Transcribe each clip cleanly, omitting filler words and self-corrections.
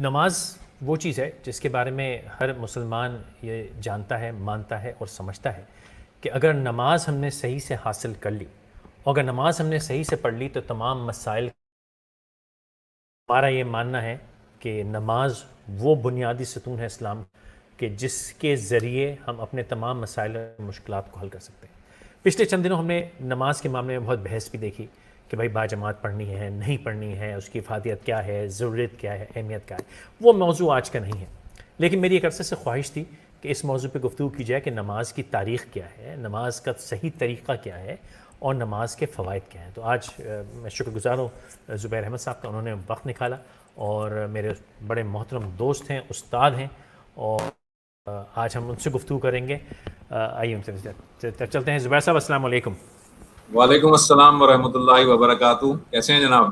نماز وہ چیز ہے جس کے بارے میں ہر مسلمان یہ جانتا ہے، مانتا ہے اور سمجھتا ہے کہ اگر نماز ہم نے صحیح سے حاصل کر لی اور اگر نماز ہم نے صحیح سے پڑھ لی تو تمام مسائل، ہمارا یہ ماننا ہے کہ نماز وہ بنیادی ستون ہے اسلام کہ جس کے ذریعے ہم اپنے تمام مسائل اور مشکلات کو حل کر سکتے ہیں۔ پچھلے چند دنوں ہم نے نماز کے معاملے میں بہت بحث بھی دیکھی کہ بھائی باجماعت پڑھنی ہے نہیں پڑھنی ہے، اس کی افادیت کیا ہے، ضرورت کیا ہے، اہمیت کیا ہے۔ وہ موضوع آج کا نہیں ہے، لیکن میری ایک عرصے سے خواہش تھی کہ اس موضوع پہ گفتگو کی جائے کہ نماز کی تاریخ کیا ہے، نماز کا صحیح طریقہ کیا ہے اور نماز کے فوائد کیا ہیں۔ تو آج میں شکر گزار ہوں زبیر احمد صاحب کا، انہوں نے وقت نکالا اور میرے بڑے محترم دوست ہیں، استاد ہیں، اور آج ہم ان سے گفتگو کریں گے۔ آئیے ان سے چلتے ہیں۔ زبیر صاحب السلام علیکم۔ وعلیکم السلام ورحمۃ اللہ وبرکاتہ، کیسے ہیں جناب؟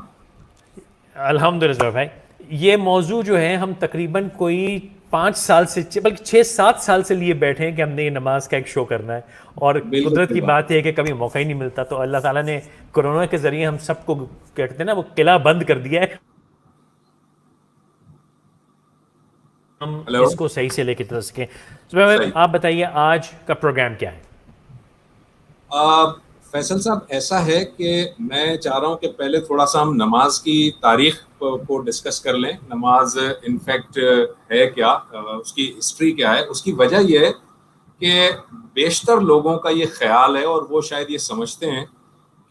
الحمدللہ بھائی، یہ موضوع جو ہے ہم تقریباً کوئی 5 سال سے بلکہ 6-7 سال سے لیے بیٹھے ہیں کہ ہم نے یہ نماز کا ایک شو کرنا ہے، اور بالکل قدرت صحیح کی بات ہے کہ کبھی موقع ہی نہیں ملتا، تو اللہ تعالیٰ نے کرونا کے ذریعے ہم سب کو کہتے ہیں نا وہ قلعہ بند کر دیا ہے، ہم ہلو، اس کو صحیح سے لے کے چل سکیں۔ زبیر بھائی صحیح۔ آپ بتائیے آج کا پروگرام کیا ہے؟ فیصل صاحب، ایسا ہے کہ میں چاہ رہا ہوں کہ پہلے تھوڑا سا ہم نماز کی تاریخ کو ڈسکس کر لیں۔ نماز انفیکٹ ہے کیا، اس کی ہسٹری کیا ہے۔ اس کی وجہ یہ ہے کہ بیشتر لوگوں کا یہ خیال ہے اور وہ شاید یہ سمجھتے ہیں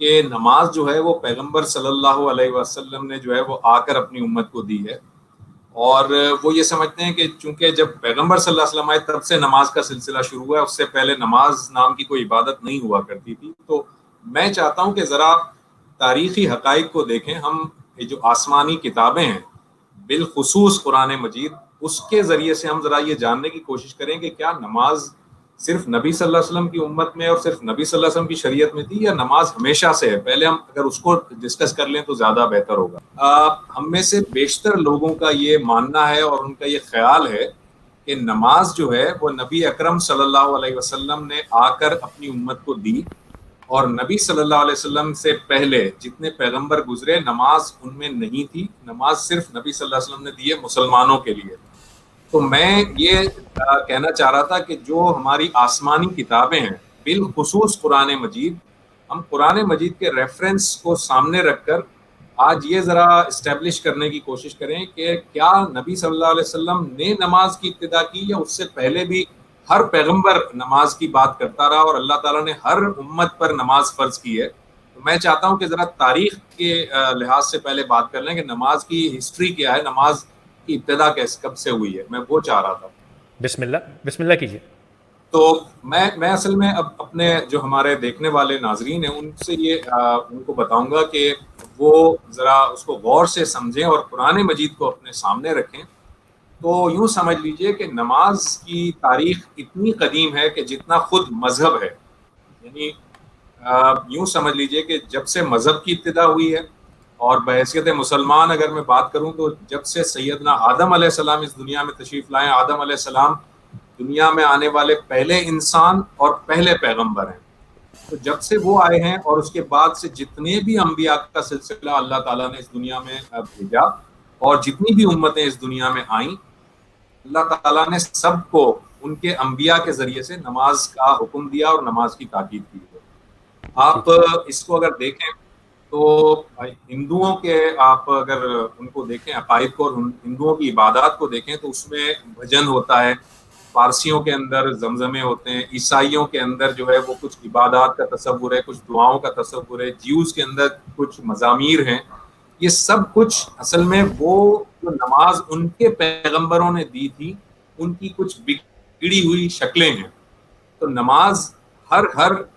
کہ نماز جو ہے وہ پیغمبر صلی اللہ علیہ وسلم نے جو ہے وہ آ کر اپنی امت کو دی ہے، اور وہ یہ سمجھتے ہیں کہ چونکہ جب پیغمبر صلی اللہ علیہ وسلم آئے تب سے نماز کا سلسلہ شروع ہوا ہے، اس سے پہلے نماز نام کی کوئی عبادت نہیں ہوا کرتی تھی۔ تو میں چاہتا ہوں کہ ذرا تاریخی حقائق کو دیکھیں ہم۔ یہ جو آسمانی کتابیں ہیں، بالخصوص قرآن مجید، اس کے ذریعے سے ہم ذرا یہ جاننے کی کوشش کریں کہ کیا نماز صرف نبی صلی اللہ علیہ وسلم کی امت میں اور صرف نبی صلی اللہ علیہ وسلم کی شریعت میں تھی، یا نماز ہمیشہ سے ہے۔ پہلے ہم اگر اس کو ڈسکس کر لیں تو زیادہ بہتر ہوگا۔ ہم میں سے بیشتر لوگوں کا یہ ماننا ہے اور ان کا یہ خیال ہے کہ نماز جو ہے وہ نبی اکرم صلی اللہ علیہ وسلم نے آ کر اپنی امت کو دی، اور نبی صلی اللہ علیہ وسلم سے پہلے جتنے پیغمبر گزرے نماز ان میں نہیں تھی۔ نماز صرف نبی صلی اللہ علیہ وسلم نے دی ہے مسلمانوں کے لیے۔ تو میں یہ کہنا چاہ رہا تھا کہ جو ہماری آسمانی کتابیں ہیں، بالخصوص قرآن مجید، ہم قرآن مجید کے ریفرنس کو سامنے رکھ کر آج یہ ذرا اسٹیبلش کرنے کی کوشش کریں کہ کیا نبی صلی اللہ علیہ وسلم نے نماز کی ابتدا کی، یا اس سے پہلے بھی ہر پیغمبر نماز کی بات کرتا رہا اور اللہ تعالیٰ نے ہر امت پر نماز فرض کی ہے۔ تو میں چاہتا ہوں کہ ذرا تاریخ کے لحاظ سے پہلے بات کر لیں کہ نماز کی ہسٹری کیا ہے، نماز کی ابتدا کب سے ہوئی ہے، میں وہ چاہ رہا تھا۔ بسم اللہ، بسم اللہ کیجیے۔ تو میں اصل میں اب اپنے جو ہمارے دیکھنے والے ناظرین ہیں ان سے یہ ان کو بتاؤں گا کہ وہ ذرا اس کو غور سے سمجھیں اور قرآن مجید کو اپنے سامنے رکھیں۔ تو یوں سمجھ لیجئے کہ نماز کی تاریخ اتنی قدیم ہے کہ جتنا خود مذہب ہے، یعنی یوں سمجھ لیجئے کہ جب سے مذہب کی ابتدا ہوئی ہے، اور بحیثیت مسلمان اگر میں بات کروں تو جب سے سیدنا آدم علیہ السلام اس دنیا میں تشریف لائے، آدم علیہ السلام دنیا میں آنے والے پہلے انسان اور پہلے پیغمبر ہیں۔ تو جب سے وہ آئے ہیں اور اس کے بعد سے جتنے بھی انبیاء کا سلسلہ اللہ تعالیٰ نے اس دنیا میں بھیجا، اور جتنی بھی امتیں اس دنیا میں آئیں، اللہ تعالیٰ نے سب کو ان کے انبیاء کے ذریعے سے نماز کا حکم دیا اور نماز کی تاکید کی ہے۔ آپ اس کو اگر دیکھیں تو ہندوؤں کے، آپ اگر ان کو دیکھیں عقائد کو اور ہندوؤں کی عبادات کو دیکھیں تو اس میں بھجن ہوتا ہے، پارسیوں کے اندر زمزمے ہوتے ہیں، عیسائیوں کے اندر جو ہے وہ کچھ عبادات کا تصور ہے، کچھ دعاؤں کا تصور ہے، جیوز کے اندر کچھ مزامیر ہیں۔ یہ سب کچھ اصل میں وہ جو نماز ان کے پیغمبروں نے دی تھی ان کی کچھ بگڑی ہوئی شکلیں ہیں۔ تو نماز ہر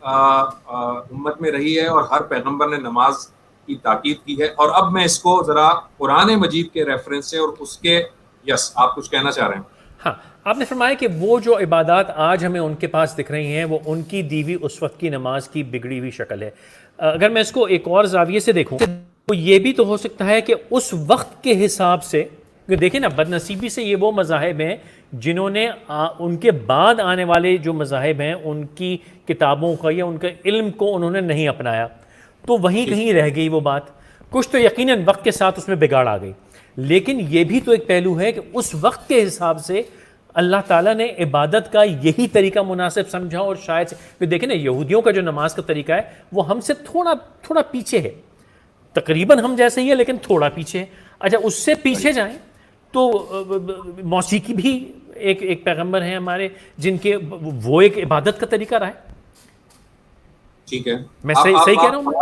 امت میں رہی ہے اور ہر پیغمبر نے نماز کی تاکید کی ہے۔ اور اب میں اس کو ذرا قرآن مجید کے ریفرنس سے اور اس کے، یس آپ کچھ کہنا چاہ رہے ہیں؟ ہاں، آپ نے فرمایا کہ وہ جو عبادات آج ہمیں ان کے پاس دکھ رہی ہیں وہ ان کی دیوی اس وقت کی نماز کی بگڑی ہوئی شکل ہے۔ اگر میں اس کو ایک اور زاویے سے دیکھوں تو یہ بھی تو ہو سکتا ہے کہ اس وقت کے حساب سے، دیکھیں نا، بد نصیبی سے یہ وہ مذاہب ہیں جنہوں نے ان کے بعد آنے والے جو مذاہب ہیں ان کی کتابوں کا یا ان کے علم کو انہوں نے نہیں اپنایا، تو وہیں کہیں رہ گئی وہ بات۔ کچھ تو یقیناً وقت کے ساتھ اس میں بگاڑ آ گئی، لیکن یہ بھی تو ایک پہلو ہے کہ اس وقت کے حساب سے اللہ تعالیٰ نے عبادت کا یہی طریقہ مناسب سمجھا، اور شاید کہ دیکھیں نا یہودیوں کا جو نماز کا طریقہ ہے وہ ہم سے تھوڑا پیچھے ہے، تقریباً ہم جیسے ہی ہے لیکن تھوڑا پیچھے ہے. اچھا اس سے پیچھے جائیں تو موسیقی بھی ایک پیغمبر ہیں ہمارے جن کے وہ ایک عبادت کا طریقہ رہا ہے. ٹھیک ہے، میں صحیح کہہ رہا ہوں؟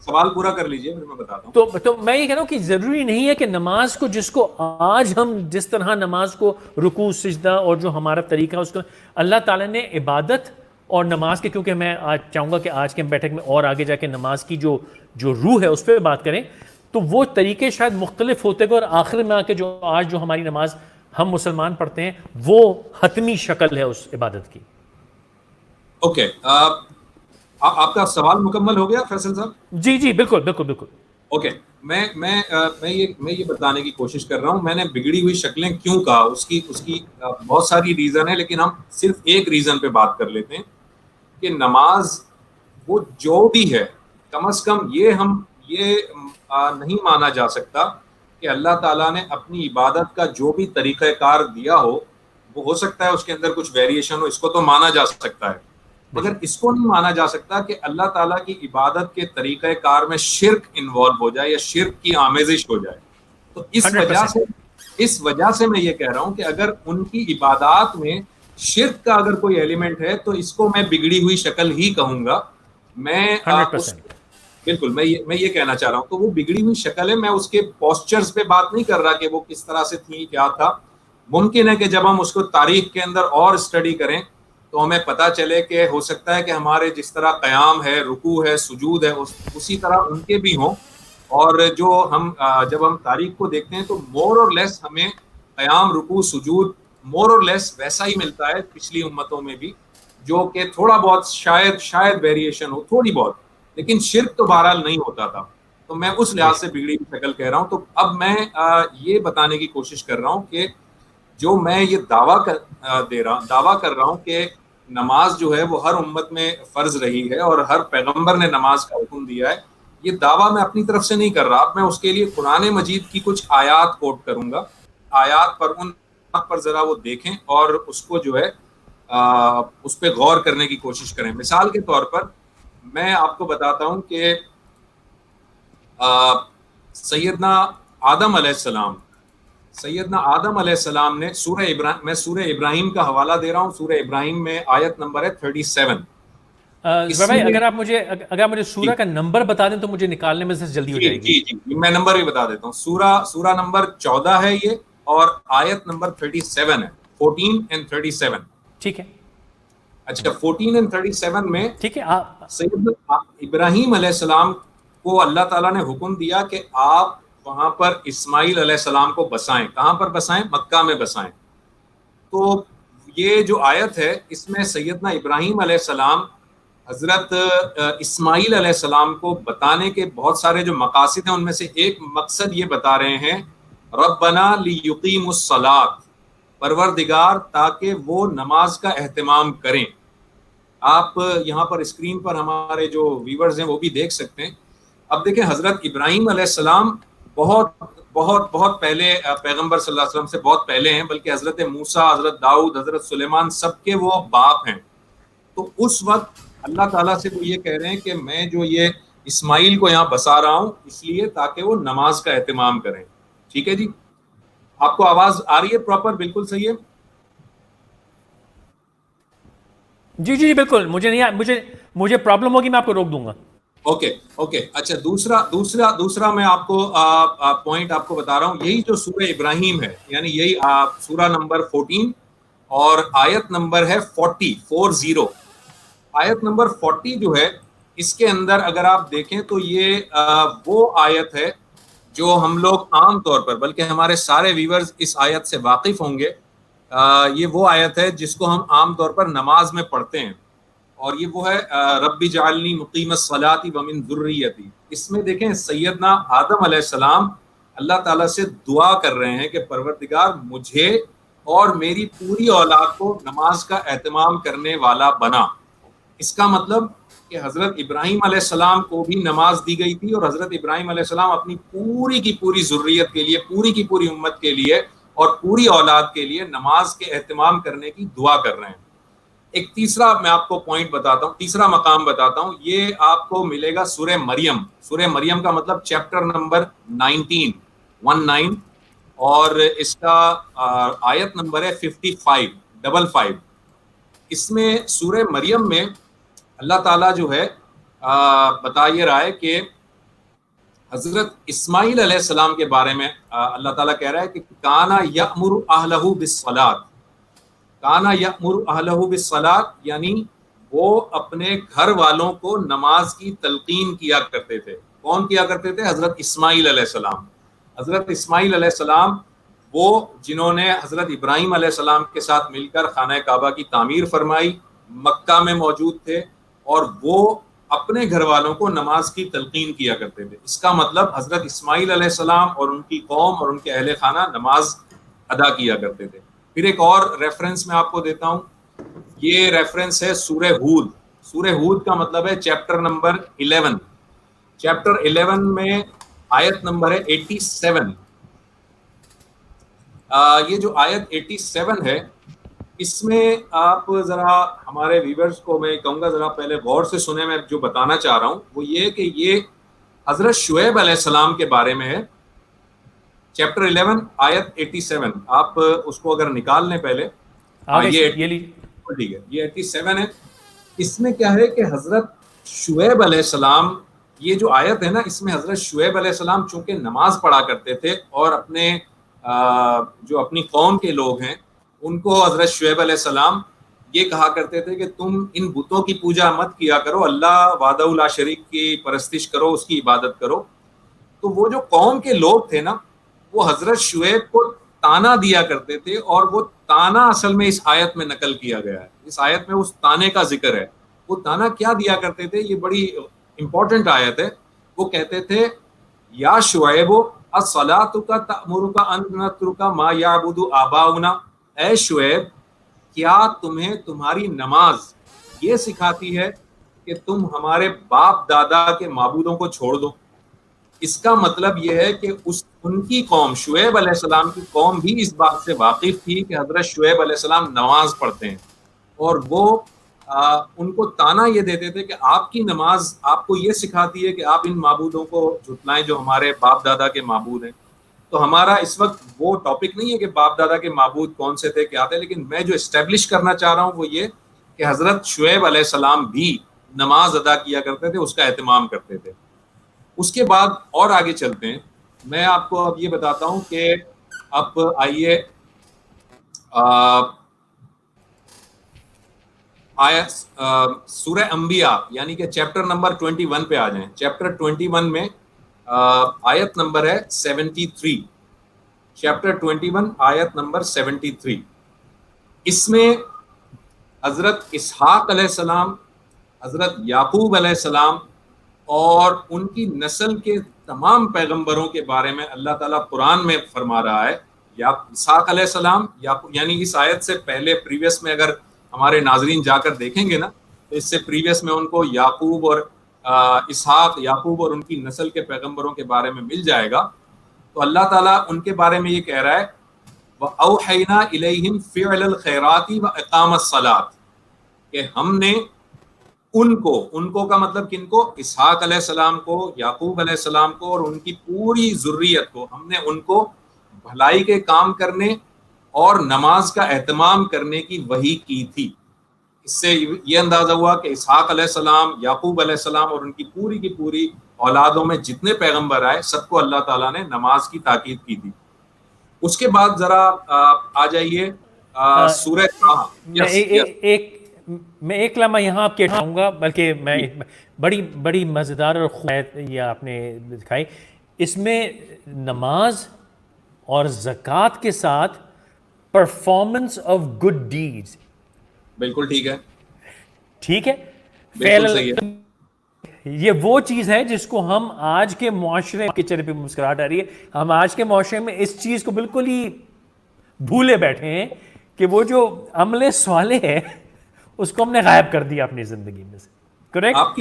سوال پورا کر لیجئے پھر میں بتاتا ہوں. تو میں یہ کہہ رہا ہوں کہ ضروری نہیں ہے کہ نماز کو جس کو آج ہم جس طرح نماز کو رکوع سجدہ اور جو ہمارا طریقہ اس کو اللہ تعالیٰ نے عبادت اور نماز کے، کیونکہ میں آج چاہوں گا کہ آج کے بیٹھک میں اور آگے جا کے نماز کی جو روح ہے اس پہ بات کریں، تو وہ طریقے شاید مختلف ہوتے گئے، اور آخر میں آ کے جو آج جو ہماری نماز ہم مسلمان پڑھتے ہیں وہ حتمی شکل ہے اس عبادت کی. اوکے، آپ کا سوال مکمل ہو گیا فیصل صاحب؟ جی بالکل بالکل بالکل. اوکے، میں یہ بتانے کی کوشش کر رہا ہوں میں نے بگڑی ہوئی شکلیں کیوں کہا. اس کی بہت ساری ریزن ہے، لیکن ہم صرف ایک ریزن پہ بات کر لیتے ہیں کہ نماز وہ جو بھی ہے، کم از کم یہ نہیں مانا جا سکتا کہ اللہ تعالیٰ نے اپنی عبادت کا جو بھی طریقہ کار دیا وہ ہو سکتا ہے اس کے اندر کچھ ویریشن ہو، اس کو تو مانا جا سکتا ہے، مگر اس کو نہیں مانا جا سکتا کہ اللہ تعالیٰ کی عبادت کے طریقہ کار میں شرک انوالو ہو جائے یا شرک کی آمیزش ہو جائے. تو اس وجہ سے میں یہ کہہ رہا ہوں کہ اگر ان کی عبادات میں شرک کا اگر کوئی ایلیمنٹ ہے تو اس کو میں بگڑی ہوئی شکل ہی کہوں گا. میں بالکل میں یہ کہنا چاہ رہا ہوں. تو وہ بگڑی ہوئی شکل ہے، میں اس کے پوسچرز پہ بات نہیں کر رہا کہ وہ کس طرح سے تھی، کیا تھا. ممکن ہے کہ جب ہم اس کو تاریخ کے اندر اور اسٹڈی کریں تو ہمیں پتہ چلے کہ ہو سکتا ہے کہ ہمارے جس طرح قیام ہے، رکوع ہے، سجود ہے، اسی طرح ان کے بھی ہوں. اور جب ہم تاریخ کو دیکھتے ہیں تو مور اور لیس ہمیں قیام، رکوع، سجود مور اور لیس ویسا ہی ملتا ہے پچھلی امتوں میں بھی، جو کہ تھوڑا بہت شاید ویریشن ہو تھوڑی بہت، لیکن شرک تو بہرحال نہیں ہوتا تھا. تو میں اس لحاظ سے بگڑی ہوئی شکل کہہ رہا ہوں. تو اب میں یہ بتانے کی کوشش کر رہا ہوں کہ جو میں یہ دعویٰ کر رہا ہوں کہ نماز جو ہے وہ ہر امت میں فرض رہی ہے اور ہر پیغمبر نے نماز کا حکم دیا ہے، یہ دعویٰ میں اپنی طرف سے نہیں کر رہا. اب میں اس کے لیے قرآن مجید کی کچھ آیات کوٹ کروں گا. آیات پر ذرا وہ دیکھیں اور اس کو جو ہے اس پہ غور کرنے کی کوشش کریں. مثال کے طور پر میں آپ کو بتاتا ہوں کہ سیدنا آدم علیہ السلام نے میں سورہ ابراہیم کا حوالہ دے رہا ہوں. سورہ ابراہیم میں آیت نمبر ہے 37. بھائی اگر آپ مجھے سورہ کا نمبر بتا دیں تو مجھے نکالنے میں سے جلدی ہو جائے گی. جی میں نمبر بھی بتا دیتا ہوں. سورہ نمبر 14 ہے یہ، اور آیت نمبر 37 ہے. 14 and 37. ٹھیک ہے. اچھا 14 and 37 میں ٹھیک ہے. سیدنا ابراہیم علیہ السلام کو اللہ تعالیٰ نے حکم دیا کہ آپ وہاں پر اسماعیل علیہ السلام کو بسائیں. کہاں پر بسائیں؟ مکہ میں بسائیں. تو یہ جو آیت ہے اس میں سیدنا ابراہیم علیہ السلام حضرت اسماعیل علیہ السلام کو بتانے کے بہت سارے جو مقاصد ہیں ان میں سے ایک مقصد یہ بتا رہے ہیں، ربنا لیقیموا الصلاۃ، پروردگار تاکہ وہ نماز کا اہتمام کریں. آپ یہاں پر اسکرین پر ہمارے جو ویورز ہیں وہ بھی دیکھ سکتے ہیں. اب دیکھیں حضرت ابراہیم علیہ السلام بہت پہلے پیغمبر صلی اللہ علیہ وسلم سے بہت پہلے ہیں، بلکہ حضرت موسیٰ، حضرت داؤد، حضرت سلیمان سب کے وہ باپ ہیں. تو اس وقت اللہ تعالیٰ سے وہ یہ کہہ رہے ہیں کہ میں جو یہ اسماعیل کو یہاں بسا رہا ہوں اس لیے تاکہ وہ نماز کا اہتمام کریں. ٹھیک ہے جی، آپ کو آواز آ رہی ہے پراپر؟ بالکل صحیح ہے. جی بالکل. مجھے پرابلم ہوگی میں آپ کو روک دوں گا. اوکے. اچھا دوسرا میں آپ کو پوائنٹ آپ کو بتا رہا ہوں. یہی جو سورہ ابراہیم ہے، یعنی یہی سورہ نمبر 14 اور آیت نمبر ہے 40. آیت نمبر 40 جو ہے اس کے اندر اگر آپ دیکھیں تو یہ وہ آیت ہے جو ہم لوگ عام طور پر، بلکہ ہمارے سارے ویورز اس آیت سے واقف ہوں گے. یہ وہ آیت ہے جس کو ہم عام طور پر نماز میں پڑھتے ہیں، اور یہ وہ ہے رب اجعلنی مقیم الصلاۃ ومن ذریتی. اس میں دیکھیں سیدنا آدم علیہ السلام اللہ تعالیٰ سے دعا کر رہے ہیں کہ پروردگار مجھے اور میری پوری اولاد کو نماز کا اہتمام کرنے والا بنا. اس کا مطلب کہ حضرت ابراہیم علیہ السلام کو بھی نماز دی گئی تھی، اور حضرت ابراہیم علیہ السلام اپنی پوری کی پوری ذریت کے لیے، پوری کی پوری امت کے لیے اور پوری اولاد کے لیے نماز کے اہتمام کرنے کی دعا کر رہے ہیں۔ ایک تیسرا میں آپ کو پوائنٹ بتاتا ہوں، تیسرا مقام بتاتا ہوں، یہ آپ کو ملے گا سورہ مریم۔ سورہ مریم کا مطلب چیپٹر نمبر 19 اور اس کا آیت نمبر ہے 55۔ اس میں سورہ مریم میں اللہ تعالیٰ جو ہے بتا یہ رہا ہے کہ حضرت اسماعیل علیہ السلام کے بارے میں اللہ تعالیٰ کہہ رہا ہے کہ کانا یأمر اہلہ بالصلاۃ، کانا یأمر اہلہ بالصلاۃ، یعنی وہ اپنے گھر والوں کو نماز کی تلقین کیا کرتے تھے۔ کون کیا کرتے تھے؟ حضرت اسماعیل علیہ السلام۔ حضرت اسماعیل علیہ السلام وہ جنہوں نے حضرت ابراہیم علیہ السلام کے ساتھ مل کر خانہ کعبہ کی تعمیر فرمائی، مکہ میں موجود تھے، اور وہ اپنے گھر والوں کو نماز کی تلقین کیا کرتے تھے۔ اس کا مطلب حضرت اسماعیل علیہ السلام اور ان کی قوم اور ان کے اہل خانہ نماز ادا کیا کرتے تھے۔ پھر ایک اور ریفرنس میں آپ کو دیتا ہوں، یہ ریفرنس ہے سورہ ہود۔ سورہ ہود کا مطلب ہے چیپٹر نمبر 11۔ چیپٹر 11 میں آیت نمبر ہے 87۔ یہ جو آیت 87 ہے، اس میں آپ ذرا ہمارے ویورز کو میں کہوں گا ذرا پہلے غور سے سنیں۔ میں جو بتانا چاہ رہا ہوں وہ یہ کہ یہ حضرت شعیب علیہ السلام کے بارے میں ہے۔ چیپٹر 11 آیت 87، آپ اس کو اگر نکال لیں پہلے، یہ ٹھیک ہے، یہ 87 ہے۔ اس میں کیا ہے کہ حضرت شعیب علیہ السلام، یہ جو آیت ہے نا، اس میں حضرت شعیب علیہ السلام چونکہ نماز پڑھا کرتے تھے اور اپنے جو اپنی قوم کے لوگ ہیں ان کو حضرت شعیب علیہ السلام یہ کہا کرتے تھے کہ تم ان بتوں کی پوجا مت کیا کرو، اللہ وحدہ لا شریک کی پرستش کرو، اس کی عبادت کرو۔ تو وہ جو قوم کے لوگ تھے نا، وہ حضرت شعیب کو تانا دیا کرتے تھے، اور وہ تانا اصل میں اس آیت میں نقل کیا گیا ہے۔ اس آیت میں اس تانے کا ذکر ہے۔ وہ تانا کیا دیا کرتے تھے، یہ بڑی امپورٹنٹ آیت ہے۔ وہ کہتے تھے یا شعیب الصلاۃ تأمرک ان نترک ما یعبد آباؤنا، اے شعیب کیا تمہیں تمہاری نماز یہ سکھاتی ہے کہ تم ہمارے باپ دادا کے معبودوں کو چھوڑ دو؟ اس کا مطلب یہ ہے کہ ان کی قوم، شعیب علیہ السلام کی قوم بھی اس بات سے واقف تھی کہ حضرت شعیب علیہ السلام نماز پڑھتے ہیں، اور وہ ان کو تانا یہ دیتے تھے کہ آپ کی نماز آپ کو یہ سکھاتی ہے کہ آپ ان معبودوں کو جھٹلائیں جو ہمارے باپ دادا کے معبود ہیں۔ تو ہمارا اس وقت وہ ٹاپک نہیں ہے کہ باپ دادا کے معبود کون سے تھے، کیا تھے، لیکن میں جو اسٹیبلش کرنا چاہ رہا ہوں وہ یہ کہ حضرت شعیب علیہ السلام بھی نماز ادا کیا کرتے تھے، اس کا اہتمام کرتے تھے۔ اس کے بعد اور آگے چلتے ہیں، میں آپ کو اب یہ بتاتا ہوں کہ اب آئیے سورہ انبیاء یعنی کہ چیپٹر نمبر 21 پہ آ جائیں۔ چیپٹر 21 میں آیت نمبر ہے 73۔ چیپٹر 21 آیت نمبر 73۔ اس میں حضرت اسحاق علیہ السلام، حضرت یعقوب علیہ السلام اور ان کی نسل کے تمام پیغمبروں کے بارے میں اللہ تعالیٰ قرآن میں فرما رہا ہے۔ اسحاق علیہ السلام، یعنی اس آیت سے پہلے پریویس میں اگر ہمارے ناظرین جا کر دیکھیں گے نا، تو اس سے پریویس میں ان کو یعقوب اور اسحاق، یعقوب اور ان کی نسل کے پیغمبروں کے بارے میں مل جائے گا۔ تو اللہ تعالیٰ ان کے بارے میں یہ کہہ رہا ہے وَأَوْحَيْنَا إِلَيْهِمْ فِعْلَ الْخَيْرَاتِ وَإِقَامَ الصَّلَاةِ، کہ ہم نے ان کو کا مطلب کن کو؟ اسحاق علیہ السلام کو، یعقوب علیہ السلام کو اور ان کی پوری ذریت کو، ہم نے ان کو بھلائی کے کام کرنے اور نماز کا اہتمام کرنے کی وحی کی تھی۔ اس سے یہ اندازہ ہوا کہ اسحاق علیہ السلام، یعقوب علیہ السلام اور ان کی پوری اولادوں میں جتنے پیغمبر آئے سب کو اللہ تعالیٰ نے نماز کی تاکید کی تھی۔ اس کے بعد ذرا آ جائیے سورہ میں ایک لمحہ یہاں آپ کے اٹھاؤں گا، بلکہ میں بڑی مزیدار اور خوب یہ آپ نے دکھائی۔ اس میں نماز اور زکوٰۃ کے ساتھ پرفارمنس آف گڈ ڈیڈز، بالکل ٹھیک ہے، ٹھیک ہے، بالکل صحیح ہے۔ یہ وہ چیز ہے جس کو ہم آج کے معاشرے کے چہرے پہ مسکراہٹ آ رہی ہے، ہم آج کے معاشرے میں اس چیز کو بالکل ہی بھولے بیٹھے ہیں کہ وہ جو عمل صالح ہے اس کو ہم نے غائب کر دیا اپنی زندگی میں سے۔ کریکٹ. آپ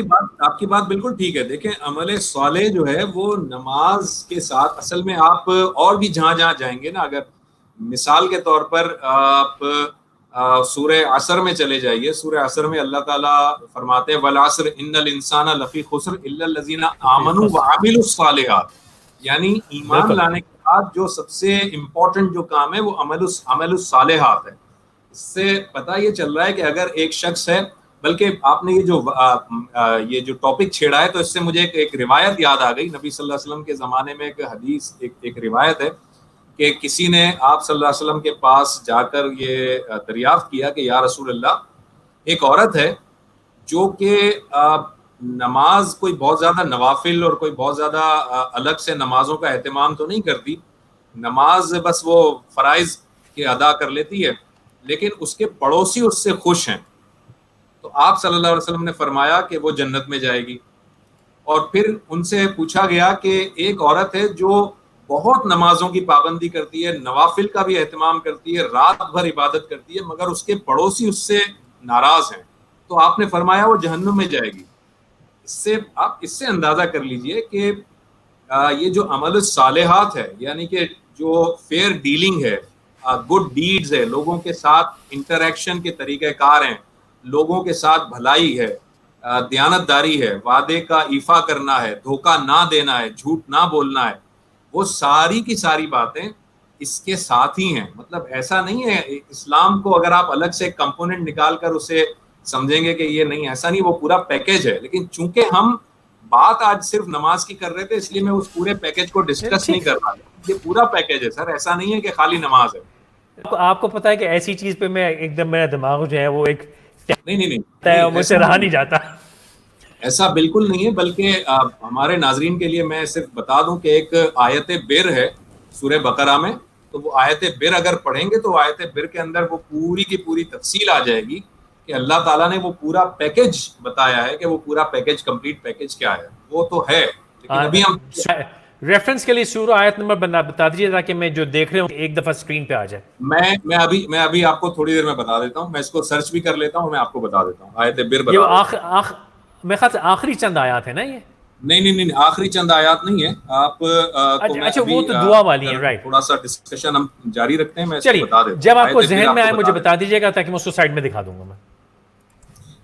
کی بات بالکل ٹھیک ہے. دیکھیں عمل صالح جو ہے وہ نماز کے ساتھ اصل میں آپ اور بھی جہاں جہاں جائیں گے نا, اگر مثال کے طور پر آپ سورہ عصر میں چلے جائیے, سورہ عصر میں اللہ تعالیٰ فرماتے ہیں والعصر ان الانسان لفی خسر الا الذین آمنوا وعملوا الصالحات, یعنی ایمان بالکل. لانے کے بعد جو سب سے امپورٹنٹ جو کام ہے وہ عمل الصالحات ہے. اس سے پتہ یہ چل رہا ہے کہ اگر ایک شخص ہے, بلکہ آپ نے یہ جو ٹاپک چھیڑا ہے تو اس سے مجھے ایک روایت یاد آ گئی. نبی صلی اللہ علیہ وسلم کے زمانے میں ایک حدیث ایک روایت ہے کہ کسی نے آپ صلی اللہ علیہ وسلم کے پاس جا کر یہ دریافت کیا کہ یا رسول اللہ, ایک عورت ہے جو کہ نماز کوئی بہت زیادہ نوافل اور کوئی بہت زیادہ الگ سے نمازوں کا اہتمام تو نہیں کرتی, نماز بس وہ فرائض کے ادا کر لیتی ہے, لیکن اس کے پڑوسی اس سے خوش ہیں. تو آپ صلی اللہ علیہ وسلم نے فرمایا کہ وہ جنت میں جائے گی. اور پھر ان سے پوچھا گیا کہ ایک عورت ہے جو بہت نمازوں کی پابندی کرتی ہے, نوافل کا بھی اہتمام کرتی ہے, رات بھر عبادت کرتی ہے, مگر اس کے پڑوسی اس سے ناراض ہیں, تو آپ نے فرمایا وہ جہنم میں جائے گی. آپ اس سے اندازہ کر لیجئے کہ یہ جو عمل الصالحات ہے, یعنی کہ جو فیئر ڈیلنگ ہے, گڈ ڈیڈز ہے, لوگوں کے ساتھ انٹریکشن کے طریقہ کار ہیں, لوگوں کے ساتھ بھلائی ہے, دیانت داری ہے, وعدے کا ایفا کرنا ہے, دھوکہ نہ دینا ہے, جھوٹ نہ بولنا ہے, وہ ساری کی ساری باتیں اس کے ساتھ ہی ہیں. مطلب ایسا نہیں ہے اسلام کو اگر آپ الگ سے ایک کمپوننٹ نکال کر اسے سمجھیں گے کہ یہ نہیں, ایسا نہیں, وہ پورا پیکیج ہے. لیکن چونکہ ہم بات آج صرف نماز کی کر رہے تھے اس لیے میں اس پورے پیکیج کو ڈسکس نہیں کر رہا. یہ پورا پیکیج ہے سر, ایسا نہیں ہے کہ خالی نماز ہے. آپ کو پتا ہے کہ ایسی چیز پہ میں ایک دم میرا دماغ جو ہے وہ ایک نہیں مجھ سے رہا نہیں جاتا. ایسا بالکل نہیں ہے. بلکہ ہمارے ناظرین کے لیے میں صرف بتا دوں کہ ایک آیت بر ہے سورہ بقرہ میں, تو وہ آیت بر اگر پڑھیں گے تو آیت بر کے اندر وہ پوری کی پوری تفصیل آ جائے گی کہ اللہ تعالیٰ نے وہ پورا پیکیج بتایا ہے کہ وہ پورا پیکیج, کمپلیٹ پیکیج کیا ہے. وہ تو ہے, لیکن ابھی ہم ریفرنس کے لیے سورہ آیت نمبر بتا دیجیے تاکہ میں جو دیکھ رہے ہوں ایک دفعہ اسکرین پہ آ جائے. میں ابھی آپ کو تھوڑی دیر میں بتا دیتا ہوں, میں اس کو سرچ بھی کر لیتا ہوں, میں آپ کو بتا دیتا ہوں. آیت بر بتا دیتا ہوں. میرے خیال سے آخری چند آیات ہیں نا یہ. نہیں, آخری چند آیات نہیں ہے. آپ اچھا وہ تو دعا والی ہیں, رائٹ. تھوڑا سا ڈسکشن ہم جاری رکھتے ہیں, میں چلیے بتا دیتا ہوں. جب آپ کو ذہن میں آئے مجھے بتا دیجیے گا تاکہ میں اس کو سائڈ میں دکھا دوں گا.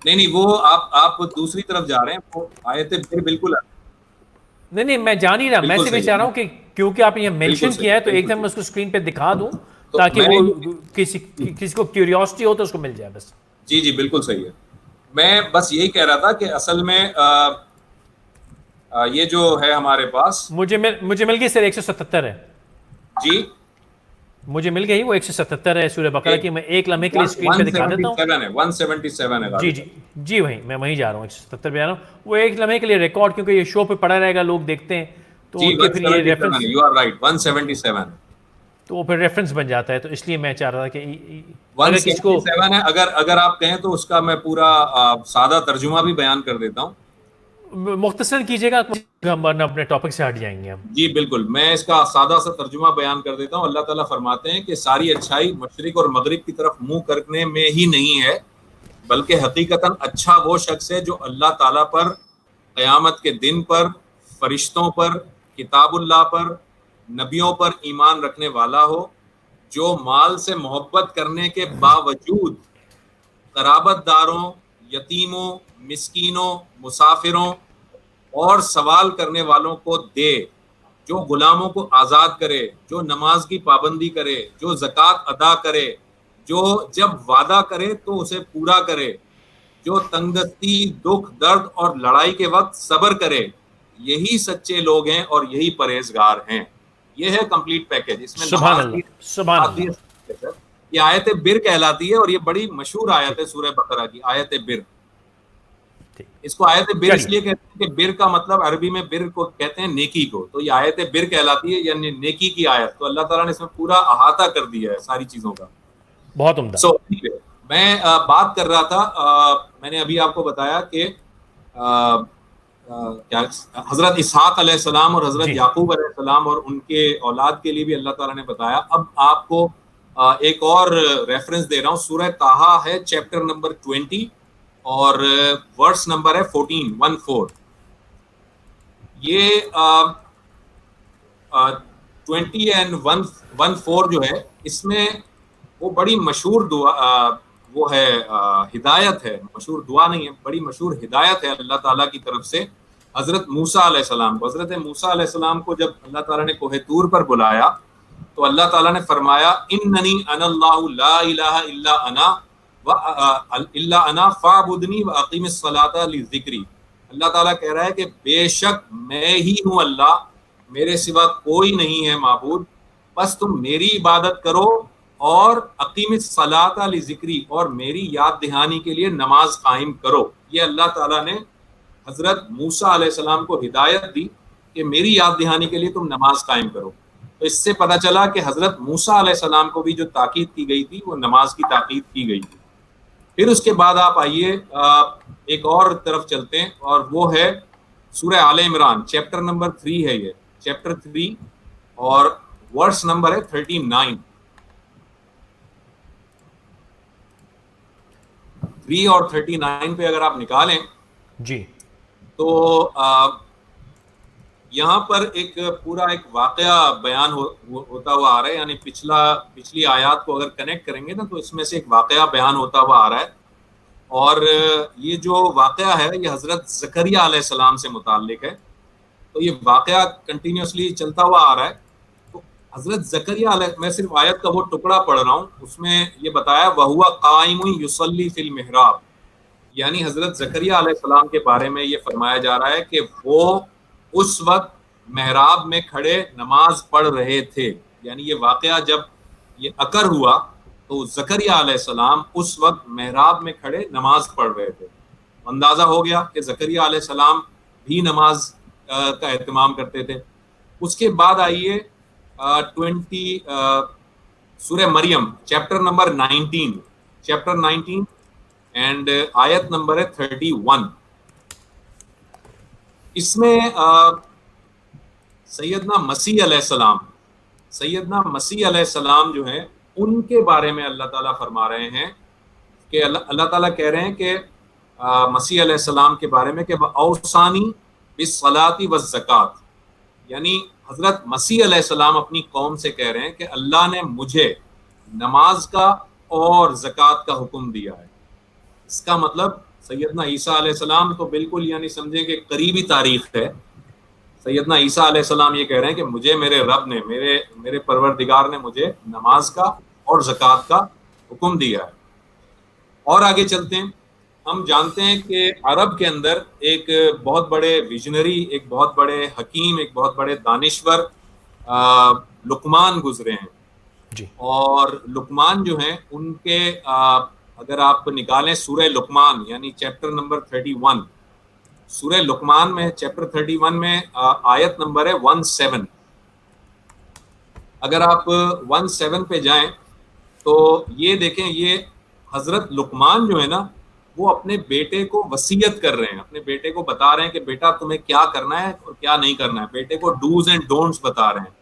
میں نہیں, وہ آپ دوسری طرف جا رہے ہیں. وہ آیت بر بالکل نہیں میں جان ہی رہا, میں صرف یہ چاہ رہا ہوں کہ کیونکہ آپ نے یہ مینشن کیا ہے تو ایک دم میں اس کو اسکرین پہ دکھا دوں تاکہ وہ کسی کو کیوریوسٹی ہو تو اس کو مل جائے بس. جی بالکل صحیح ہے. میں بس یہی کہہ رہا تھا کہ اصل میں یہ جو ہے ہمارے پاس مجھے مل گئی سر 177 ہے. جی مجھے مل گئی, وہ 177 ہے سورہ بقرہ کی. میں ایک لمحے کے لیے اسکرین پہ دکھا دیتا ہوں. 177 ہے. جی میں وہیں جا رہا ہوں, 177 پہ جا رہا ہوں. وہ ایک لمحے کے لیے ریکارڈ, کیونکہ یہ شو پہ پڑا رہے گا, لوگ دیکھتے ہیں تو ان کے پھر یہ ریفرنس, یو آر رائٹ 177 تو وہ پھر ریفرنس بن جاتا ہے. تو اس لیے میں چاہ رہا تھا کہ 177 ہے. اگر آپ کہیں تو اس کا میں پورا سادہ ترجمہ بھی بیان کر دیتا ہوں. مختصر کیجیے گا, ہم اپنے ٹاپک سے ہٹ جائیں گے ہم. جی بالکل, میں اس کا سادہ سا ترجمہ بیان کر دیتا ہوں. اللہ تعالیٰ فرماتے ہیں کہ ساری اچھائی مشرق اور مغرب کی طرف منہ کرنے میں ہی نہیں ہے, بلکہ حقیقتاً اچھا وہ شخص ہے جو اللہ تعالیٰ پر, قیامت کے دن پر, فرشتوں پر, کتاب اللہ پر, نبیوں پر ایمان رکھنے والا ہو, جو مال سے محبت کرنے کے باوجود قرابت داروں, یتیموں, مسکینوں, مسافروں اور سوال کرنے والوں کو دے, جو غلاموں کو آزاد کرے, جو نماز کی پابندی کرے, جو زکوٰۃ ادا کرے, جو جب وعدہ کرے تو اسے پورا کرے, جو تنگدستی, دکھ, درد اور لڑائی کے وقت صبر کرے, یہی سچے لوگ ہیں اور یہی پرہیزگار ہیں. یہ ہے کمپلیٹ پیکیج. اس میں سبحان اللہ. یہ آیت بر کہلاتی ہے اور یہ بڑی مشہور آیت ہے سورہ بقرہ کی, آیت بر. اس کو آیت بر اس لیے کہتے ہیں کہ بر کا مطلب عربی میں بر کو کہتے ہیں نیکی کو, تو یہ آیت بر کہلاتی ہے یعنی نیکی کی آیت. تو اللہ تعالیٰ نے اس میں پورا احاطہ کر دیا ہے ساری چیزوں کا. بہت عمدہ. میں بات کر رہا تھا, میں نے ابھی آپ کو بتایا کہ حضرت اسحاق علیہ السلام اور حضرت یعقوب علیہ السلام اور ان کے اولاد کے لیے بھی اللہ تعالیٰ نے بتایا. اب آپ کو ایک اور ریفرنس دے رہا ہوں, سورہ طٰہٰ ہے چیپٹر نمبر 20 اور ورس نمبر ہے 14 یہ 20 اینڈ 14 جو ہے اس میں وہ بڑی مشہور دعا وہ ہے ہدایت ہے، مشہور دعا نہیں ہے، بڑی مشہور ہدایت ہے اللہ تعالیٰ کی طرف سے حضرت موسیٰ علیہ السلام کو. حضرت موسیٰ علیہ السلام کو جب اللہ تعالیٰ نے کوہ طور پر بلایا تو اللہ تعالیٰ نے فرمایا اننی انا اللہ لا الہ الا انا فاعبدنی واقیم الصلاۃ لذکری. اللہ تعالیٰ کہہ رہا ہے کہ بے شک میں ہی ہوں اللہ، میرے سوا کوئی نہیں ہے معبود، بس تم میری عبادت کرو اور اقیم الصلاۃ لذکری، اور میری یاد دہانی کے لیے نماز قائم کرو. یہ اللہ تعالیٰ نے حضرت موسیٰ علیہ السلام کو ہدایت دی کہ میری یاد دہانی کے لیے تم نماز قائم کرو. تو اس سے پتہ چلا کہ حضرت موسیٰ علیہ السلام کو بھی جو تاکید کی گئی تھی وہ نماز کی تاکید کی گئی تھی. پھر اس کے بعد آپ آئیے ایک اور طرف چلتے ہیں، اور وہ ہے سورہ آل عمران، چیپٹر نمبر 3 ہے، یہ چیپٹر 3 اور ورس نمبر ہے 39. 3 اور 39 پہ اگر آپ نکالیں جی تو یہاں پر ایک پورا ایک واقعہ بیان ہوتا ہوا آ رہا ہے، یعنی پچھلی آیات کو اگر کنیکٹ کریں گے نا تو اس میں سے ایک واقعہ بیان ہوتا ہوا آ رہا ہے. اور یہ جو واقعہ ہے یہ حضرت زکریا علیہ السلام سے متعلق ہے. تو یہ واقعہ کنٹینیوسلی چلتا ہوا آ رہا ہے. تو حضرت زکریا علیہ، میں صرف آیت کا وہ ٹکڑا پڑھ رہا ہوں، اس میں یہ بتایا وَهُوَ قَائِمٌ يُصَلِّي فِي الْمِحْرَابِ، یعنی حضرت زکریا علیہ السلام کے بارے میں یہ فرمایا جا رہا ہے کہ وہ اس وقت محراب میں کھڑے نماز پڑھ رہے تھے. یعنی یہ واقعہ جب یہ اکر ہوا تو زکریا علیہ السلام اس وقت محراب میں کھڑے نماز پڑھ رہے تھے. اندازہ ہو گیا کہ زکریا علیہ السلام بھی نماز کا اہتمام کرتے تھے. اس کے بعد آئیے 20 سورہ مریم چیپٹر نمبر 19 اینڈ آیت نمبر ہے 31. اس میں سیدنا مسیح علیہ السلام جو ہیں ان کے بارے میں اللہ تعالیٰ فرما رہے ہیں کہ اللہ تعالیٰ کہہ رہے ہیں کہ مسیح علیہ السلام کے بارے میں کہ اوصانی بالصلاۃ والزکوٰۃ، یعنی حضرت مسیح علیہ السلام اپنی قوم سے کہہ رہے ہیں کہ اللہ نے مجھے نماز کا اور زکوٰۃ کا حکم دیا ہے. اس کا مطلب سیدنا عیسیٰ علیہ السلام تو بالکل یعنی سمجھیں کہ قریبی تاریخ ہے. سیدنا عیسیٰ علیہ السلام یہ کہہ رہے ہیں کہ مجھے میرے رب نے، میرے پروردگار نے مجھے نماز کا اور زکوٰۃ کا حکم دیا ہے. اور آگے چلتے ہیں. ہم جانتے ہیں کہ عرب کے اندر ایک بہت بڑے ویژنری، ایک بہت بڑے حکیم، ایک بہت بڑے دانشور لقمان گزرے ہیں جی. اور لقمان جو ہیں ان کے اگر آپ نکالیں سورہ لقمان یعنی چیپٹر نمبر 31، سورہ لقمان میں چیپٹر 31 میں آیت نمبر ہے 17. اگر آپ 17 پہ جائیں تو یہ دیکھیں، یہ حضرت لقمان جو ہے نا وہ اپنے بیٹے کو وصیت کر رہے ہیں، اپنے بیٹے کو بتا رہے ہیں کہ بیٹا تمہیں کیا کرنا ہے اور کیا نہیں کرنا ہے. بیٹے کو ڈوز اینڈ ڈونٹس بتا رہے ہیں.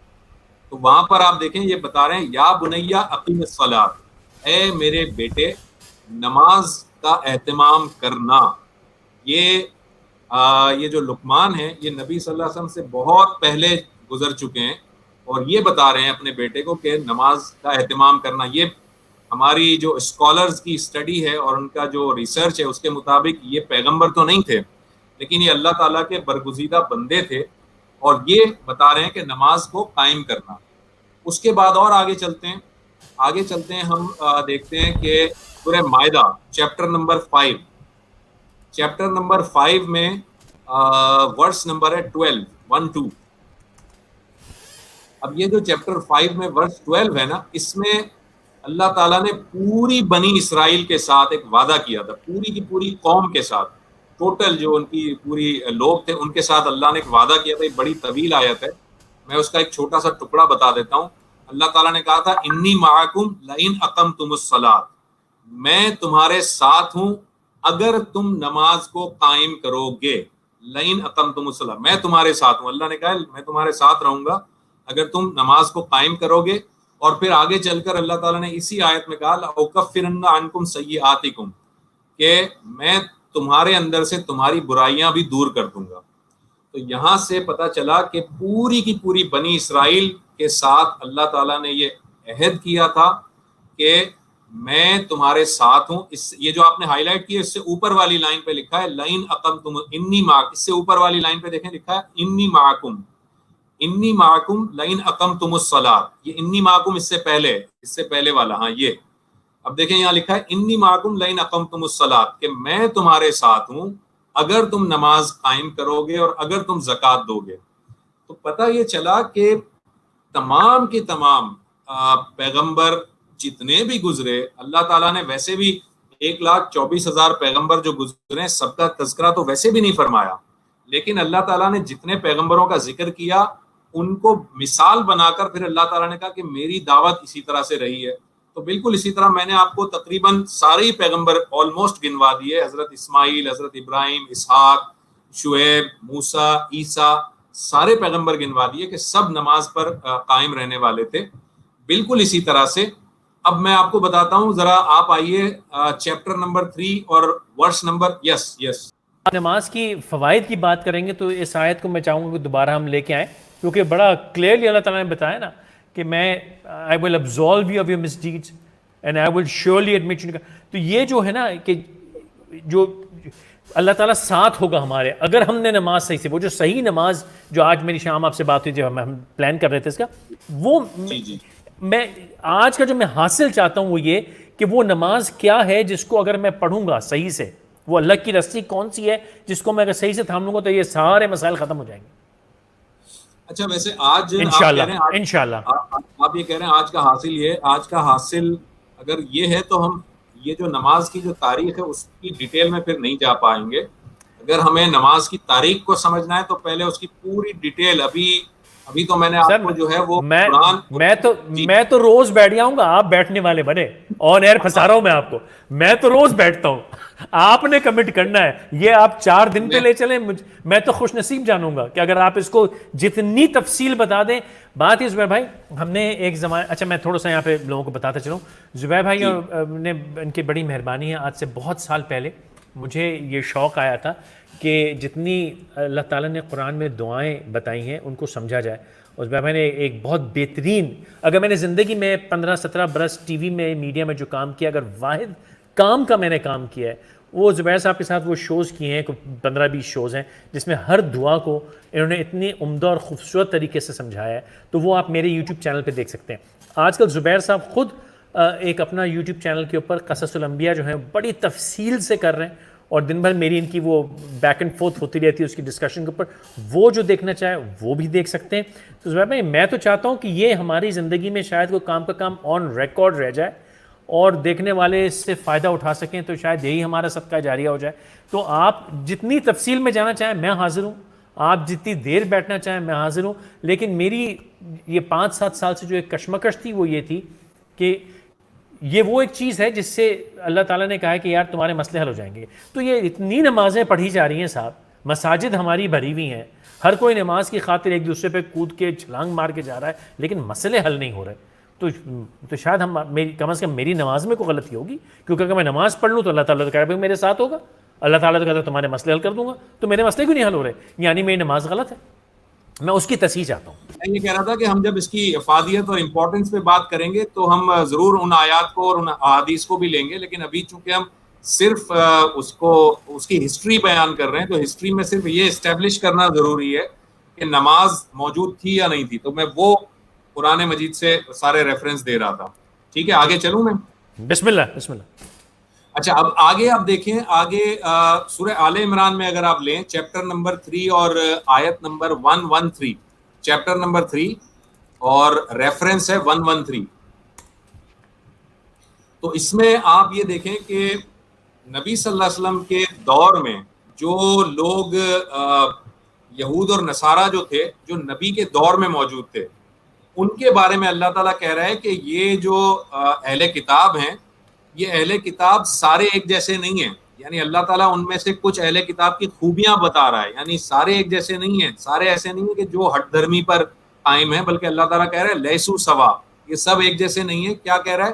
تو وہاں پر آپ دیکھیں یہ بتا رہے ہیں یا بنیا اقیم الصلاۃ، اے میرے بیٹے نماز کا اہتمام کرنا. یہ جو لقمان ہے یہ نبی صلی اللہ علیہ وسلم سے بہت پہلے گزر چکے ہیں اور یہ بتا رہے ہیں اپنے بیٹے کو کہ نماز کا اہتمام کرنا. یہ ہماری جو اسکالرز کی اسٹڈی ہے اور ان کا جو ریسرچ ہے اس کے مطابق یہ پیغمبر تو نہیں تھے لیکن یہ اللہ تعالیٰ کے برگزیدہ بندے تھے اور یہ بتا رہے ہیں کہ نماز کو قائم کرنا. اس کے بعد اور آگے چلتے ہیں ہم دیکھتے ہیں کہ سورہ مائدہ چیپٹر نمبر 5 میں ورس نمبر ہے 12. اب یہ جو چیپٹر 5 میں ورس 12 ہے نا، اس میں اللہ تعالیٰ نے پوری بنی اسرائیل کے ساتھ ایک وعدہ کیا تھا، پوری کی پوری قوم کے ساتھ، ٹوٹل جو ان کی پوری لوگ تھے ان کے ساتھ اللہ نے ایک وعدہ کیا تھا. ایک بڑی طویل آیت ہے، میں اس کا ایک چھوٹا سا ٹکڑا بتا دیتا ہوں. اللہ تعالیٰ نے کہا تھا انی معکم لئن اقمتم الصلاۃ، میں تمہارے ساتھ ہوں اگر تم نماز کو قائم کرو گے. لئن اقمتم الصلاۃ، میں تمہارے ساتھ ہوں. اللہ نے کہا میں تمہارے ساتھ رہوں گا اگر تم نماز کو قائم کرو گے. اور پھر آگے چل کر اللہ تعالیٰ نے اسی آیت میں کہا لَأُكَفِّرَنَّ عَنْكُمْ سَيِّئَاتِكُمْ، کہ میں تمہارے اندر سے تمہاری برائیاں بھی دور کر دوں گا. تو یہاں سے پتہ چلا کہ پوری کی پوری بنی اسرائیل کے ساتھ اللہ تعالیٰ نے یہ عہد کیا تھا کہ میں تمہارے ساتھ ہوں. یہ جو آپ نے ہائی لائٹ کیا اس سے اوپر والی لائن پہ لکھا ہے لئن اقمتم انی معکم, اس سے اوپر والی لائن پہ دیکھیں لکھا ہے انی معکم لئن اقمتم الصلاۃ. یہ انی معکم اس سے پہلے والا, ہاں یہ اب دیکھیں یہاں لکھا ہے انی معکم لئن اقمتم الصلاۃ, کہ میں تمہارے ساتھ ہوں اگر تم نماز قائم کرو گے اور اگر تم زکوٰۃ دو گے. تو پتہ یہ چلا کہ تمام کے تمام پیغمبر جتنے بھی گزرے, اللہ تعالیٰ نے ویسے بھی 1,24,000 پیغمبر جو گزرے سب کا تذکرہ تو ویسے بھی نہیں فرمایا, لیکن اللہ تعالیٰ نے جتنے پیغمبروں کا ذکر کیا ان کو مثال بنا کر پھر اللہ تعالیٰ نے کہا کہ میری دعوت اسی طرح سے رہی ہے. تو بالکل اسی طرح میں نے آپ کو تقریباً سارے ہی پیغمبر آلموسٹ گنوا دیے, حضرت اسماعیل, حضرت ابراہیم, اسحاق, شعیب, موسیٰ, عیسیٰ, سارے پیغمبر گنوا دیے کہ سب نماز پر قائم رہنے والے تھے. بالکل اسی طرح سے اب میں آپ کو بتاتا ہوں, ذرا آپ آئیے چیپٹر نمبر 3 اور ورس نمبر یس نماز کی فوائد کی بات کریں گے تو اس آیت کو میں چاہوں گا کہ دوبارہ ہم لے کے آئیں, کیونکہ بڑا کلیئرلی اللہ تعالیٰ نے بتایا نا کہ میں I will absolve you of your misdeeds and I will surely admit you. تو یہ جو ہے نا کہ جو اللہ تعالیٰ ساتھ ہوگا ہمارے اگر ہم نے نماز صحیح سے, وہ جو صحیح نماز جو آج میری شام آپ سے بات ہوئی جو ہم پلان کر رہے تھے اس کا, وہ میں آج کا جو میں حاصل چاہتا ہوں وہ یہ کہ وہ نماز کیا ہے جس کو اگر میں پڑھوں گا صحیح سے, وہ اللہ کی رسی کون سی ہے جس کو میں اگر صحیح سے تھام لوں گا تو یہ سارے مسائل ختم ہو جائیں گے. اچھا ویسے آج انشاءاللہ آپ یہ کہہ رہے ہیں آج کا حاصل یہ, آج کا حاصل اگر یہ ہے تو ہم یہ جو نماز کی جو تاریخ ہے اس کی ڈیٹیل میں پھر نہیں جا پائیں گے. اگر ہمیں نماز کی تاریخ کو سمجھنا ہے تو پہلے اس کی پوری ڈیٹیل ابھی تو میں نے آپ کو جو ہے وہ میں تو روز بیٹھ جاؤں گا, آپ بیٹھنے والے بنے, آن ایئر پھنسا رہا ہوں میں آپ کو, میں تو روز بیٹھتا ہوں, آپ نے کمٹ کرنا ہے. یہ آپ 4 دن پہ لے چلیں, میں تو خوش نصیب جانوں گا کہ اگر آپ اس کو جتنی تفصیل بتا دیں. بات ہی زبیر بھائی ہم نے ایک زمانے, اچھا میں تھوڑا سا یہاں پہ لوگوں کو بتاتا چلوں, زبیر بھائی نے ان کی بڑی مہربانی ہے, آج سے بہت سال پہلے مجھے یہ شوق آیا تھا کہ جتنی اللہ تعالیٰ نے قرآن میں دعائیں بتائی ہیں ان کو سمجھا جائے. اور زبیر بھائی نے ایک بہت بہترین, اگر میں نے زندگی میں 15-17 برس ٹی وی میں میڈیا میں جو کام کیا, اگر واحد کام کا میں نے کام کیا ہے وہ زبیر صاحب کے ساتھ وہ شوز کیے ہیں, 15-20 شوز ہیں جس میں ہر دعا کو انہوں نے اتنی عمدہ اور خوبصورت طریقے سے سمجھایا ہے. تو وہ آپ میرے یوٹیوب چینل پہ دیکھ سکتے ہیں. آج کل زبیر صاحب خود ایک اپنا یوٹیوب چینل کے اوپر قصص الانبیاء جو ہیں بڑی تفصیل سے کر رہے ہیں, اور دن بھر میری ان کی وہ بیک اینڈ فورتھ ہوتی رہتی ہے اس کی ڈسکشن کے اوپر. وہ جو دیکھنا چاہے وہ بھی دیکھ سکتے ہیں. تو زبیر بھائی میں تو چاہتا ہوں کہ یہ ہماری زندگی میں شاید کوئی کام کا کام آن ریکارڈ رہ جائے اور دیکھنے والے اس سے فائدہ اٹھا سکیں, تو شاید یہی ہمارا صدقہ جاریہ ہو جائے. تو آپ جتنی تفصیل میں جانا چاہیں میں حاضر ہوں, آپ جتنی دیر بیٹھنا چاہیں میں حاضر ہوں. لیکن میری یہ 5-7 سال سے جو ایک کشمکش تھی وہ یہ تھی کہ یہ وہ ایک چیز ہے جس سے اللہ تعالیٰ نے کہا ہے کہ یار تمہارے مسئلے حل ہو جائیں گے. تو یہ اتنی نمازیں پڑھی جا رہی ہیں صاحب, مساجد ہماری بھری ہوئی ہیں, ہر کوئی نماز کی خاطر ایک دوسرے پہ کود کے چھلانگ مار کے جا رہا ہے, لیکن مسئلے حل نہیں ہو رہے. تو شاید کم از کم میری نماز میں کوئی غلطی ہوگی, کیونکہ اگر میں نماز پڑھ لوں تو اللہ تعالیٰ تو کہہ رہا ہے میرے ساتھ ہوگا, اللہ تعالیٰ تو کہتا ہے تمہارے مسئلے حل کر دوں گا, تو میرے مسئلے کیوں نہیں حل ہو رہے, یعنی میری نماز غلط ہے. میں اس کی تصحیح چاہتا ہوں. میں یہ کہہ رہا تھا کہ ہم جب اس کی افادیت اور امپورٹنس پہ بات کریں گے تو ہم ضرور ان آیات کو اور ان احادیث کو بھی لیں گے, لیکن ابھی چونکہ ہم صرف اس کی ہسٹری بیان کر رہے ہیں تو ہسٹری میں صرف یہ اسٹیبلش کرنا ضروری ہے کہ نماز موجود تھی یا نہیں تھی. تو میں وہ قرآن مجید سے سارے ریفرنس دے رہا تھا. ٹھیک ہے, آگے چلوں میں. بسم اللہ. اچھا اب آگے آپ دیکھیں, آگے سورہ آل عمران میں اگر آپ لیں چیپٹر نمبر 3 اور آیت نمبر 113, چیپٹر نمبر 3 اور ریفرنس ہے 113. تو اس میں آپ یہ دیکھیں کہ نبی صلی اللہ علیہ وسلم کے دور میں جو لوگ یہود اور نصارہ جو تھے, جو نبی کے دور میں موجود تھے, ان کے بارے میں اللہ تعالیٰ کہہ رہا ہے کہ یہ جو اہل کتاب ہیں, یہ اہل کتاب سارے ایک جیسے نہیں ہیں. یعنی اللہ تعالیٰ ان میں سے کچھ اہل کتاب کی خوبیاں بتا رہا ہے, یعنی سارے ایک جیسے نہیں ہیں, سارے ایسے نہیں ہیں کہ جو ہٹ دھرمی پر قائم ہیں, بلکہ اللہ تعالیٰ کہہ رہا ہے لیسو سوا, یہ سب ایک جیسے نہیں ہیں. کیا کہہ رہا ہے,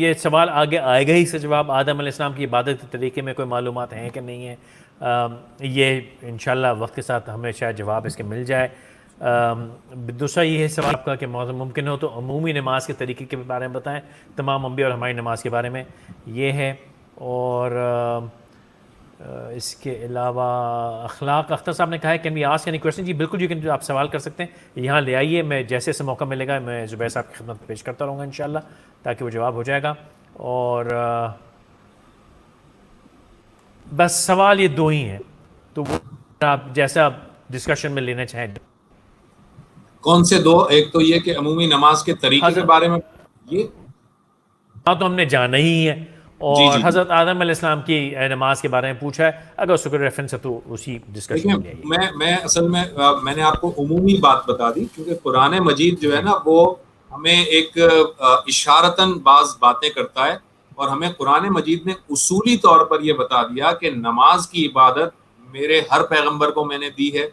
یہ سوال آگے آئے گا ہی سے جواب، آدم علیہ السلام کی عبادت کے طریقے میں کوئی معلومات ہیں کہ نہیں ہیں، یہ انشاءاللہ وقت کے ساتھ ہمیں شاید جواب اس کے مل جائے۔ دوسرا یہ ہے سوال آپ کا کہ ممکن ہو تو عمومی نماز کے طریقے کے بارے میں بتائیں، تمام انبیاء اور ہماری نماز کے بارے میں یہ ہے۔ اور اس کے علاوہ اخلاق، اختر صاحب نے کہا ہے can we ask any question? جی بالکل، جو آپ سوال کر سکتے ہیں یہاں لے آئیے، میں جیسے سے موقع ملے گا میں زبیر صاحب کی خدمت پیش کرتا رہوں گا انشاءاللہ، تاکہ وہ جواب ہو جائے گا۔ اور بس سوال یہ دو ہی ہیں، تو وہ آپ جیسا ڈسکشن میں لینا چاہیں۔ کون سے دو؟ ایک تو یہ کہ عمومی نماز کے طریقے کے بارے میں یہ تو ہم نے جانا ہی ہے، جی اور جی حضرت آدم علیہ السلام کی نماز کے بارے میں پوچھا ہے، اگر اس کو ریفرنس ہے تو اسی ڈسکشن میں لے آئیے۔ میں اصل میں نے آپ کو عمومی بات بتا دی، کیونکہ قرآن مجید جو ہے نا وہ ہمیں ایک اشارتاً بعض باتیں کرتا ہے، اور ہمیں قرآن مجید نے اصولی طور پر یہ بتا دیا کہ نماز کی عبادت میرے ہر پیغمبر کو میں نے دی ہے۔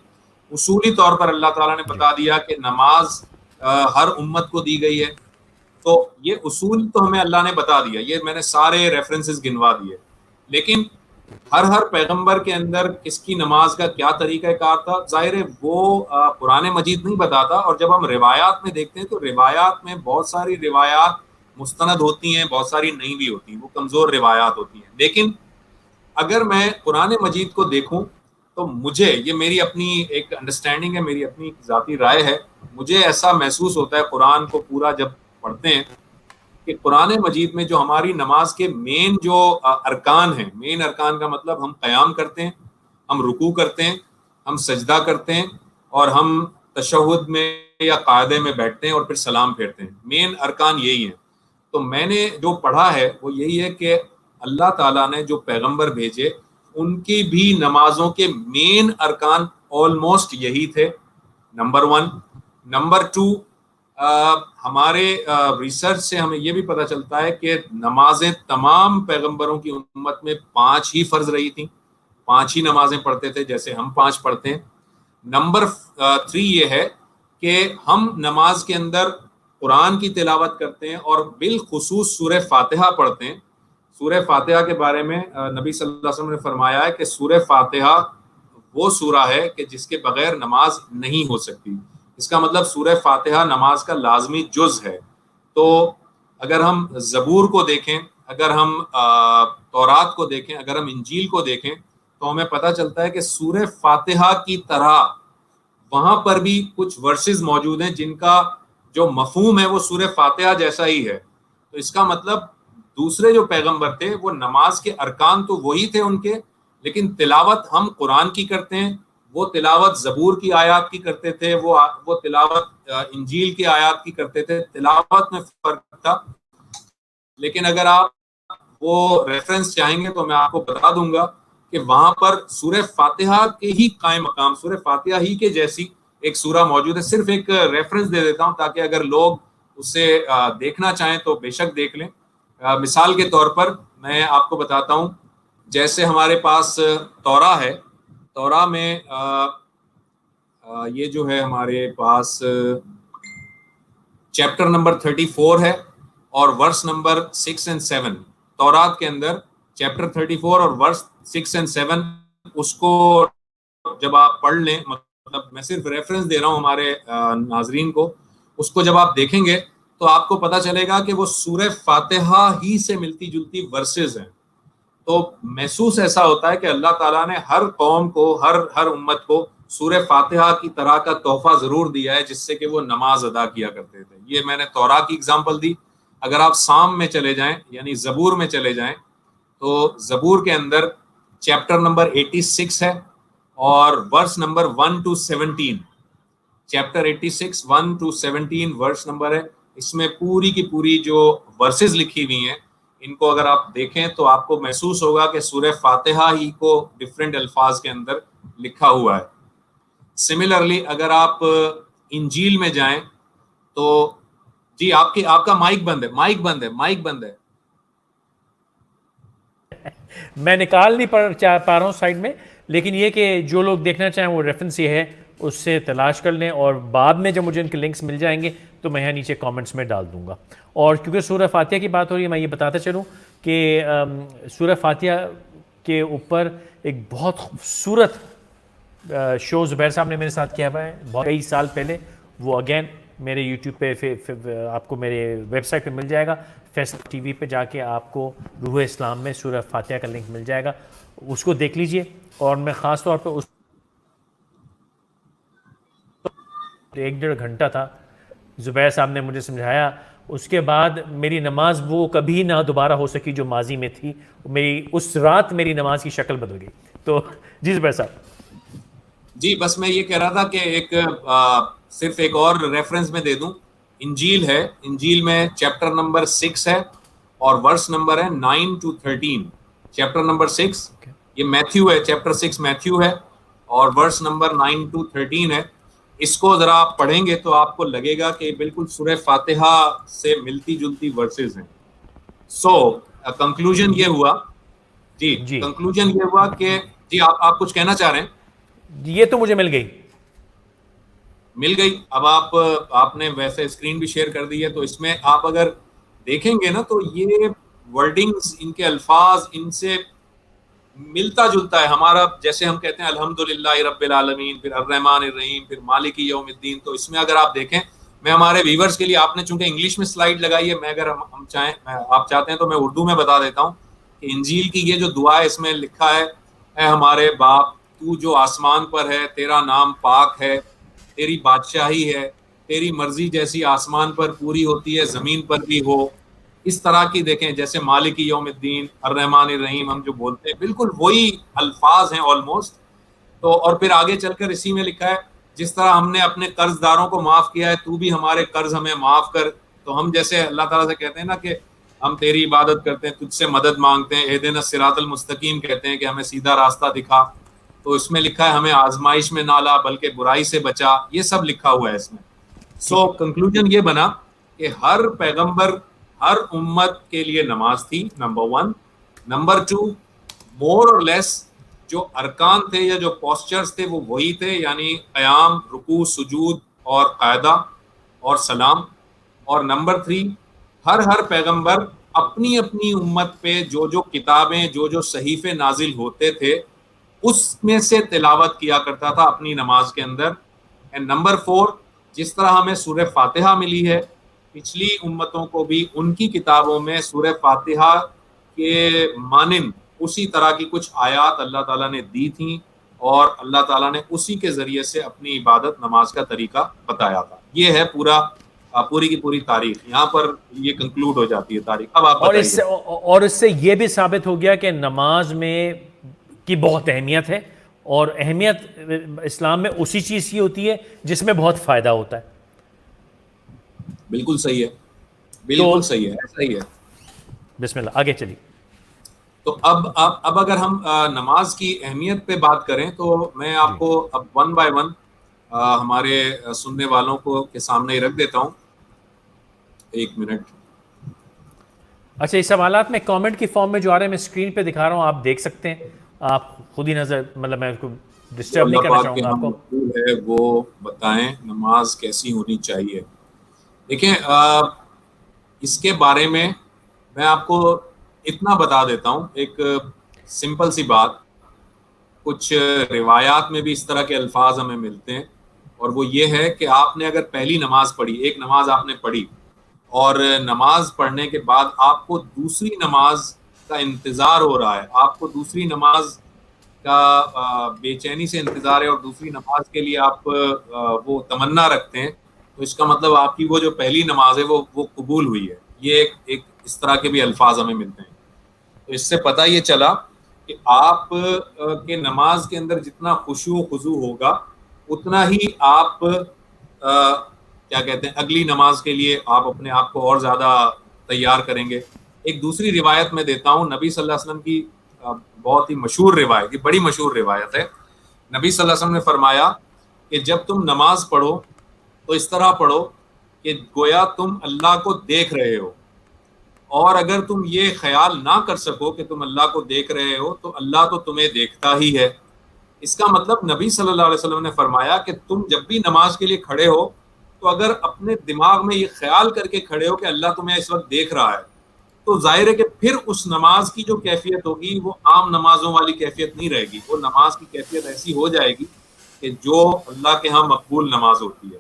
اصولی طور پر اللہ تعالیٰ نے بتا دیا کہ نماز ہر امت کو دی گئی ہے، تو یہ اصول تو ہمیں اللہ نے بتا دیا، یہ میں نے سارے ریفرنسز گنوا دیے۔ لیکن ہر پیغمبر کے اندر کس کی نماز کا کیا طریقہ کار تھا، ظاہر ہے وہ قرآن مجید نہیں بتاتا، اور جب ہم روایات میں دیکھتے ہیں تو روایات میں بہت ساری روایات مستند ہوتی ہیں، بہت ساری نہیں بھی ہوتی ہیں، وہ کمزور روایات ہوتی ہیں۔ لیکن اگر میں قرآن مجید کو دیکھوں تو مجھے، یہ میری اپنی ایک انڈرسٹینڈنگ ہے، میری اپنی ذاتی رائے ہے، مجھے ایسا محسوس ہوتا ہے قرآن کو پورا جب پڑھتے ہیں کہ قرآن مجید میں جو ہماری نماز کے مین جو ارکان ہیں، مین ارکان کا مطلب ہم قیام کرتے ہیں، ہم رکوع کرتے ہیں، ہم سجدہ کرتے ہیں، اور ہم تشہد میں یا قاعدے میں بیٹھتے ہیں اور پھر سلام پھیرتے ہیں، مین ارکان یہی ہیں۔ تو میں نے جو پڑھا ہے وہ یہی ہے کہ اللہ تعالیٰ نے جو پیغمبر بھیجے ان کی بھی نمازوں کے مین ارکان آلموسٹ یہی تھے، نمبر 1۔ نمبر 2، ہمارے ریسرچ سے ہمیں یہ بھی پتہ چلتا ہے کہ نمازیں تمام پیغمبروں کی امت میں 5 ہی فرض رہی تھیں، 5 ہی نمازیں پڑھتے تھے جیسے ہم 5 پڑھتے ہیں۔ نمبر 3 یہ ہے کہ ہم نماز کے اندر قرآن کی تلاوت کرتے ہیں، اور بالخصوص سورہ فاتحہ پڑھتے ہیں۔ سورہ فاتحہ کے بارے میں نبی صلی اللہ علیہ وسلم نے فرمایا ہے کہ سورہ فاتحہ وہ سورہ ہے کہ جس کے بغیر نماز نہیں ہو سکتی۔ اس کا مطلب سورہ فاتحہ نماز کا لازمی جز ہے۔ تو اگر ہم زبور کو دیکھیں، اگر ہم تورات کو دیکھیں، اگر ہم انجیل کو دیکھیں، تو ہمیں پتہ چلتا ہے کہ سورہ فاتحہ کی طرح وہاں پر بھی کچھ ورسز موجود ہیں جن کا جو مفہوم ہے وہ سورہ فاتحہ جیسا ہی ہے۔ تو اس کا مطلب دوسرے جو پیغمبر تھے وہ نماز کے ارکان تو وہی تھے ان کے، لیکن تلاوت ہم قرآن کی کرتے ہیں، وہ تلاوت زبور کی آیات کی کرتے تھے، وہ تلاوت انجیل کی آیات کی کرتے تھے، تلاوت میں فرق تھا۔ لیکن اگر آپ وہ ریفرنس چاہیں گے تو میں آپ کو بتا دوں گا کہ وہاں پر سورہ فاتحہ کے ہی قائم مقام، سورہ فاتحہ ہی کے جیسی ایک سورہ موجود ہے۔ صرف ایک ریفرنس دے دیتا ہوں تاکہ اگر لوگ اسے دیکھنا چاہیں تو بے شک دیکھ لیں۔ مثال کے طور پر میں آپ کو بتاتا ہوں، جیسے ہمارے پاس توراہ ہے، توراہ میں یہ جو ہے ہمارے پاس چیپٹر نمبر 34 ہے اور ورس نمبر 6 اور 7۔ تورات کے اندر چیپٹر 34 اور ورس 6 اور 7، اس کو جب آپ پڑھ لیں، مطلب میں صرف ریفرنس دے رہا ہوں ہمارے ناظرین کو، اس کو جب آپ دیکھیں گے تو آپ کو پتہ چلے گا کہ وہ سورہ فاتحہ ہی سے ملتی جلتی ورسز ہیں۔ تو محسوس ایسا ہوتا ہے کہ اللہ تعالیٰ نے ہر قوم کو، ہر امت کو سورہ فاتحہ کی طرح کا تحفہ ضرور دیا ہے جس سے کہ وہ نماز ادا کیا کرتے تھے۔ یہ میں نے تورات کی اگزامپل دی۔ اگر آپ سام میں چلے جائیں، یعنی زبور میں چلے جائیں، تو زبور کے اندر چیپٹر نمبر 86 ہے اور verse number 1 to 17۔ Chapter 86 1 to 17 verse number ہے۔ اس میں پوری کی پوری جو ورسز لکھی ہوئی ہیں، ان کو اگر آپ دیکھیں تو آپ کو محسوس ہوگا کہ سورہ فاتحہ ہی کو ڈفرینٹ الفاظ کے اندر لکھا ہوا ہے۔ سملرلی اگر آپ انجیل میں جائیں تو جی آپ کا مائک بند ہے۔ میں نکال نہیں پا رہا ہوں سائڈ میں، لیکن یہ کہ جو لوگ دیکھنا چاہیں وہ ریفرنس یہ ہے، اس سے تلاش کر لیں، اور بعد میں جب مجھے ان کے لنکس مل جائیں گے تو میں یہاں نیچے کامنٹس میں ڈال دوں گا. اور کیونکہ سورہ فاتحہ کی بات ہو رہی ہے، میں یہ بتاتا چلوں کہ سورہ فاتحہ کے اوپر ایک بہت خوبصورت شو زبیر صاحب نے میرے ساتھ کیا ہوا ہے بہت کئی سال پہلے. وہ اگین میرے یوٹیوب پہ آپ کو میرے ویب سائٹ پہ مل جائے گا، فیصل ٹی وی پہ جا کے آپ کو روح اسلام میں سورہ فاتحہ کا لنک مل جائے گا، اس کو دیکھ لیجئے. اور میں خاص طور پہ اس 1.5 گھنٹہ تھا، زبیر صاحب نے مجھے سمجھایا. اس کے بعد میری نماز وہ کبھی نہ دوبارہ ہو سکی جو ماضی میں تھی. میری اس رات میری نماز کی شکل بدل گئی. تو جی زبیر صاحب. جی بس میں یہ کہہ رہا تھا کہ ایک صرف ایک اور ریفرنس میں دے دوں. انجیل ہے، انجیل میں چیپٹر نمبر 6 ہے اور ورس نمبر ہے 9 to 13. چیپٹر نمبر 6 یہ میتھیو ہے، چیپٹر 6 میتھیو ہے اور ورس نمبر 9 to 13 ہے. اس کو ذرا آپ پڑھیں گے تو آپ کو لگے گا کہ بالکل سورہ فاتحہ سے ملتی جلتی ورسز ہیں. سو کنکلوژن یہ ہوا جی کنکلوژن یہ ہوا کہ جی آپ کچھ کہنا چاہ رہے ہیں؟ یہ تو مجھے مل گئی. اب آپ نے ویسے اسکرین بھی شیئر کر دی ہے، تو اس میں آپ اگر دیکھیں گے نا تو یہ ورڈنگز، ان کے الفاظ ان سے ملتا جلتا ہے. ہمارا جیسے ہم کہتے ہیں الحمدللہ رب العالمین، پھر الرحمن الرحیم، پھر مالک یوم الدین. تو اس میں اگر آپ دیکھیں، میں ہمارے ویورز کے لیے، آپ نے چونکہ انگلش میں سلائیڈ لگائی ہے، میں اگر ہم چاہیں آپ چاہتے ہیں تو میں اردو میں بتا دیتا ہوں کہ انجیل کی یہ جو دعا ہے اس میں لکھا ہے: اے ہمارے باپ، تو جو آسمان پر ہے، تیرا نام پاک ہے، تیری بادشاہی ہے، تیری مرضی جیسی آسمان پر پوری ہوتی ہے زمین پر بھی ہو. اس طرح کی دیکھیں جیسے مالک یوم الدین، الرحمن الرحیم ہم جو بولتے ہیں، بالکل وہی الفاظ ہیں آلموسٹ. تو اور پھر آگے چل کر اسی میں لکھا ہے جس طرح ہم نے اپنے قرض داروں کو معاف کیا ہے، تو بھی ہمارے قرض ہمیں معاف کر. تو ہم جیسے اللہ تعالیٰ سے کہتے ہیں نا کہ ہم تیری عبادت کرتے ہیں، تجھ سے مدد مانگتے ہیں، اہدنا الصراط المستقیم کہتے ہیں کہ ہمیں سیدھا راستہ دکھا. تو اس میں لکھا ہے ہمیں آزمائش میں نہ لا بلکہ برائی سے بچا. یہ سب لکھا ہوا ہے اس میں. سو کنکلوژن یہ بنا کہ ہر پیغمبر، ہر امت کے لیے نماز تھی، نمبر 1. نمبر 2، مور اور لیس جو ارکان تھے یا جو پوسچرز تھے وہ وہی تھے، یعنی قیام، رکوع، سجود اور قاعدہ اور سلام. اور نمبر 3، ہر پیغمبر اپنی اپنی امت پہ جو کتابیں، جو صحیفے نازل ہوتے تھے اس میں سے تلاوت کیا کرتا تھا اپنی نماز کے اندر. اینڈ نمبر 4، جس طرح ہمیں سورہ فاتحہ ملی ہے، پچھلی امتوں کو بھی ان کی کتابوں میں سورہ فاتحہ کے مانند اسی طرح کی کچھ آیات اللہ تعالیٰ نے دی تھیں اور اللہ تعالیٰ نے اسی کے ذریعے سے اپنی عبادت نماز کا طریقہ بتایا تھا. یہ ہے پوری کی پوری تاریخ. یہاں پر یہ کنکلوڈ ہو جاتی ہے تاریخ. اب آپ بتائیے. اور اس سے یہ بھی ثابت ہو گیا کہ نماز میں کی بہت اہمیت ہے، اور اہمیت اسلام میں اسی چیز کی ہوتی ہے جس میں بہت فائدہ ہوتا ہے. بالکل صحیح ہے، بالکل صحیح ہے، ایسا ہی ہے. بسم اللہ، آگے چلیے. تو اب اگر ہم نماز کی اہمیت پہ بات کریں تو میں آپ کو اب 1 by 1 ہمارے سننے والوں کو کے سامنے ہی رکھ دیتا ہوں. 1 منٹ. اچھا، یہ سوالات میں کامنٹ کی فارم میں جو آ رہے ہیں میں اسکرین پہ دکھا رہا ہوں، آپ دیکھ سکتے ہیں. آپ خود ہی نظر، مطلب میں اس کو ڈسٹرب نہیں کرنا چاہوں گا آپ کو. ہے وہ بتائیں نماز کیسی ہونی چاہیے. دیکھیں اس کے بارے میں آپ کو اتنا بتا دیتا ہوں، ایک سمپل سی بات. کچھ روایات میں بھی اس طرح کے الفاظ ہمیں ملتے ہیں، اور وہ یہ ہے کہ آپ نے اگر پہلی نماز پڑھی، ایک نماز آپ نے پڑھی، اور نماز پڑھنے کے بعد آپ کو دوسری نماز کا انتظار ہو رہا ہے، آپ کو دوسری نماز کا بے چینی سے انتظار ہے اور دوسری نماز کے لیے آپ وہ تمنا رکھتے ہیں، تو اس کا مطلب آپ کی وہ جو پہلی نماز ہے وہ قبول ہوئی ہے. یہ ایک اس طرح کے بھی الفاظ ہمیں ملتے ہیں. تو اس سے پتہ یہ چلا کہ آپ کے نماز کے اندر جتنا خشوع و خضوع ہوگا اتنا ہی آپ کیا کہتے ہیں اگلی نماز کے لیے آپ اپنے آپ کو اور زیادہ تیار کریں گے. ایک دوسری روایت میں دیتا ہوں، نبی صلی اللہ علیہ وسلم کی بہت ہی مشہور روایت، یہ بڑی مشہور روایت ہے. نبی صلی اللہ علیہ وسلم نے فرمایا کہ جب تم نماز پڑھو تو اس طرح پڑھو کہ گویا تم اللہ کو دیکھ رہے ہو، اور اگر تم یہ خیال نہ کر سکو کہ تم اللہ کو دیکھ رہے ہو تو اللہ تو تمہیں دیکھتا ہی ہے. اس کا مطلب نبی صلی اللہ علیہ وسلم نے فرمایا کہ تم جب بھی نماز کے لیے کھڑے ہو تو اگر اپنے دماغ میں یہ خیال کر کے کھڑے ہو کہ اللہ تمہیں اس وقت دیکھ رہا ہے، تو ظاہر ہے کہ پھر اس نماز کی جو کیفیت ہوگی وہ عام نمازوں والی کیفیت نہیں رہے گی، وہ نماز کی کیفیت ایسی ہو جائے گی کہ جو اللہ کے ہاں مقبول نماز ہوتی ہے۔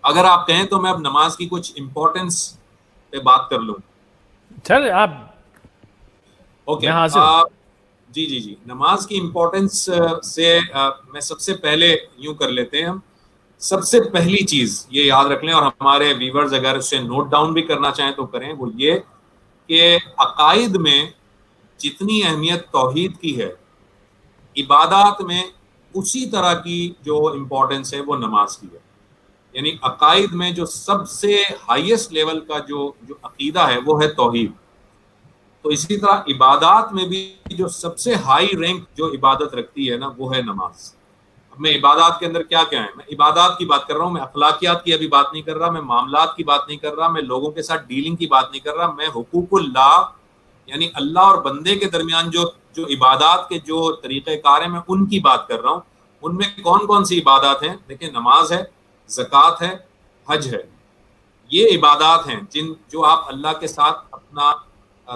اگر آپ کہیں تو میں اب نماز کی کچھ امپورٹنس پہ بات کر لوں۔ چل آپ اوکے، میں حاضر جی نماز کی امپورٹنس سے میں سب سے پہلے یوں کر لیتے ہیں ہم، سب سے پہلی چیز یہ یاد رکھ لیں، اور ہمارے ویورز اگر اسے نوٹ ڈاؤن بھی کرنا چاہیں تو کریں، وہ یہ کہ عقائد میں جتنی اہمیت توحید کی ہے، عبادات میں اسی طرح کی جو امپورٹنس ہے وہ نماز کی ہے۔ یعنی عقائد میں جو سب سے ہائیسٹ لیول کا جو عقیدہ ہے وہ ہے توحید، تو اسی طرح عبادات میں بھی جو سب سے ہائی رینک جو عبادت رکھتی ہے نا وہ ہے نماز۔ اب میں عبادات کے اندر کیا کیا ہے، میں عبادات کی بات کر رہا ہوں، میں اخلاقیات کی ابھی بات نہیں کر رہا، میں معاملات کی بات نہیں کر رہا، میں لوگوں کے ساتھ ڈیلنگ کی بات نہیں کر رہا، میں حقوق اللہ یعنی اللہ اور بندے کے درمیان جو عبادات کے جو طریقہ کار ہیں میں ان کی بات کر رہا ہوں۔ ان میں کون کون سی عبادات ہیں؟ دیکھیں، نماز ہے، زکوٰۃ ہے، حج ہے، یہ عبادات ہیں جو آپ اللہ کے ساتھ اپنا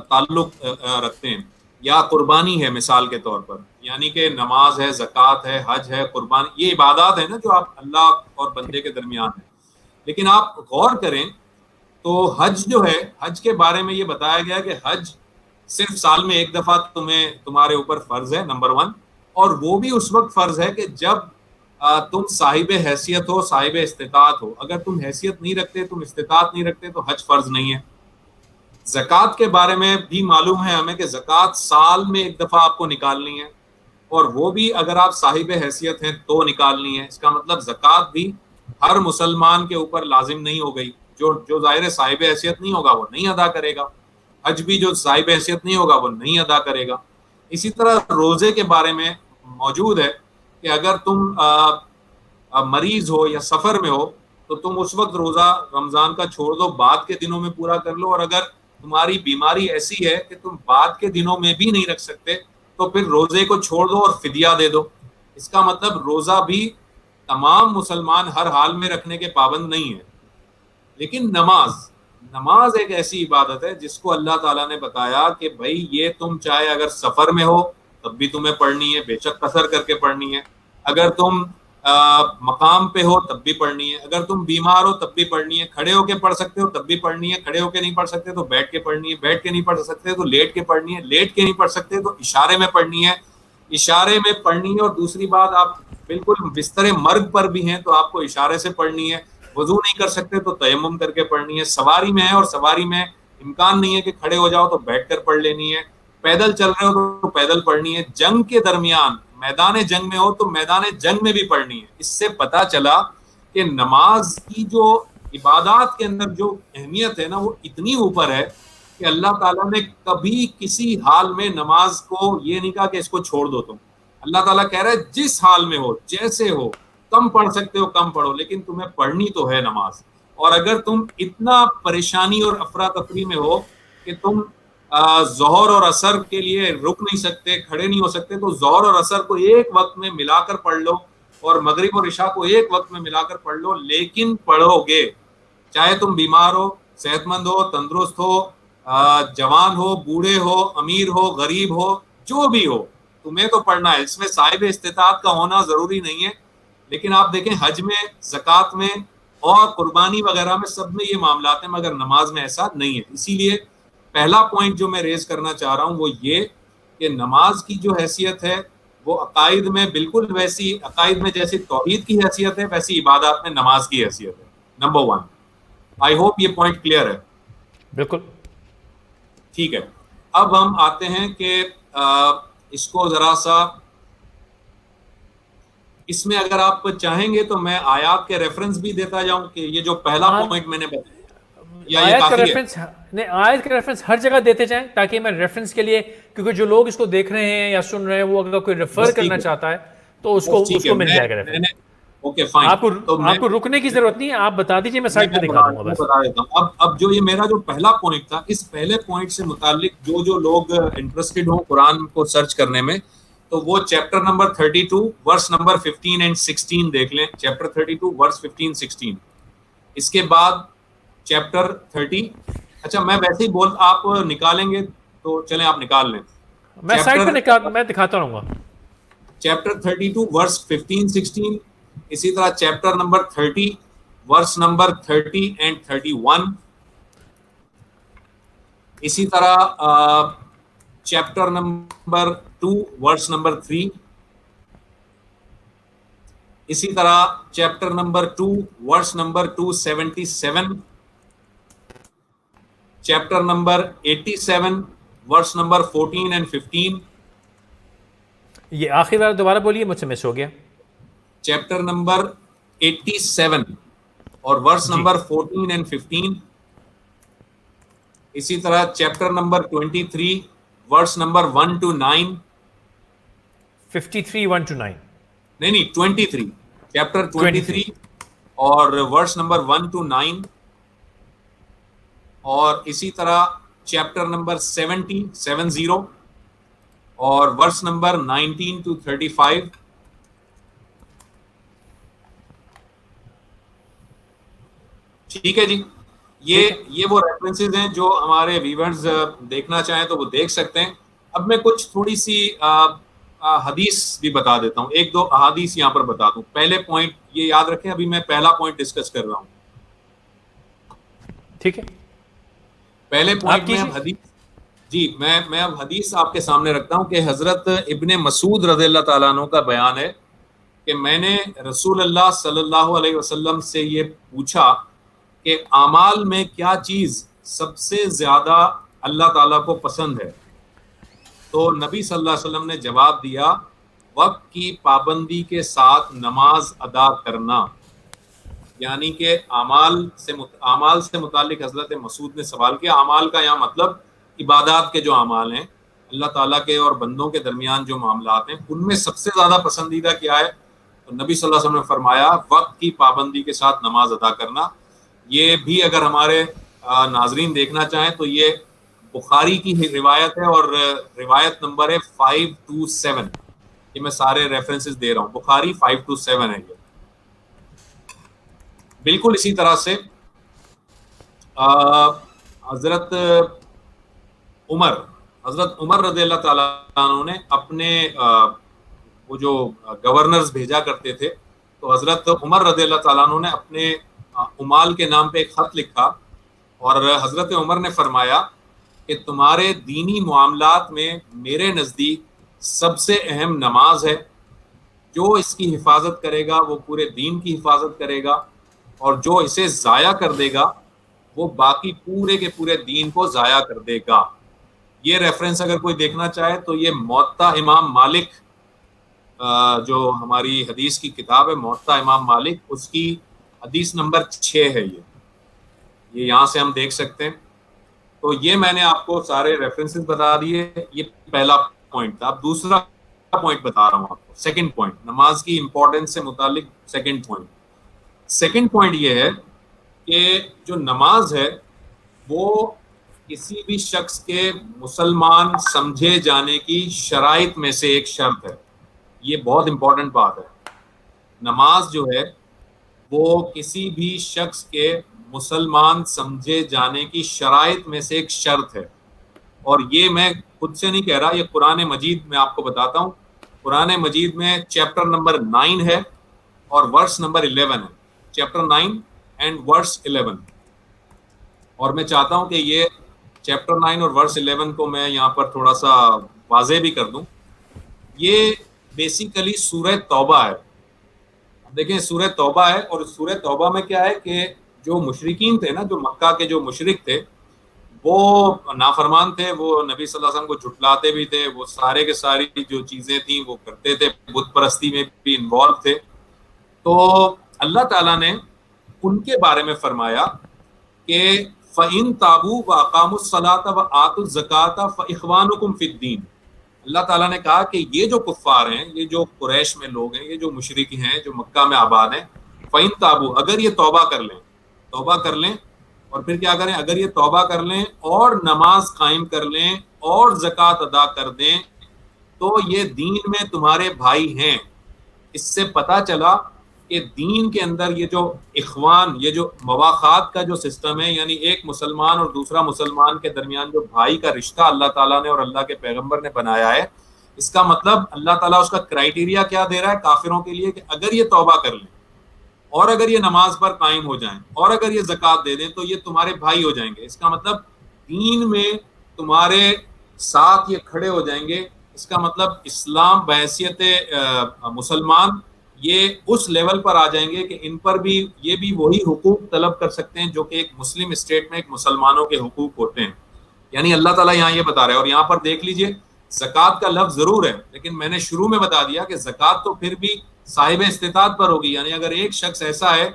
تعلق رکھتے ہیں، یا قربانی ہے مثال کے طور پر، یعنی کہ نماز ہے، زکوٰۃ ہے، حج ہے، قربانی، یہ عبادات ہیں نا جو آپ اللہ اور بندے کے درمیان ہیں۔ لیکن آپ غور کریں تو حج جو ہے، حج کے بارے میں یہ بتایا گیا کہ حج صرف سال میں ایک دفعہ تمہارے اوپر فرض ہے، نمبر 1، اور وہ بھی اس وقت فرض ہے کہ جب تم صاحب حیثیت ہو، صاحب استطاعت ہو۔ اگر تم حیثیت نہیں رکھتے، تم استطاعت نہیں رکھتے، تو حج فرض نہیں ہے۔ زکوٰۃ کے بارے میں بھی معلوم ہے ہمیں کہ زکوٰۃ سال میں ایک دفعہ آپ کو نکالنی ہے، اور وہ بھی اگر آپ صاحب حیثیت ہیں تو نکالنی ہے۔ اس کا مطلب زکوٰۃ بھی ہر مسلمان کے اوپر لازم نہیں ہو گئی، جو ظاہر صاحب حیثیت نہیں ہوگا وہ نہیں ادا کرے گا۔ حج بھی جو صاحب حیثیت نہیں ہوگا وہ نہیں ادا کرے گا۔ اسی طرح روزے کے بارے میں موجود ہے کہ اگر تم مریض ہو یا سفر میں ہو تو تم اس وقت روزہ رمضان کا چھوڑ دو، بعد کے دنوں میں پورا کر لو، اور اگر تمہاری بیماری ایسی ہے کہ تم بعد کے دنوں میں بھی نہیں رکھ سکتے تو پھر روزے کو چھوڑ دو اور فدیہ دے دو۔ اس کا مطلب روزہ بھی تمام مسلمان ہر حال میں رکھنے کے پابند نہیں ہے۔ لیکن نماز ایک ایسی عبادت ہے جس کو اللہ تعالیٰ نے بتایا کہ بھائی یہ تم چاہے اگر سفر میں ہو تب بھی تمہیں پڑھنی ہے، بے شک قصر کر کے پڑھنی ہے، اگر تم مقام پہ ہو تب بھی پڑھنی ہے، اگر تم بیمار ہو تب بھی پڑھنی ہے، کھڑے ہو کے پڑھ سکتے ہو تب بھی پڑھنی ہے، کھڑے ہو کے نہیں پڑھ سکتے تو بیٹھ کے پڑھنی ہے، بیٹھ کے نہیں پڑھ سکتے تو لیٹ کے پڑھنی ہے، لیٹ کے نہیں پڑھ سکتے تو اشارے میں پڑھنی ہے، اشارے میں پڑھنی ہے، اور دوسری بات آپ بالکل بستر مرگ پر بھی ہیں تو آپ کو اشارے سے پڑھنی ہے، وضو نہیں کر سکتے تو تیمم کر کے پڑھنی ہے، سواری میں ہے اور سواری میں امکان نہیں ہے کہ کھڑے ہو جاؤ تو بیٹھ کر پڑھ لینی ہے، پیدل چل رہے ہو تو پیدل پڑھنی ہے، جنگ کے درمیان میدان جنگ میں ہو تو میدان جنگ میں بھی پڑھنی ہے۔ اس سے پتہ چلا کہ نماز کی جو عبادات کے اندر جو اہمیت ہے نا وہ اتنی اوپر ہے کہ اللہ تعالیٰ نے کبھی کسی حال میں نماز کو یہ نہیں کہا کہ اس کو چھوڑ دو تم۔ اللہ تعالیٰ کہہ رہا ہے جس حال میں ہو، جیسے ہو، کم پڑھ سکتے ہو کم پڑھو، لیکن تمہیں پڑھنی تو ہے نماز۔ اور اگر تم اتنا پریشانی اور افراتفری میں ہو کہ تم ظہر اور عصر کے لیے رک نہیں سکتے، کھڑے نہیں ہو سکتے، تو ظہر اور عصر کو ایک وقت میں ملا کر پڑھ لو، اور مغرب اور عشاء کو ایک وقت میں ملا کر پڑھ لو، لیکن پڑھو گے، چاہے تم بیمار ہو، صحت مند ہو، تندرست ہو، جوان ہو، بوڑھے ہو، امیر ہو، غریب ہو، جو بھی ہو، تمہیں تو پڑھنا ہے۔ اس میں صاحب استطاعت کا ہونا ضروری نہیں ہے، لیکن آپ دیکھیں حج میں، زکوٰۃ میں اور قربانی وغیرہ میں سب میں یہ معاملات ہیں، مگر نماز میں ایسا نہیں ہے۔ اسی لیے پہلا پوائنٹ جو میں ریز کرنا چاہ رہا ہوں وہ یہ کہ نماز کی جو حیثیت ہے وہ عقائد میں بالکل ویسی، عقائد میں جیسی توحید کی حیثیت ہے ویسی عبادات میں نماز کی حیثیت ہے، نمبر 1۔ آئی ہوپ یہ پوائنٹ کلیئر ہے۔ بالکل ٹھیک ہے، اب ہم آتے ہیں کہ اس کو ذرا سا، اس میں اگر آپ چاہیں گے تو میں آیات کے ریفرنس بھی دیتا جاؤں کہ یہ جو پہلا پوائنٹ میں نے بتایا یا یہ آیت کا کافی ہے؟ ریفرنس نہیں، آیت کا ریفرنس ہر جگہ دیتے جائیں تاکہ میں ریفرنس کے لیے، کیونکہ جو لوگ اس کو دیکھ رہے ہیں یا سن رہے ہیں وہ اگر کوئی ریفر کرنا چاہتا ہے تو اس کو مل جائے گا ریفرنس۔ اوکے فائن، آپ کو رکنے کی ضرورت نہیں ہے، آپ بتا دیجئے، میں سائٹ پہ دکھا دوں گا بس۔ بتا دیتا ہوں۔ اب جو یہ میرا جو پہلا پوائنٹ تھا، اس پہلے پوائنٹ سے متعلق جو لوگ انٹرسٹڈ ہوں قرآن کو سرچ کرنے میں، تو وہ chapter number 32 verse number 15 and 16 دیکھ لیں. چیپٹر 32 ورس 15 16. اس کے بعد چیپٹر 30. اچھا میں ویسے ہی آپ نکالیں گے تو چلیں آپ نکال لیں. میں سائٹ پہ میں دکھاتا رہوں گا. چیپٹر 32 ورس 15 16. اسی طرح chapter number 30 verse number 30 and 31. اسی طرح چیپٹر نمبر 2 ورس نمبر 3. اسی طرح chapter number 2 verse number 277. Chapter number 87 verse number 14 and 15. یہ آخری بار دوبارہ بولیے, مجھ سے مس ہو گیا. چیپٹر نمبر 87 اور ورس نمبر 14 اینڈ 15. اسی طرح chapter number 23 verse number 1 to 9. 53 1 to 9. نہیں 23. چیپٹر 23 اور ورس نمبر 1 to 9. اور اسی طرح چیپٹر نمبر 70 اور ورس نمبر 19 to 35. ٹھیک ہے جی, یہ وہ ریفرنسز ہیں جو ہمارے ویورز دیکھنا چاہیں تو وہ دیکھ سکتے ہیں. اب میں کچھ تھوڑی سی حدیث بھی بتا دیتا ہوں, ایک دو احادیث یہاں پر بتا دوں. پہلے پوائنٹ یہ یاد رکھیں, ابھی میں پہلا پوائنٹ ڈسکس کر رہا ہوں. ٹھیک ہے, پہلے پوائنٹ میں حدیث, جی میں اب حدیث آپ کے سامنے رکھتا ہوں کہ حضرت ابن مسعود رضی اللہ تعالیٰ عنہ کا بیان ہے کہ میں نے رسول اللہ صلی اللہ علیہ وسلم سے یہ پوچھا کہ اعمال میں کیا چیز سب سے زیادہ اللہ تعالیٰ کو پسند ہے. تو نبی صلی اللہ علیہ وسلم نے جواب دیا, وقت کی پابندی کے ساتھ نماز ادا کرنا. یعنی کہ اعمال سے متعلق حضرت مسعود نے سوال کیا. اعمال کا یہاں مطلب عبادات کے جو اعمال ہیں, اللہ تعالیٰ کے اور بندوں کے درمیان جو معاملات ہیں, ان میں سب سے زیادہ پسندیدہ کیا ہے؟ تو نبی صلی اللہ علیہ وسلم نے فرمایا وقت کی پابندی کے ساتھ نماز ادا کرنا. یہ بھی اگر ہمارے ناظرین دیکھنا چاہیں تو یہ بخاری کی روایت ہے اور روایت نمبر ہے 527. یہ میں سارے ریفرنسز دے رہا ہوں, بخاری 527 ہے یہ. بالکل اسی طرح سے حضرت عمر رضی اللہ تعالیٰ عنہ نے اپنے وہ جو گورنرز بھیجا کرتے تھے, تو حضرت عمر رضی اللہ تعالیٰ عنہ نے اپنے عمال کے نام پہ ایک خط لکھا اور حضرت عمر نے فرمایا کہ تمہارے دینی معاملات میں میرے نزدیک سب سے اہم نماز ہے. جو اس کی حفاظت کرے گا وہ پورے دین کی حفاظت کرے گا, اور جو اسے ضائع کر دے گا وہ باقی پورے کے پورے دین کو ضائع کر دے گا. یہ ریفرنس اگر کوئی دیکھنا چاہے تو یہ موطا امام مالک, جو ہماری حدیث کی کتاب ہے موطا امام مالک, اس کی حدیث نمبر 6 ہے. یہ یہاں سے ہم دیکھ سکتے ہیں. تو یہ میں نے آپ کو سارے ریفرنسز بتا دیے. یہ پہلا پوائنٹ تھا. اب دوسرا پوائنٹ بتا رہا ہوں آپ کو, سیکنڈ پوائنٹ, نماز کی امپورٹنس سے متعلق سیکنڈ پوائنٹ. سیکنڈ پوائنٹ یہ ہے کہ جو نماز ہے وہ کسی بھی شخص کے مسلمان سمجھے جانے کی شرائط میں سے ایک شرط ہے. یہ بہت امپورٹنٹ بات ہے. نماز جو ہے وہ کسی بھی شخص کے مسلمان سمجھے جانے کی شرائط میں سے ایک شرط ہے. اور یہ میں خود سے نہیں کہہ رہا, یہ قرآن مجید میں آپ کو بتاتا ہوں. قرآن مجید میں چیپٹر نمبر 9 ہے اور ورس نمبر 11 ہے. چیپٹر 9 اینڈ ورس 11. اور میں چاہتا ہوں کہ یہ چیپٹر 9 اور ورس 11 کو میں یہاں پر تھوڑا سا واضح بھی کر دوں. یہ بیسیکلی سورہ توبہ ہے. دیکھیں سورہ توبہ ہے, اور سورہ توبہ میں کیا ہے کہ جو مشرکین تھے نا, جو مکہ کے جو مشرک تھے, وہ نافرمان تھے, وہ نبی صلی اللہ علیہ وسلم کو جھٹلاتے بھی تھے, وہ سارے کے ساری جو چیزیں تھیں وہ کرتے تھے, بت پرستی میں بھی انوالو تھے. تو اللہ تعالیٰ نے ان کے بارے میں فرمایا کہ فَإِن تَابُوا وَأَقَامُوا الصَّلَاةَ وَآتُوا الزَّكَاةَ فَإِخْوَانُكُمْ فِي الدِّينِ. اللہ تعالیٰ نے کہا کہ یہ جو کفار ہیں, یہ جو قریش میں لوگ ہیں, یہ جو مشرک ہیں جو مکہ میں آباد ہیں, فَإِن تَابُوا, اگر یہ توبہ کر لیں اور پھر کیا کریں, اگر یہ توبہ کر لیں اور نماز قائم کر لیں اور زکوٰۃ ادا کر دیں, تو یہ دین میں تمہارے بھائی ہیں. اس سے پتہ چلا کہ دین کے اندر یہ جو اخوان، یہ جو مواخات کا جو سسٹم ہے، یعنی ایک مسلمان اور دوسرا مسلمان کے درمیان جو بھائی کا رشتہ اللہ تعالیٰ نے اور اللہ کے پیغمبر نے بنایا ہے، اس کا مطلب اللہ تعالیٰ اس کا کرائیٹیریا کیا دے رہا ہے کافروں کے لیے کہ اگر یہ توبہ کر لیں اور اگر یہ نماز پر قائم ہو جائیں اور اگر یہ زکوٰۃ دے دیں تو یہ تمہارے بھائی ہو جائیں گے. اس کا مطلب دین میں تمہارے ساتھ یہ کھڑے ہو جائیں گے. اس کا مطلب اسلام بحیثیت مسلمان یہ اس لیول پر آ جائیں گے کہ ان پر بھی یہ بھی وہی حقوق طلب کر سکتے ہیں جو کہ ایک مسلم اسٹیٹ میں ایک مسلمانوں کے حقوق ہوتے ہیں. یعنی اللہ تعالیٰ یہاں یہ بتا رہا ہے. اور یہاں پر دیکھ لیجئے زکوٰۃ کا لفظ ضرور ہے لیکن میں نے شروع میں بتا دیا کہ زکوٰۃ تو پھر بھی صاحب استطاعت پر ہوگی. یعنی اگر ایک شخص ایسا ہے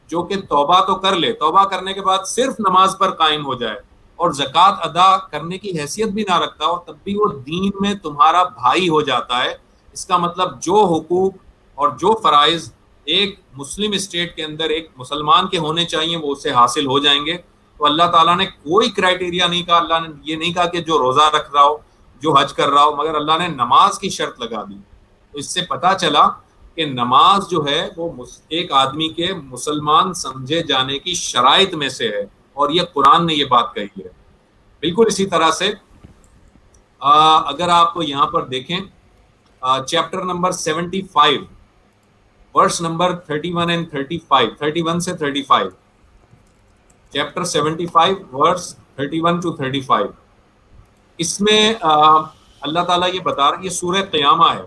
جو کہ توبہ تو کر لے، توبہ کرنے کے بعد صرف نماز پر قائم ہو جائے اور زکوٰۃ ادا کرنے کی حیثیت بھی نہ رکھتا ہو، تب بھی وہ دین میں تمہارا بھائی ہو جاتا ہے. اس کا مطلب جو حقوق اور جو فرائض ایک مسلم اسٹیٹ کے اندر ایک مسلمان کے ہونے چاہیے وہ اسے حاصل ہو جائیں گے. تو اللہ تعالیٰ نے کوئی کرائیٹیریا نہیں کہا. اللہ نے یہ نہیں کہا کہ جو روزہ رکھ رہا ہو، جو حج کر رہا ہو، مگر اللہ نے نماز کی شرط لگا دی. تو اس سے پتہ چلا کہ نماز جو ہے وہ ایک آدمی کے مسلمان سمجھے جانے کی شرائط میں سے ہے، اور یہ قرآن نے یہ بات کہی ہے. بالکل اسی طرح سے اگر آپ یہاں پر دیکھیں chapter number 75 verse number 31 and 35، 31 سے 35، چیپٹر 75 ورس 31 to 35، اس میں اللہ تعالیٰ یہ بتا رہا ہے، یہ سورہ قیامہ ہے.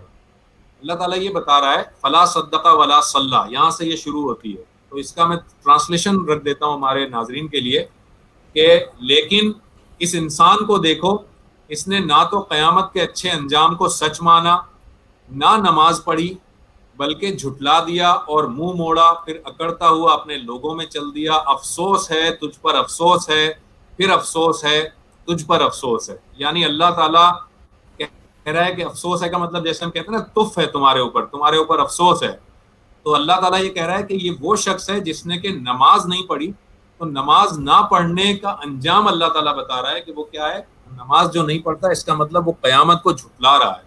اللہ تعالیٰ یہ بتا رہا ہے فلا صدق ولا صلی، یہاں سے یہ شروع ہوتی ہے. تو اس کا میں ٹرانسلیشن رکھ دیتا ہوں ہمارے ناظرین کے لیے کہ لیکن اس انسان کو دیکھو، اس نے نہ تو قیامت کے اچھے انجام کو سچ مانا، نہ نماز پڑھی، بلکہ جھٹلا دیا اور منہ موڑا، پھر اکڑتا ہوا اپنے لوگوں میں چل دیا. افسوس ہے تجھ پر، افسوس ہے، پھر افسوس ہے تجھ پر، افسوس ہے. یعنی اللہ تعالیٰ کہہ رہا ہے کہ افسوس ہے کا مطلب جیسے ہم کہتے ہیں نا تف ہے تمہارے اوپر، تمہارے اوپر افسوس ہے. تو اللہ تعالیٰ یہ کہہ رہا ہے کہ یہ وہ شخص ہے جس نے کہ نماز نہیں پڑھی. تو نماز نہ پڑھنے کا انجام اللہ تعالیٰ بتا رہا ہے کہ وہ کیا ہے. نماز جو نہیں پڑھتا اس کا مطلب وہ قیامت کو جھٹلا رہا ہے.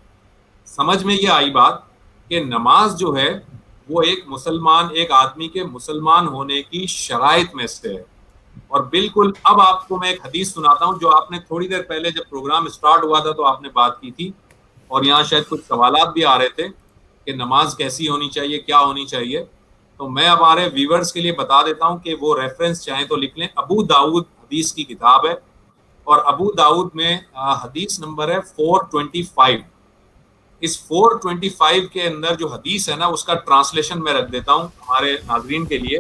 سمجھ میں یہ آئی بات کہ نماز جو ہے وہ ایک مسلمان، ایک آدمی کے مسلمان ہونے کی شرائط میں سے ہے. اور بالکل اب آپ کو میں ایک حدیث سناتا ہوں جو آپ نے تھوڑی دیر پہلے جب پروگرام اسٹارٹ ہوا تھا تو آپ نے بات کی تھی، اور یہاں شاید کچھ سوالات بھی آ رہے تھے کہ نماز کیسی ہونی چاہیے، کیا ہونی چاہیے. تو میں ہمارے ویورز کے لیے بتا دیتا ہوں کہ وہ ریفرنس چاہیں تو لکھ لیں. ابو داؤد حدیث کی کتاب ہے، اور ابو داؤد میں حدیث نمبر ہے 425. اس 425 کے اندر جو حدیث ہے نا اس کا ٹرانسلیشن میں رکھ دیتا ہوں ہمارے ناظرین کے لیے.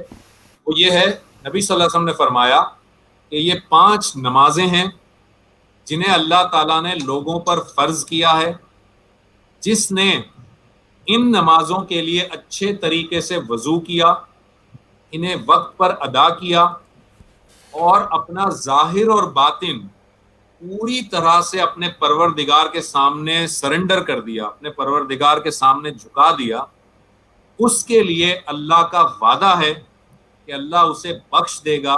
وہ یہ ہے، نبی صلی اللہ علیہ وسلم نے فرمایا کہ یہ 5 نمازیں ہیں جنہیں اللہ تعالیٰ نے لوگوں پر فرض کیا ہے. جس نے ان نمازوں کے لیے اچھے طریقے سے وضو کیا، انہیں وقت پر ادا کیا، اور اپنا ظاہر اور باطن پوری طرح سے اپنے پروردگار کے سامنے سرنڈر کر دیا، اپنے پروردگار کے سامنے جھکا دیا، اس کے لیے اللہ کا وعدہ ہے کہ اللہ اسے بخش دے گا.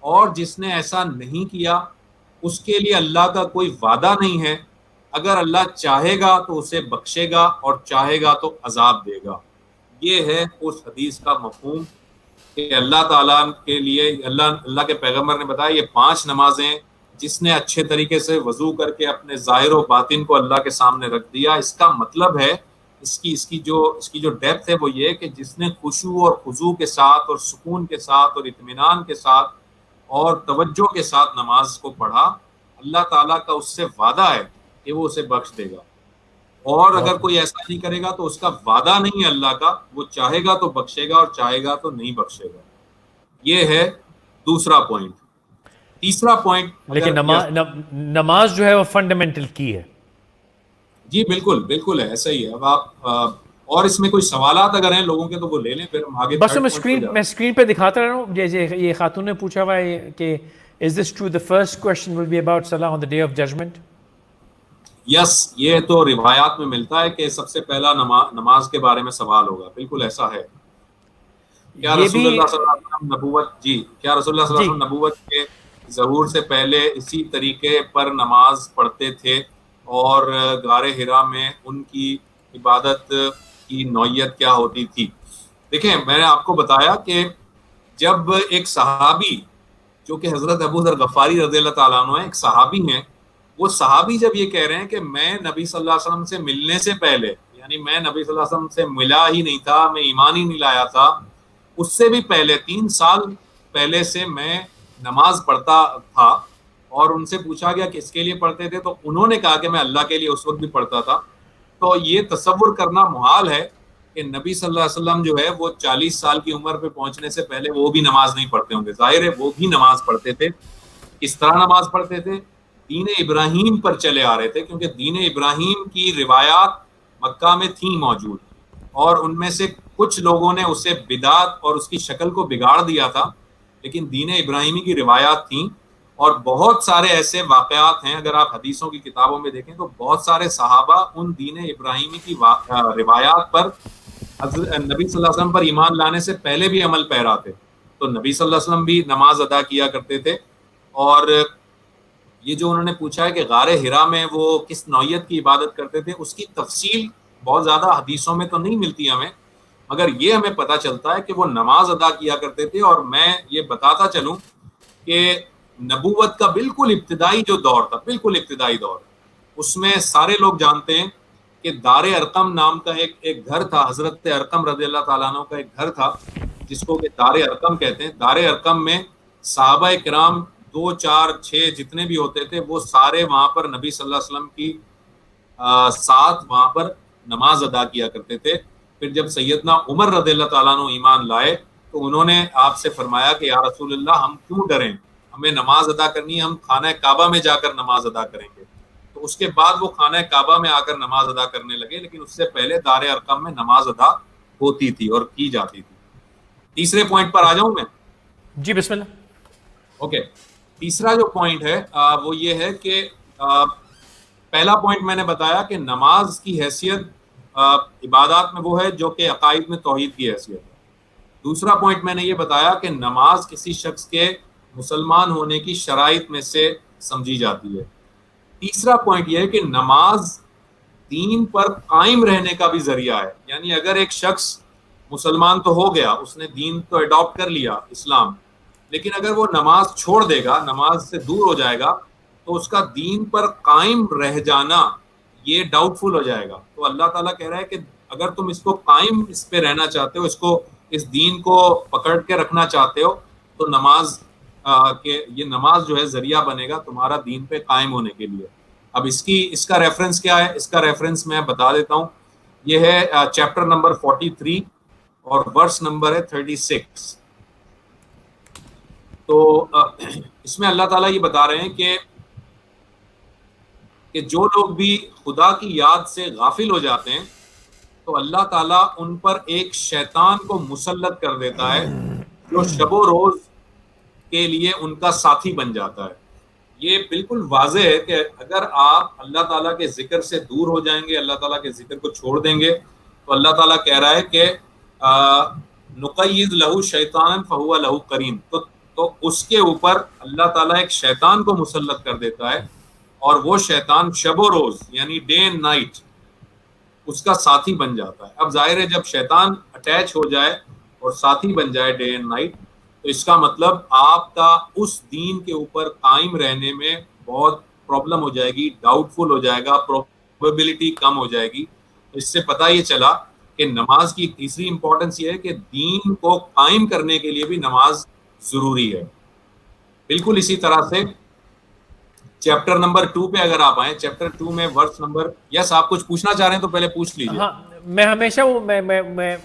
اور جس نے ایسا نہیں کیا اس کے لیے اللہ کا کوئی وعدہ نہیں ہے. اگر اللہ چاہے گا تو اسے بخشے گا اور چاہے گا تو عذاب دے گا. یہ ہے اس حدیث کا مفہوم کہ اللہ تعالیٰ کے لیے اللہ کے پیغمبر نے بتایا یہ 5 نمازیں جس نے اچھے طریقے سے وضو کر کے اپنے ظاہر و باطن کو اللہ کے سامنے رکھ دیا. اس کا مطلب ہے اس کی جو ڈیپتھ ہے وہ یہ کہ جس نے خشوع اور خضوع کے ساتھ اور سکون کے ساتھ اور اطمینان کے ساتھ اور توجہ کے ساتھ نماز کو پڑھا، اللہ تعالیٰ کا اس سے وعدہ ہے کہ وہ اسے بخش دے گا. اور اگر کوئی ایسا نہیں کرے گا تو اس کا وعدہ نہیں ہے اللہ کا، وہ چاہے گا تو بخشے گا اور چاہے گا تو نہیں بخشے گا. یہ ہے دوسرا پوائنٹ. تیسرا پوائنٹ، لیکن نماز جو ہے وہ فنڈامنٹل کی ہے. جی بالکل بالکل ہے، ایسا ہی ہے. اب آپ اور اس میں کوئی سوالات اگر ہیں لوگوں کے تو وہ لے لیں، پھر ہم آگے. بس میں اسکرین پہ دکھاتا رہا ہوں. یہ خاتون نے پوچھا ہوا ہے کہ is this true the first question will be about salah on the day of judgment؟ یس، یہ تو روایات میں ملتا ہے کہ سب سے پہلا نماز کے بارے میں سوال ہوگا. بالکل ایسا ہے. کیا رسول اللہ صلی اللہ علیہ وسلم نبوت کیا رسول اللہ صلی اللہ علیہ وسلم نبوت کے ظہور سے پہلے اسی طریقے پر نماز پڑھتے تھے اور غار حرا میں ان کی عبادت کی نوعیت کیا ہوتی تھی. دیکھیں میں نے آپ کو بتایا کہ جب ایک صحابی جو کہ حضرت ابو ذر غفاری رضی اللہ تعالیٰ عنہ ایک صحابی ہیں, وہ صحابی جب یہ کہہ رہے ہیں کہ میں نبی صلی اللہ علیہ وسلم سے ملنے سے پہلے, یعنی میں نبی صلی اللہ علیہ وسلم سے ملا ہی نہیں تھا, میں ایمان ہی نہیں لایا تھا, اس سے بھی پہلے 3 سال پہلے سے میں نماز پڑھتا تھا, اور ان سے پوچھا گیا کہ اس کے لیے پڑھتے تھے, تو انہوں نے کہا کہ میں اللہ کے لیے اس وقت بھی پڑھتا تھا. تو یہ تصور کرنا محال ہے کہ نبی صلی اللہ علیہ وسلم جو ہے وہ 40 سال کی عمر پہ پہنچنے سے پہلے وہ بھی نماز نہیں پڑھتے ہوں گے. ظاہر ہے وہ بھی نماز پڑھتے تھے. کس طرح نماز پڑھتے تھے؟ دین ابراہیم پر چلے آ رہے تھے, کیونکہ دین ابراہیم کی روایات مکہ میں تھیں موجود, اور ان میں سے کچھ لوگوں نے اسے بدعت اور اس کی شکل کو بگاڑ دیا تھا, لیکن دین ابراہیمی کی روایات تھیں. اور بہت سارے ایسے واقعات ہیں, اگر آپ حدیثوں کی کتابوں میں دیکھیں تو بہت سارے صحابہ ان دین ابراہیمی کی روایات پر نبی صلی اللہ علیہ وسلم پر ایمان لانے سے پہلے بھی عمل پیرا تھے. تو نبی صلی اللہ علیہ وسلم بھی نماز ادا کیا کرتے تھے. اور یہ جو انہوں نے پوچھا ہے کہ غار حرا میں وہ کس نوعیت کی عبادت کرتے تھے, اس کی تفصیل بہت زیادہ حدیثوں میں تو نہیں ملتی ہمیں, مگر یہ ہمیں پتہ چلتا ہے کہ وہ نماز ادا کیا کرتے تھے. اور میں یہ بتاتا چلوں کہ نبوت کا بالکل ابتدائی جو دور تھا, بالکل ابتدائی دور, اس میں سارے لوگ جانتے ہیں کہ دار ارقم نام کا ایک گھر تھا. حضرت ارقم رضی اللہ تعالیٰ عنہ کا ایک گھر تھا جس کو کہ دار ارقم کہتے ہیں. دار ارقم میں صحابہ کرام 2 4 6 جتنے بھی ہوتے تھے وہ سارے وہاں پر نبی صلی اللہ علیہ وسلم کی ساتھ وہاں پر نماز ادا کیا کرتے تھے. پھر جب سیدنا عمر رضی اللہ تعالیٰ عنہ ایمان لائے تو انہوں نے آپ سے فرمایا کہ یا رسول اللہ ہم کیوں ڈریں, ہمیں نماز ادا کرنی ہے, ہم خانہ کعبہ میں جا کر نماز ادا کریں گے. تو اس کے بعد وہ خانہ کعبہ میں آ کر نماز ادا کرنے لگے, لیکن اس سے پہلے دار ارقم میں نماز ادا ہوتی تھی اور کی جاتی تھی. تیسرے پوائنٹ پر آ جاؤں میں. جی بسم اللہ. اوکے, تیسرا جو پوائنٹ ہے وہ یہ ہے کہ پہلا پوائنٹ میں نے بتایا کہ نماز کی حیثیت عبادات میں وہ ہے جو کہ عقائد میں توحید کی حیثیت ہے. دوسرا پوائنٹ میں نے یہ بتایا کہ نماز کسی شخص کے مسلمان ہونے کی شرائط میں سے سمجھی جاتی ہے. تیسرا پوائنٹ یہ ہے کہ نماز دین پر قائم رہنے کا بھی ذریعہ ہے. یعنی اگر ایک شخص مسلمان تو ہو گیا, اس نے دین تو اڈاپٹ کر لیا اسلام, لیکن اگر وہ نماز چھوڑ دے گا, نماز سے دور ہو جائے گا, تو اس کا دین پر قائم رہ جانا یہ ڈاؤٹ فل ہو جائے گا. تو اللہ تعالیٰ کہہ رہا ہے کہ اگر تم اس کو قائم اس پہ رہنا چاہتے ہو, اس دین کو پکڑ کے رکھنا چاہتے ہو, تو نماز کہ یہ نماز جو ہے ذریعہ بنے گا تمہارا دین پہ قائم ہونے کے لیے. اب اس کا ریفرنس کیا ہے؟ اس کا ریفرنس میں بتا دیتا ہوں. یہ ہے چیپٹر نمبر 43 اور ورس نمبر ہے 36. تو اس میں اللہ تعالیٰ یہ بتا رہے ہیں کہ جو لوگ بھی خدا کی یاد سے غافل ہو جاتے ہیں تو اللہ تعالیٰ ان پر ایک شیطان کو مسلط کر دیتا ہے جو شب و روز کے لیے ان کا ساتھی بن جاتا ہے. یہ بالکل واضح ہے کہ اگر آپ اللہ تعالیٰ کے ذکر سے دور ہو جائیں گے, اللہ تعالیٰ کے ذکر کو چھوڑ دیں گے, تو اللہ تعالیٰ کہہ رہا ہے کہ نقید لہو شیطان فہو لہو قرین, تو اس کے اوپر اللہ تعالیٰ ایک شیطان کو مسلط کر دیتا ہے, اور وہ شیطان شب و روز یعنی ڈے اینڈ نائٹ اس کا ساتھی بن جاتا ہے. اب ظاہر ہے جب شیطان اٹیچ ہو جائے اور ساتھی بن جائے ڈے اینڈ نائٹ, تو اس کا مطلب آپ کا اس دین کے اوپر قائم رہنے میں بہت پرابلم ہو جائے گی, ڈاؤٹ فل ہو جائے گا, پروبیبلٹی کم ہو جائے گی. اس سے پتہ یہ چلا کہ نماز کی تیسری امپورٹنس یہ ہے کہ دین کو قائم کرنے کے لیے بھی نماز ضروری ہے. بالکل اسی طرح سے چیپٹر نمبر 2 پہ اگر آپ آئیں, چیپٹر 2 میں ورس نمبر, یس آپ کچھ پوچھنا چاہ رہے ہیں تو پہلے پوچھ لیجیے. ہاں, میں ہمیشہ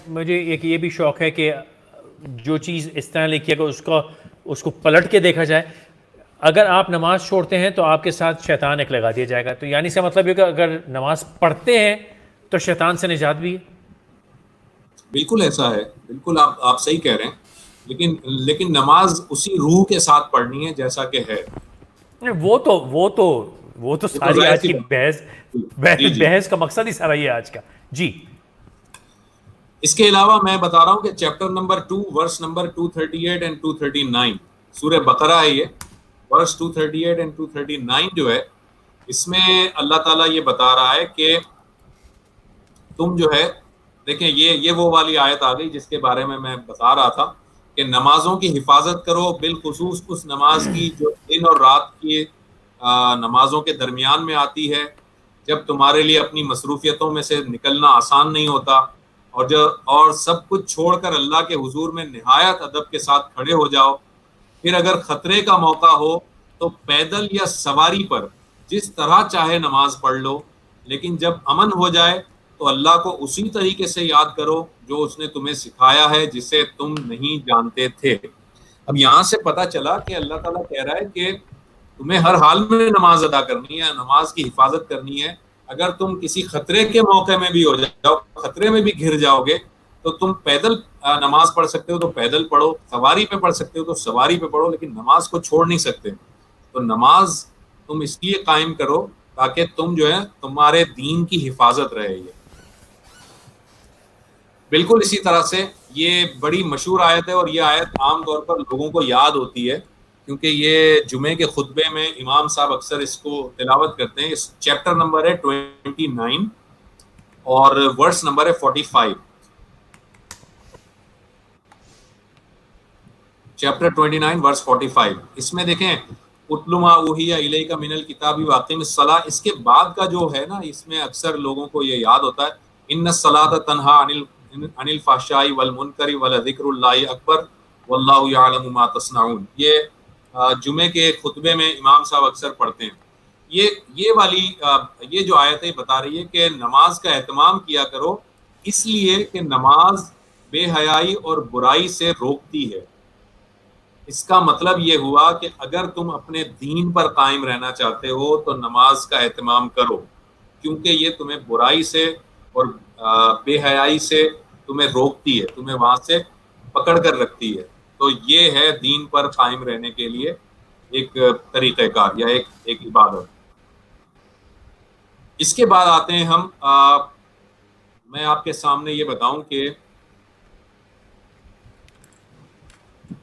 مجھے ایک یہ بھی شوق ہے کہ جو چیز اس طرح لکھی ہے کہ اس کو پلٹ کے دیکھا جائے. اگر آپ نماز چھوڑتے ہیں تو آپ کے ساتھ شیطان ایک لگا دیا جائے گا, تو یعنی سے مطلب یہ کہ اگر نماز پڑھتے ہیں تو شیطان سے نجات بھی ہے. بالکل ایسا ہے, بالکل آپ صحیح کہہ رہے ہیں, لیکن نماز اسی روح کے ساتھ پڑھنی ہے جیسا کہ ہے. وہ تو ساری آج کی بحث کا مقصد ہی سارا یہ آج کا. جی اس کے علاوہ میں بتا رہا ہوں کہ chapter number 2 verse number 238 and 239 سورہ بقرہ ہے, یہ ورس 238 اینڈ 239 جو ہے اس میں اللہ تعالیٰ یہ بتا رہا ہے کہ تم جو ہے، دیکھیں یہ وہ والی آیت آ گئی جس کے بارے میں بتا رہا تھا کہ نمازوں کی حفاظت کرو، بالخصوص اس نماز کی جو دن اور رات کی نمازوں کے درمیان میں آتی ہے، جب تمہارے لیے اپنی مصروفیتوں میں سے نکلنا آسان نہیں ہوتا، اور سب کچھ چھوڑ کر اللہ کے حضور میں نہایت ادب کے ساتھ کھڑے ہو جاؤ۔ پھر اگر خطرے کا موقع ہو تو پیدل یا سواری پر جس طرح چاہے نماز پڑھ لو، لیکن جب امن ہو جائے تو اللہ کو اسی طریقے سے یاد کرو جو اس نے تمہیں سکھایا ہے، جسے تم نہیں جانتے تھے۔ اب یہاں سے پتہ چلا کہ اللہ تعالیٰ کہہ رہا ہے کہ تمہیں ہر حال میں نماز ادا کرنی ہے، نماز کی حفاظت کرنی ہے۔ اگر تم کسی خطرے کے موقع میں بھی ہو جاؤ، خطرے میں بھی گھر جاؤ گے، تو تم پیدل نماز پڑھ سکتے ہو تو پیدل پڑھو، سواری پہ پڑھ سکتے ہو تو سواری پہ پڑھو، لیکن نماز کو چھوڑ نہیں سکتے۔ تو نماز تم اس لیے قائم کرو تاکہ تم جو ہے تمہارے دین کی حفاظت رہے۔ یہ بالکل اسی طرح سے یہ بڑی مشہور آیت ہے، اور یہ آیت عام طور پر لوگوں کو یاد ہوتی ہے کیونکہ یہ جمعے کے خطبے میں امام صاحب اکثر اس کو تلاوت کرتے ہیں۔ اس چیپٹر نمبر ہے 29 اور ورس نمبر ہے 45۔ چیپٹر 29 ورس 45، اس میں دیکھیں اتل ما اوحی الیک من الکتاب واقم الصلاۃ، اس کے بعد کا جو ہے نا، اس میں اکثر لوگوں کو یہ یاد ہوتا ہے ان الصلاۃ تنہا عن الفحشاء والمنکر ولذکر اللہ اکبر واللہ یعلم ما تصنعون۔ یہ جمعے کے خطبے میں امام صاحب اکثر پڑھتے ہیں۔ یہ جو آیتیں بتا رہی ہے کہ نماز کا اہتمام کیا کرو، اس لیے کہ نماز بے حیائی اور برائی سے روکتی ہے۔ اس کا مطلب یہ ہوا کہ اگر تم اپنے دین پر قائم رہنا چاہتے ہو تو نماز کا اہتمام کرو، کیونکہ یہ تمہیں برائی سے اور بے حیائی سے تمہیں روکتی ہے، تمہیں وہاں سے پکڑ کر رکھتی ہے۔ تو یہ ہے دین پر قائم رہنے کے لیے ایک طریقہ کار یا ایک عبادت۔ اس کے بعد آتے ہیں ہم میں آپ کے سامنے یہ بتاؤں کہ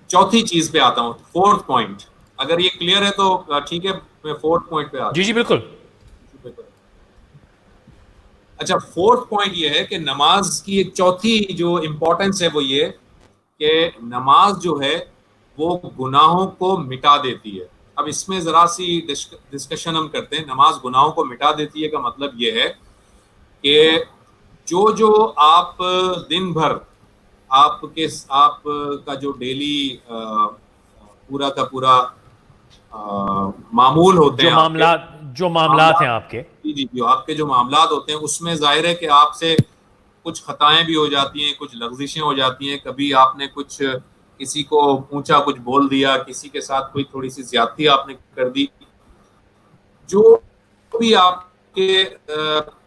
چوتھی چیز پہ آتا ہوں، فورتھ پوائنٹ۔ اگر یہ کلیئر ہے تو ٹھیک ہے، میں فورتھ پوائنٹ پہ آتا ہوں۔ جی بالکل۔ اچھا، فورتھ پوائنٹ یہ ہے کہ نماز کی ایک چوتھی جو امپورٹنس ہے وہ یہ کہ نماز جو ہے وہ گناہوں کو مٹا دیتی ہے۔ اب اس میں ذرا سی ڈسکشن ہم کرتے ہیں۔ نماز گناہوں کو مٹا دیتی ہے کا مطلب یہ ہے کہ جو آپ دن بھر آپ کا جو ڈیلی پورا کا پورا معمول ہوتے ہیں، جو معاملات ہیں آپ کے، جی آپ کے جو معاملات ہوتے ہیں، اس میں ظاہر ہے کہ آپ سے کچھ خطائیں بھی ہو جاتی ہیں، کچھ لغزشیں ہو جاتی ہیں، کبھی آپ نے کچھ کسی کو اونچا کچھ بول دیا، کسی کے ساتھ کوئی تھوڑی سی زیادتی آپ نے کر دی۔ جو بھی آپ کے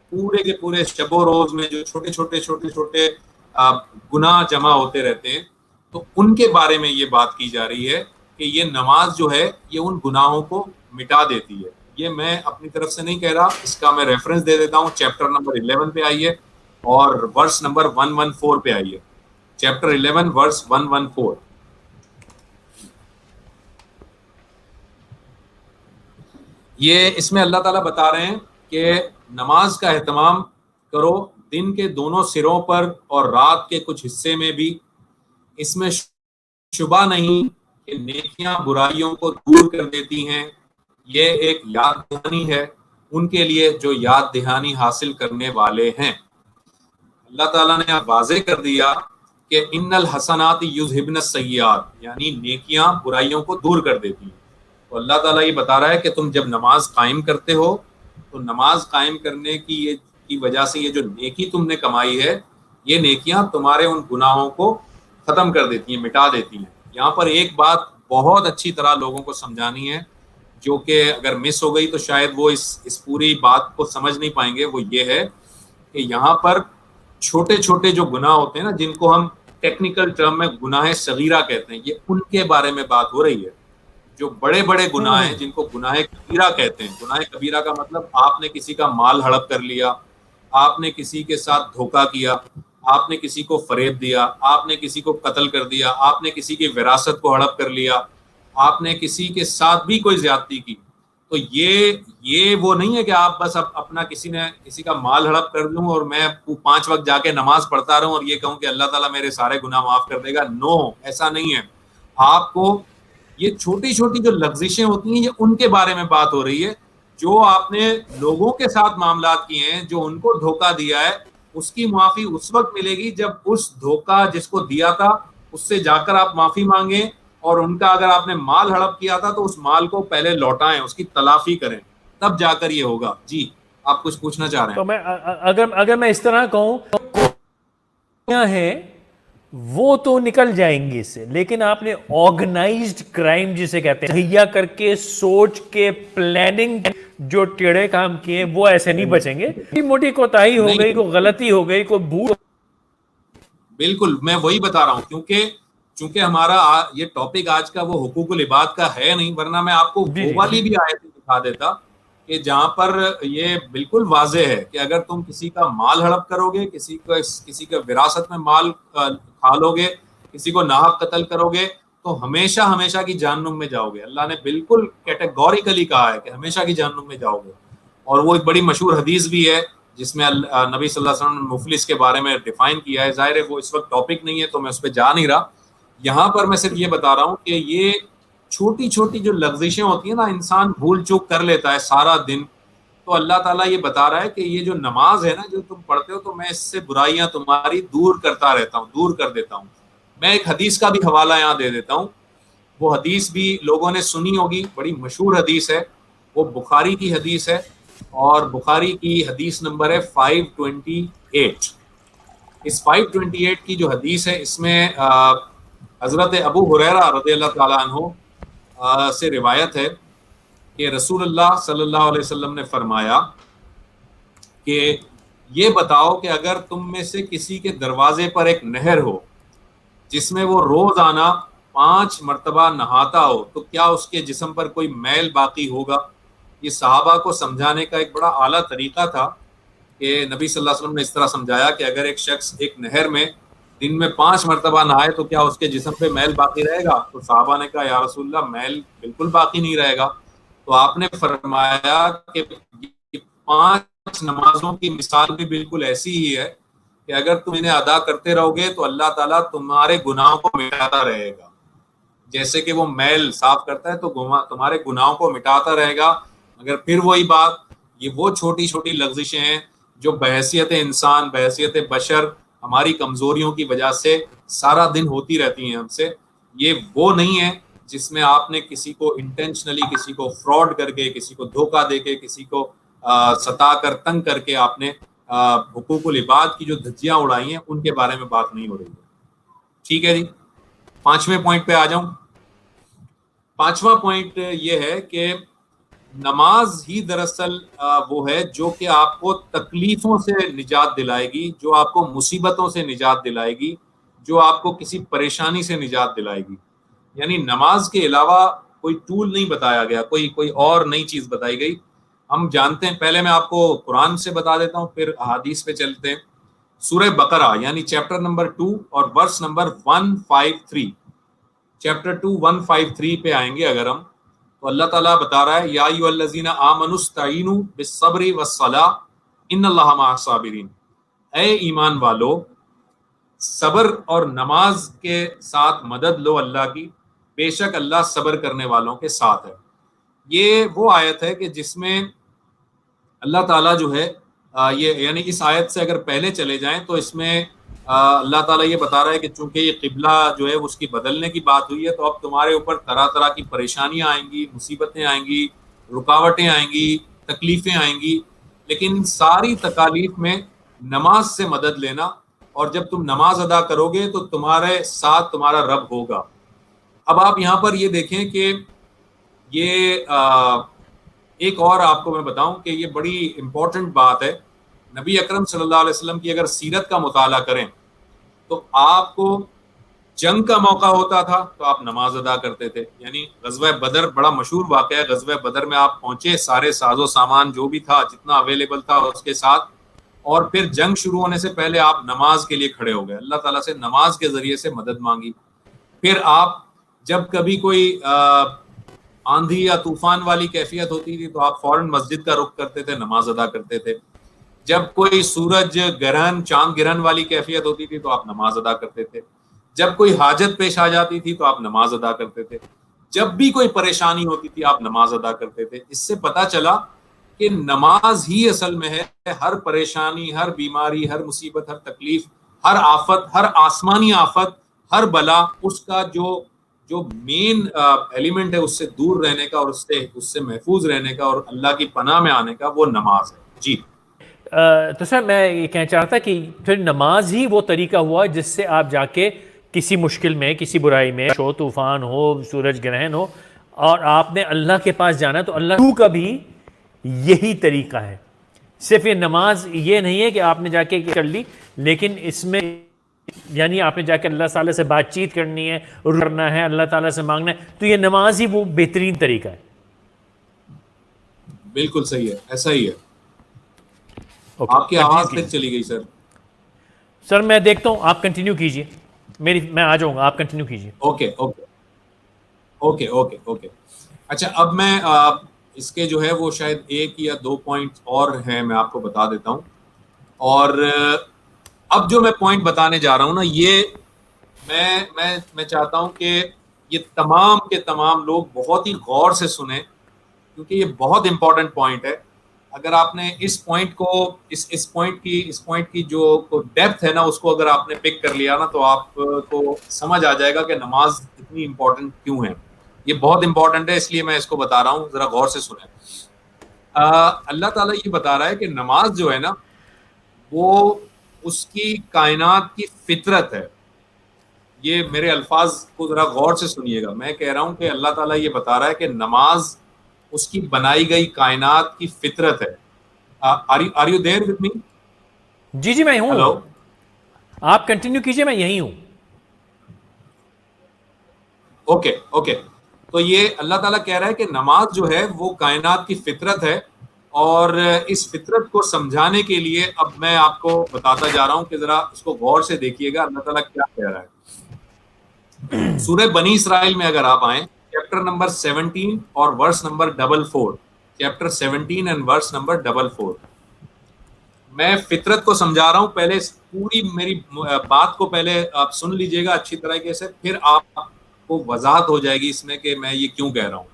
پورے کے پورے شب و روز میں جو چھوٹے گناہ جمع ہوتے رہتے ہیں، تو ان کے بارے میں یہ بات کی جا رہی ہے کہ یہ نماز جو ہے یہ ان گناہوں کو مٹا دیتی ہے۔ یہ میں اپنی طرف سے نہیں کہہ رہا، اس کا میں ریفرنس دے دیتا ہوں۔ چیپٹر نمبر 11 پہ آئیے اور ورس نمبر 114 پہ آئیے۔ چیپٹر 11 ورس 114۔ یہ اس میں اللہ تعالیٰ بتا رہے ہیں کہ نماز کا اہتمام کرو دن کے دونوں سروں پر اور رات کے کچھ حصے میں بھی۔ اس میں شبہ نہیں کہ نیکیاں برائیوں کو دور کر دیتی ہیں۔ یہ ایک یاد دہانی ہے ان کے لیے جو یاد دہانی حاصل کرنے والے ہیں۔ اللہ تعالیٰ نے واضح کر دیا کہ ان الحسنات یذہبن السیئات، یعنی نیکیاں برائیوں کو دور کر دیتی ہیں۔ تو اللہ تعالیٰ یہ بتا رہا ہے کہ تم جب نماز قائم کرتے ہو تو نماز قائم کرنے کی وجہ سے یہ جو نیکی تم نے کمائی ہے، یہ نیکیاں تمہارے ان گناہوں کو ختم کر دیتی ہیں، مٹا دیتی ہیں۔ یہاں پر ایک بات بہت اچھی طرح لوگوں کو سمجھانی ہے، جو کہ اگر مس ہو گئی تو شاید وہ اس پوری بات کو سمجھ نہیں پائیں گے۔ وہ یہ ہے کہ یہاں پر چھوٹے جو گناہ ہوتے ہیں نا، جن کو ہم ٹیکنیکل ٹرم میں گناہ صغیرہ کہتے ہیں، یہ ان کے بارے میں بات ہو رہی ہے۔ جو بڑے گناہ ہیں جن کو گناہ کبیرہ کہتے ہیں، گناہ کبیرہ کا مطلب آپ نے کسی کا مال ہڑپ کر لیا، آپ نے کسی کے ساتھ دھوکہ کیا، آپ نے کسی کو فریب دیا، آپ نے کسی کو قتل کر دیا، آپ نے کسی کی وراثت کو ہڑپ کر لیا، آپ نے کسی کے ساتھ بھی کوئی زیادتی کی، تو یہ وہ نہیں ہے کہ آپ بس اپنا کسی کا مال ہڑپ کر لوں اور میں 5 وقت جا کے نماز پڑھتا رہوں اور یہ کہوں کہ اللہ تعالیٰ میرے سارے گناہ معاف کر دے گا. نو، ایسا نہیں ہے. آپ کو یہ چھوٹی چھوٹی جو لغزشیں ہوتی ہیں، یہ ان کے بارے میں بات ہو رہی ہے جو آپ نے لوگوں کے ساتھ معاملات کیے ہیں، جو ان کو دھوکہ دیا ہے. اس کی معافی اس وقت ملے گی جب اس دھوکہ جس کو دیا تھا اس سے جا کر آپ معافی مانگیں، اور ان کا اگر آپ نے مال ہڑپ کیا تھا تو اس مال کو پہلے لوٹائیں، اس کی تلافی کریں، تب جا کر یہ ہوگا. جی آپ کچھ پوچھنا چاہ رہے ہیں؟ تو میں اگر میں اس طرح کہوں کیا ہے وہ تو نکل جائیں گے اس سے، لیکن آپ نے آرگنائزڈ کرائم جسے کہتے ہیں تہیا کر کے سوچ کے پلاننگ جو ٹیڑے کام کیے وہ ایسے نہیں بچیں گے. موٹی کوتاہی ہو گئی، نہیں، کوئی غلطی ہو گئی، کوئی بھول. بالکل میں وہی بتا رہا ہوں، چونکہ ہمارا یہ ٹاپک آج کا وہ حقوق العباد کا ہے نہیں، ورنہ میں آپ کو جی وہ جی والی بھی آیت دکھا دیتا کہ جہاں پر یہ بالکل واضح ہے کہ اگر تم کسی کا مال ہڑپ کرو گے، کسی کا وراثت میں مال کھا لو گے، کسی کو ناحق قتل کرو گے تو ہمیشہ ہمیشہ کی جہنم میں جاؤ گے. اللہ نے بالکل کیٹیگوریکلی کہا ہے کہ ہمیشہ کی جہنم میں جاؤ گے. اور وہ ایک بڑی مشہور حدیث بھی ہے جس میں نبی صلی اللہ علیہ وسلم نے مفلس کے بارے میں ڈیفائن کیا ہے. ظاہر ہے وہ اس وقت ٹاپک نہیں ہے تو میں اس پہ جا نہیں رہا. یہاں پر میں صرف یہ بتا رہا ہوں کہ یہ چھوٹی چھوٹی جو لغزشیں ہوتی ہیں نا، انسان بھول چوک کر لیتا ہے سارا دن. تو اللہ تعالیٰ یہ بتا رہا ہے کہ یہ جو نماز ہے نا جو تم پڑھتے ہو، تو میں اس سے برائیاں تمہاری دور کرتا رہتا ہوں، دور کر دیتا ہوں. میں ایک حدیث کا بھی حوالہ یہاں دے دیتا ہوں. وہ حدیث بھی لوگوں نے سنی ہوگی، بڑی مشہور حدیث ہے. وہ بخاری کی حدیث ہے اور بخاری کی حدیث نمبر ہے 528. اس 528 کی جو حدیث ہے اس میں حضرت ابو ہریرہ رضی اللہ تعالیٰ عنہ سے روایت ہے کہ رسول اللہ صلی اللہ علیہ وسلم نے فرمایا کہ یہ بتاؤ کہ اگر تم میں سے کسی کے دروازے پر ایک نہر ہو جس میں وہ روزانہ 5 مرتبہ نہاتا ہو تو کیا اس کے جسم پر کوئی میل باقی ہوگا؟ یہ صحابہ کو سمجھانے کا ایک بڑا اعلیٰ طریقہ تھا کہ نبی صلی اللہ علیہ وسلم نے اس طرح سمجھایا کہ اگر ایک شخص ایک نہر میں دن میں 5 مرتبہ نہائے تو کیا اس کے جسم پہ میل باقی رہے گا؟ تو صحابہ نے کہا یا رسول اللہ میل بالکل باقی نہیں رہے گا. تو آپ نے فرمایا کہ 5 نمازوں کی مثال بھی بالکل ایسی ہی ہے کہ اگر تم انہیں ادا کرتے رہو گے تو اللہ تعالیٰ تمہارے گناہوں کو مٹاتا رہے گا. جیسے کہ وہ میل صاف کرتا ہے تو تمہارے گناہوں کو مٹاتا رہے گا. مگر پھر وہی بات، یہ وہ چھوٹی چھوٹی لغزشیں ہیں جو بحیثیت انسان، بحیثیت بشر، ہماری کمزوریوں کی وجہ سے سارا دن ہوتی رہتی ہیں ہم سے. یہ وہ نہیں ہے جس میں آپ نے کسی کو انٹینشنلی، کسی کو فراڈ کر کے، کسی کو دھوکہ دے کے، کسی کو ستا کر، تنگ کر کے آپ نے حقوق العباد کی جو دھجیاں اڑائی ہیں ان کے بارے میں بات نہیں ہو رہی ہے. ٹھیک ہے جی، 5ویں پوائنٹ پہ آ جاؤں. 5واں پوائنٹ یہ ہے کہ نماز ہی دراصل وہ ہے جو کہ آپ کو تکلیفوں سے نجات دلائے گی، جو آپ کو مصیبتوں سے نجات دلائے گی، جو آپ کو کسی پریشانی سے نجات دلائے گی. یعنی نماز کے علاوہ کوئی ٹول نہیں بتایا گیا، کوئی اور نئی چیز بتائی گئی. ہم جانتے ہیں، پہلے میں آپ کو قرآن سے بتا دیتا ہوں پھر احادیث پہ چلتے ہیں. سورہ بقرہ یعنی چیپٹر نمبر 2 اور ورس نمبر 153، چیپٹر 2 153 پہ آئیں گے اگر ہم، تو اللہ تعالیٰ بتا رہا ہے یا ایھا الذین آمنوا استعینوا بالصبر والصلاۃ ان اللہ مع الصابرین. اے ایمان والو، صبر اور نماز کے ساتھ مدد لو اللہ کی، بے شک اللہ صبر کرنے والوں کے ساتھ ہے. یہ وہ آیت ہے کہ جس میں اللہ تعالیٰ جو ہے یہ یعنی اس آیت سے اگر پہلے چلے جائیں تو اس میں اللہ تعالیٰ یہ بتا رہا ہے کہ چونکہ یہ قبلہ جو ہے اس کی بدلنے کی بات ہوئی ہے تو اب تمہارے اوپر طرح طرح کی پریشانیاں آئیں گی، مصیبتیں آئیں گی، رکاوٹیں آئیں گی، تکلیفیں آئیں گی، لیکن ساری تکالیف میں نماز سے مدد لینا، اور جب تم نماز ادا کرو گے تو تمہارے ساتھ تمہارا رب ہوگا. اب آپ یہاں پر یہ دیکھیں کہ یہ ایک اور آپ کو میں بتاؤں کہ یہ بڑی امپورٹنٹ بات ہے. نبی اکرم صلی اللہ علیہ وسلم کی اگر سیرت کا مطالعہ کریں تو آپ کو جنگ کا موقع ہوتا تھا تو آپ نماز ادا کرتے تھے. یعنی غزوہ بدر بڑا مشہور واقعہ ہے. غزوہ بدر میں آپ پہنچے، سارے ساز و سامان جو بھی تھا، جتنا اویلیبل تھا اس کے ساتھ، اور پھر جنگ شروع ہونے سے پہلے آپ نماز کے لیے کھڑے ہو گئے، اللہ تعالیٰ سے نماز کے ذریعے سے مدد مانگی. پھر آپ جب کبھی کوئی آندھی یا طوفان والی کیفیت ہوتی تھی تو آپ فوراً مسجد کا رخ کرتے تھے, نماز ادا کرتے تھے. جب کوئی سورج گرہن, چاند گرہن والی کیفیت ہوتی تھی تو آپ نماز ادا کرتے تھے. جب کوئی حاجت پیش آ جاتی تھی تو آپ نماز ادا کرتے تھے. جب بھی کوئی پریشانی ہوتی تھی آپ نماز ادا کرتے تھے. اس سے پتہ چلا کہ نماز ہی اصل میں ہے ہر پریشانی, ہر بیماری, ہر مصیبت, ہر تکلیف, ہر آفت, ہر آسمانی آفت, ہر بلا, اس کا جو مین ایلیمنٹ ہے اس سے دور رہنے کا اور اس سے محفوظ رہنے کا اور اللہ کی پناہ میں آنے کا, وہ نماز ہے. جی تو سر میں یہ کہنا چاہتا کہ پھر نماز ہی وہ طریقہ ہوا جس سے آپ جا کے کسی مشکل میں, کسی برائی میں, ہو طوفان ہو, سورج گرہن ہو, اور آپ نے اللہ کے پاس جانا, تو اللہ کا بھی یہی طریقہ ہے. صرف یہ نماز یہ نہیں ہے کہ آپ نے جا کے کر لی, لیکن اس میں یعنی آپ نے جا کے اللہ تعالیٰ سے بات چیت کرنی ہے, کرنا ہے, اللہ تعالیٰ سے مانگنا ہے, تو یہ نماز ہی وہ بہترین طریقہ ہے. بالکل صحیح ہے, ایسا ہی ہے. اوکے, آپ کی آواز پھر چلی گئی سر. سر میں دیکھتا ہوں, آپ کنٹینیو کیجئے, میں آ جاؤں گا, آپ کنٹینیو کیجئے. Okay okay okay okay okay. اچھا, اب میں اس کے جو ہے وہ شاید 1 یا 2 پوائنٹ اور ہیں, میں آپ کو بتا دیتا ہوں. اور اب جو میں پوائنٹ بتانے جا رہا ہوں نا, یہ میں چاہتا ہوں کہ یہ تمام کے تمام لوگ بہت ہی غور سے سنیں, کیونکہ یہ بہت امپورٹنٹ پوائنٹ ہے. اگر آپ نے اس پوائنٹ کو اس پوائنٹ کی جو ڈیپتھ ہے نا, اس کو اگر آپ نے پک کر لیا نا, تو آپ کو سمجھ آ جائے گا کہ نماز اتنی امپورٹنٹ کیوں ہے. یہ بہت امپورٹنٹ ہے, اس لیے میں اس کو بتا رہا ہوں, ذرا غور سے سنیں. اللہ تعالیٰ یہ بتا رہا ہے کہ نماز جو ہے نا, وہ اس کی کائنات کی فطرت ہے. یہ میرے الفاظ کو ذرا غور سے سنیے گا. میں کہہ رہا ہوں کہ اللہ تعالیٰ یہ بتا رہا ہے کہ نماز اس کی بنائی گئی کائنات کی فطرت ہے. Are you there with me? جی میں ہوں. ہلو, آپ کنٹینیو کیجئے, میں یہی ہوں. Okay okay. تو یہ اللہ تعالیٰ کہہ رہا ہے کہ نماز جو ہے وہ کائنات کی فطرت ہے, اور اس فطرت کو سمجھانے کے لیے اب میں آپ کو بتاتا جا رہا ہوں کہ ذرا اس کو غور سے دیکھیے گا اللہ تعالیٰ کیا کہہ رہا ہے. سورہ بنی اسرائیل میں اگر آپ آئیں, چیپٹر نمبر 17 اور verse number 44, chapter 17 and verse number 44. میں فطرت کو سمجھا رہا ہوں, پہلے پوری میری بات کو پہلے آپ سن لیجئے گا اچھی طریقے سے, پھر آپ کو وضاحت ہو جائے گی اس میں کہ میں یہ کیوں کہہ رہا ہوں.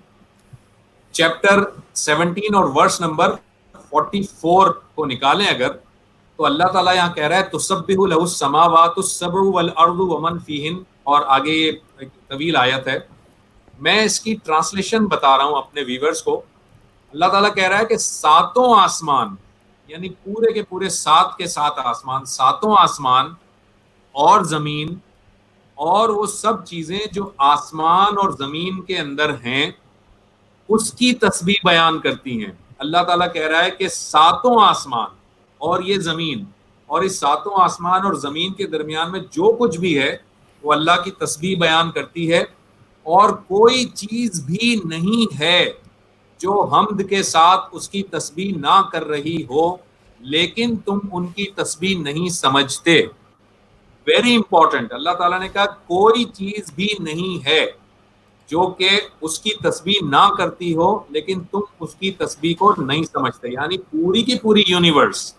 چیپٹر 17 اور ورس نمبر 44 کو نکالیں اگر, تو اللہ تعالیٰ یہاں کہہ رہا ہے تسبح لہ السماوات السبع والارض ومن فیہن, اور آگے یہ ایک طویل آیت ہے. میں اس کی ٹرانسلیشن بتا رہا ہوں اپنے ویورز کو. اللہ تعالیٰ کہہ رہا ہے کہ ساتوں آسمان, یعنی پورے کے پورے 7 کے 7 آسمان, ساتوں آسمان اور زمین اور وہ سب چیزیں جو آسمان اور زمین کے اندر ہیں, اس کی تسبیح بیان کرتی ہیں. اللہ تعالیٰ کہہ رہا ہے کہ ساتوں آسمان اور یہ زمین, اور اس ساتوں آسمان اور زمین کے درمیان میں جو کچھ بھی ہے وہ اللہ کی تسبیح بیان کرتی ہے, اور کوئی چیز بھی نہیں ہے جو حمد کے ساتھ اس کی تسبیح نہ کر رہی ہو, لیکن تم ان کی تسبیح نہیں سمجھتے. ویری امپورٹنٹ, اللہ تعالیٰ نے کہا کوئی چیز بھی نہیں ہے جو کہ اس کی تسبیح نہ کرتی ہو, لیکن تم اس کی تسبیح کو نہیں سمجھتے. یعنی پوری کی پوری یونیورس,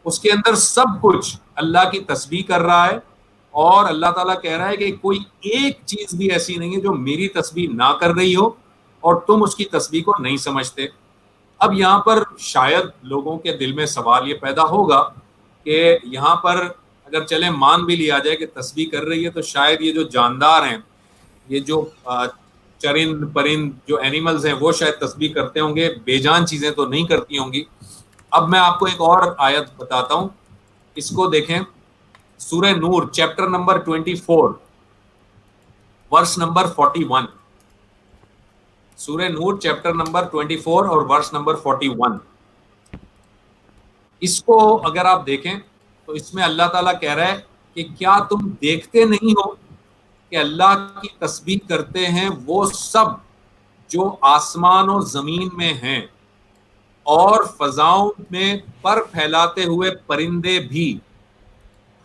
اس کے اندر سب کچھ اللہ کی تسبیح کر رہا ہے, اور اللہ تعالیٰ کہہ رہا ہے کہ کوئی ایک چیز بھی ایسی نہیں ہے جو میری تسبیح نہ کر رہی ہو اور تم اس کی تسبیح کو نہیں سمجھتے. اب یہاں پر شاید لوگوں کے دل میں سوال یہ پیدا ہوگا کہ یہاں پر اگر چلیں مان بھی لیا جائے کہ تسبیح کر رہی ہے, تو شاید یہ جو جاندار ہیں, یہ جو چرند پرند جو اینیملز ہیں, وہ شاید تسبیح کرتے ہوں گے, بے جان چیزیں تو نہیں کرتی ہوں گی. اب میں آپ کو ایک اور آیت بتاتا ہوں, اس کو دیکھیں. سورہ نور چیپٹر نمبر 24 ورس نمبر 41. سورہ نور چیپٹر نمبر 24 اور ورس نمبر 41. اس کو اگر آپ دیکھیں تو اس میں اللہ تعالیٰ کہہ رہا ہے کہ کیا تم دیکھتے نہیں ہو کہ اللہ کی تسبیح کرتے ہیں وہ سب جو آسمان و زمین میں ہیں, اور فضاؤں میں پر پھیلاتے ہوئے پرندے بھی,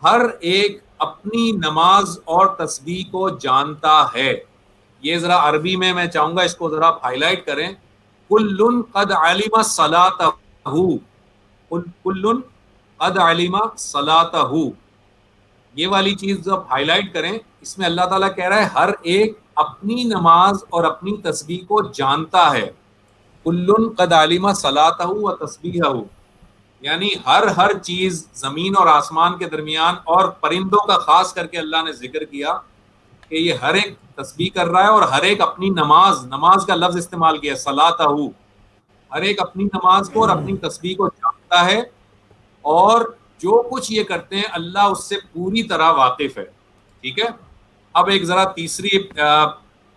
ہر ایک اپنی نماز اور تسبیح کو جانتا ہے. یہ ذرا عربی میں چاہوں گا اس کو ذرا ہائی لائٹ کریں. کل قد علم صلاتہ، کل قد علم صلاتہ، یہ والی چیز جب ہائی لائٹ کریں، اس میں اللہ تعالیٰ کہہ رہا ہے ہر ایک اپنی نماز اور اپنی تسبیح کو جانتا ہے. کل قد علم صلاتہ و تسبیحہ، یعنی ہر چیز زمین اور آسمان کے درمیان، اور پرندوں کا خاص کر کے اللہ نے ذکر کیا کہ یہ ہر ایک تسبیح کر رہا ہے، اور ہر ایک اپنی نماز کا لفظ استعمال کیا صلاتہ، ہر ایک اپنی نماز کو اور اپنی تسبیح کو جانتا ہے، اور جو کچھ یہ کرتے ہیں اللہ اس سے پوری طرح واقف ہے. ٹھیک ہے. اب ایک ذرا تیسری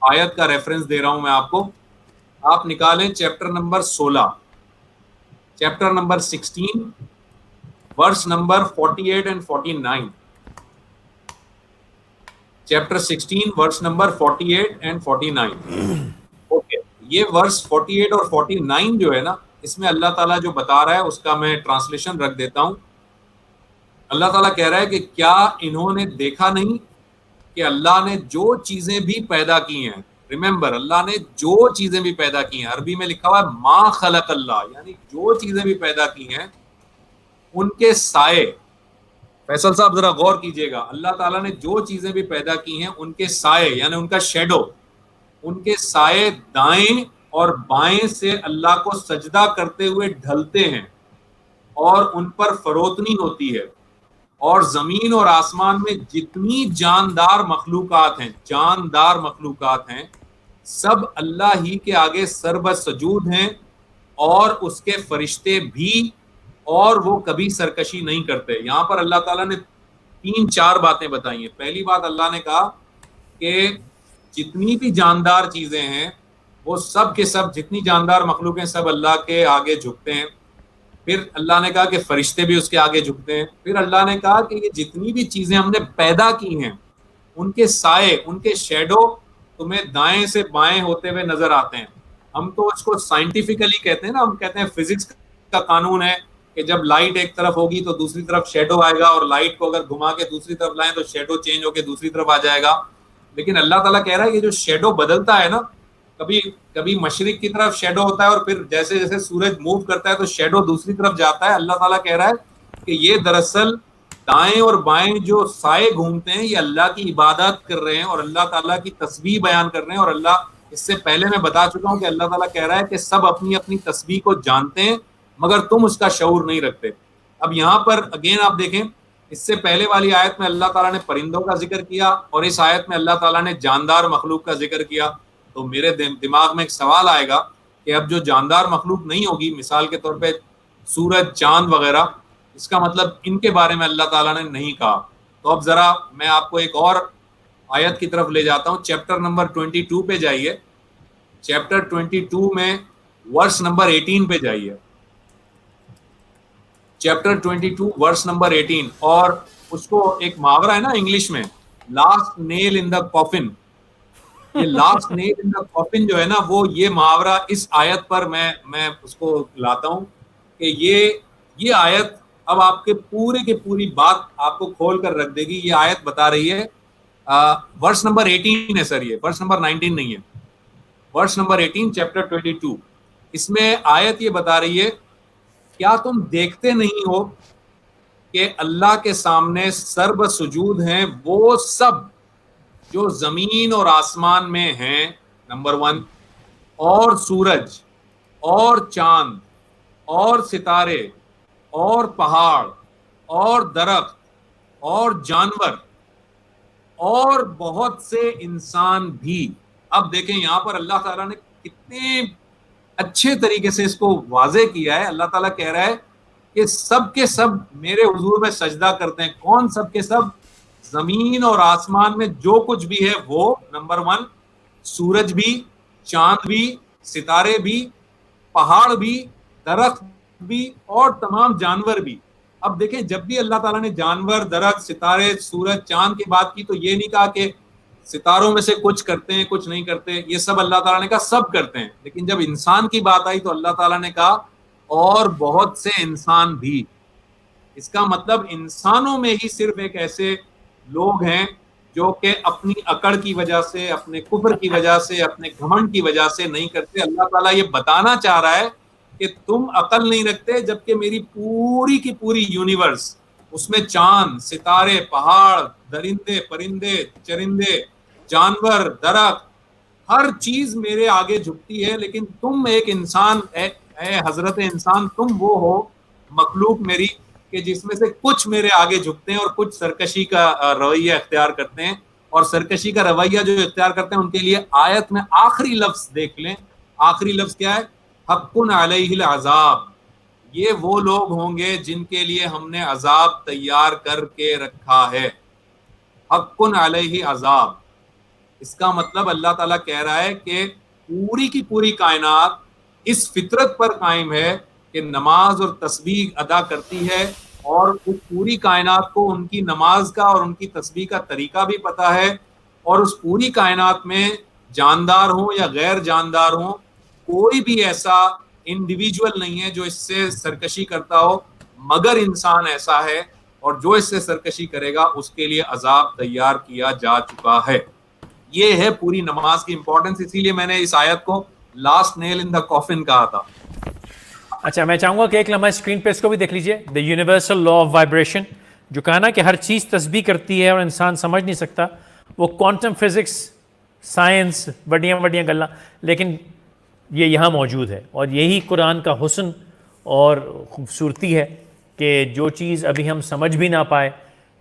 آیت کا ریفرنس دے رہا ہوں میں آپ کو. آپ نکالیں chapter number 16، chapter number 16 verse number 48 and 49. Chapter 16 verse number 48 and 49. Okay, یہ ورس 48 اور 49 جو ہے نا، اس میں اللہ تعالیٰ جو بتا رہا ہے اس کا میں ٹرانسلیشن رکھ دیتا ہوں. اللہ تعالیٰ کہہ رہا ہے کہ کیا انہوں نے دیکھا نہیں کہ اللہ نے جو چیزیں بھی پیدا کی ہیں، ریممبر اللہ نے جو چیزیں بھی پیدا کی ہیں، عربی میں لکھا ہوا ہے ما خلق اللہ، یعنی جو چیزیں بھی پیدا کی ہیں ان کے سائے. فیصل صاحب ذرا غور کیجئے گا، اللہ تعالیٰ نے جو چیزیں بھی پیدا کی ہیں ان کے سائے، یعنی ان کا شیڈو، ان کے سائے دائیں اور بائیں سے اللہ کو سجدہ کرتے ہوئے ڈھلتے ہیں اور ان پر فروتنی ہوتی ہے. اور زمین اور آسمان میں جتنی جاندار مخلوقات ہیں سب اللہ ہی کے آگے سربسجود ہیں، اور اس کے فرشتے بھی، اور وہ کبھی سرکشی نہیں کرتے. یہاں پر اللہ تعالیٰ نے 3-4 باتیں بتائی ہیں. پہلی بات اللہ نے کہا کہ جتنی بھی جاندار چیزیں ہیں وہ سب کے سب، جتنی جاندار مخلوق ہیں سب اللہ کے آگے جھکتے ہیں. پھر اللہ نے کہا کہ فرشتے بھی اس کے آگے جھکتے ہیں. پھر اللہ نے کہا کہ یہ جتنی بھی چیزیں ہم نے پیدا کی ہیں ان کے سائے، ان کے شیڈو تمہیں دائیں سے بائیں ہوتے ہوئے نظر آتے ہیں. ہم تو اس کو سائنٹیفکلی کہتے ہیں نا، ہم کہتے ہیں فزکس کا قانون ہے کہ جب لائٹ ایک طرف ہوگی تو دوسری طرف شیڈو آئے گا، اور لائٹ کو اگر گھما کے دوسری طرف لائیں تو شیڈو چینج ہو کے دوسری طرف آ جائے گا. لیکن اللہ تعالیٰ کہہ رہا ہے کہ جو شیڈو بدلتا ہے نا، کبھی مشرق کی طرف شیڈو ہوتا ہے اور پھر جیسے جیسے سورج موو کرتا ہے تو شیڈو دوسری طرف جاتا ہے. اللہ تعالیٰ کہہ رہا ہے کہ یہ دراصل دائیں اور بائیں جو سائے گھومتے ہیں یہ اللہ کی عبادت کر رہے ہیں اور اللہ تعالیٰ کی تسبیح بیان کر رہے ہیں. اور اللہ، اس سے پہلے میں بتا چکا ہوں کہ اللہ تعالیٰ کہہ رہا ہے کہ سب اپنی اپنی تسبیح کو جانتے ہیں مگر تم اس کا شعور نہیں رکھتے. اب یہاں پر اگین آپ دیکھیں، اس سے پہلے والی آیت میں اللہ تعالیٰ نے پرندوں کا ذکر کیا اور اس آیت میں اللہ تعالیٰ نے جاندار مخلوق کا ذکر کیا. تو میرے دماغ میں ایک سوال آئے گا کہ اب جو جاندار مخلوق نہیں ہوگی، مثال کے طور پہ سورج، چاند وغیرہ، اس کا مطلب ان کے بارے میں اللہ تعالیٰ نے نہیں کہا. تو اب ذرا میں آپ کو ایک اور آیت کی طرف لے جاتا ہوں. چیپٹر نمبر 22 پہ جائیے. چیپٹر 22 میں ورس نمبر 18 پہ جائیے. Chapter 22 verse number 18. اور اس کو ایک محاورہ ہے نا انگلش میں، لاسٹ نیل ان دا کافن. یہ لاسٹ نیل ان دا کافن جو ہے نا، وہ یہ محاورہ اس آیت پر میں اس کو لاتا ہوں کہ یہ آیت اب آپ کے پورے کی پوری بات آپ کو کھول کر رکھ دے گی. یہ آیت بتا رہی ہے، ورس نمبر 18 ہے سر، یہ ورس نمبر 19 نہیں ہے، ورس نمبر 18 چیپٹر 22. اس میں آیت یہ بتا رہی ہے، کیا تم دیکھتے نہیں ہو کہ اللہ کے سامنے سرب سجود ہیں وہ سب جو زمین اور آسمان میں ہیں، نمبر 1، اور سورج اور چاند اور ستارے اور پہاڑ اور درخت اور جانور اور بہت سے انسان بھی. اب دیکھیں یہاں پر اللہ تعالیٰ نے کتنے اچھے طریقے سے اس کو واضح کیا ہے. اللہ تعالیٰ کہہ رہا ہے کہ سب کے سب میرے حضور میں سجدہ کرتے ہیں. کون سب کے سب؟ زمین اور آسمان میں جو کچھ بھی ہے وہ، نمبر 1، سورج بھی، چاند بھی، ستارے بھی، پہاڑ بھی، درخت بھی، اور تمام جانور بھی. اب دیکھیں جب بھی اللہ تعالیٰ نے جانور، درخت، ستارے، سورج، چاند کی بات کی تو یہ نہیں کہا کہ ستاروں میں سے کچھ کرتے ہیں کچھ نہیں کرتے، یہ سب اللہ تعالیٰ نے کہا سب کرتے ہیں. لیکن جب انسان کی بات آئی تو اللہ تعالیٰ نے کہا اور بہت سے انسان بھی. اس کا مطلب انسانوں میں ہی صرف ایک ایسے لوگ ہیں جو کہ اپنی اکڑ کی وجہ سے, اپنے کفر کی وجہ سے, اپنے گھمنڈ کی وجہ سے نہیں کرتے. اللہ تعالیٰ یہ بتانا چاہ رہا ہے کہ تم عقل نہیں رکھتے, جبکہ میری پوری کی پوری یونیورس, اس میں چاند, ستارے, پہاڑ, درندے, پرندے, چرندے, جانور, درخت, ہر چیز میرے آگے جھکتی ہے. لیکن تم ایک انسان, اے حضرت انسان, تم وہ ہو مخلوق میری کہ جس میں سے کچھ میرے آگے جھکتے ہیں اور کچھ سرکشی کا رویہ اختیار کرتے ہیں. اور سرکشی کا رویہ جو اختیار کرتے ہیں ان کے لیے آیت میں آخری لفظ دیکھ لیں. آخری لفظ کیا ہے؟ حق علیہ العذاب. یہ وہ لوگ ہوں گے جن کے لیے ہم نے عذاب تیار کر کے رکھا ہے. حق علیہ عذاب. اس کا مطلب اللہ تعالیٰ کہہ رہا ہے کہ پوری کی پوری کائنات اس فطرت پر قائم ہے کہ نماز اور تسبیح ادا کرتی ہے, اور اس پوری کائنات کو ان کی نماز کا اور ان کی تسبیح کا طریقہ بھی پتہ ہے. اور اس پوری کائنات میں جاندار ہوں یا غیر جاندار ہوں, کوئی بھی ایسا انڈیویجول نہیں ہے جو اس سے سرکشی کرتا ہو, مگر انسان ایسا ہے, اور جو اس سے سرکشی کرے گا اس کے لیے عذاب تیار کیا جا چکا ہے. یہ ہے پوری نماز کی امپورٹنس. اسی لیے میں نے اس آیت کو لاسٹ نیل ان دا کافن کہا تھا. اچھا, میں چاہوں گا کہ ایک لمحہ اسکرین پہ اس کو بھی دیکھ لیجئے. The universal law of vibration, جو کہا نا کہ ہر چیز تسبیح کرتی ہے اور انسان سمجھ نہیں سکتا. وہ کوانٹم فزکس, سائنس, بڑیاں بڑیاں گلاں, لیکن یہ یہاں موجود ہے. اور یہی قرآن کا حسن اور خوبصورتی ہے کہ جو چیز ابھی ہم سمجھ بھی نہ پائے,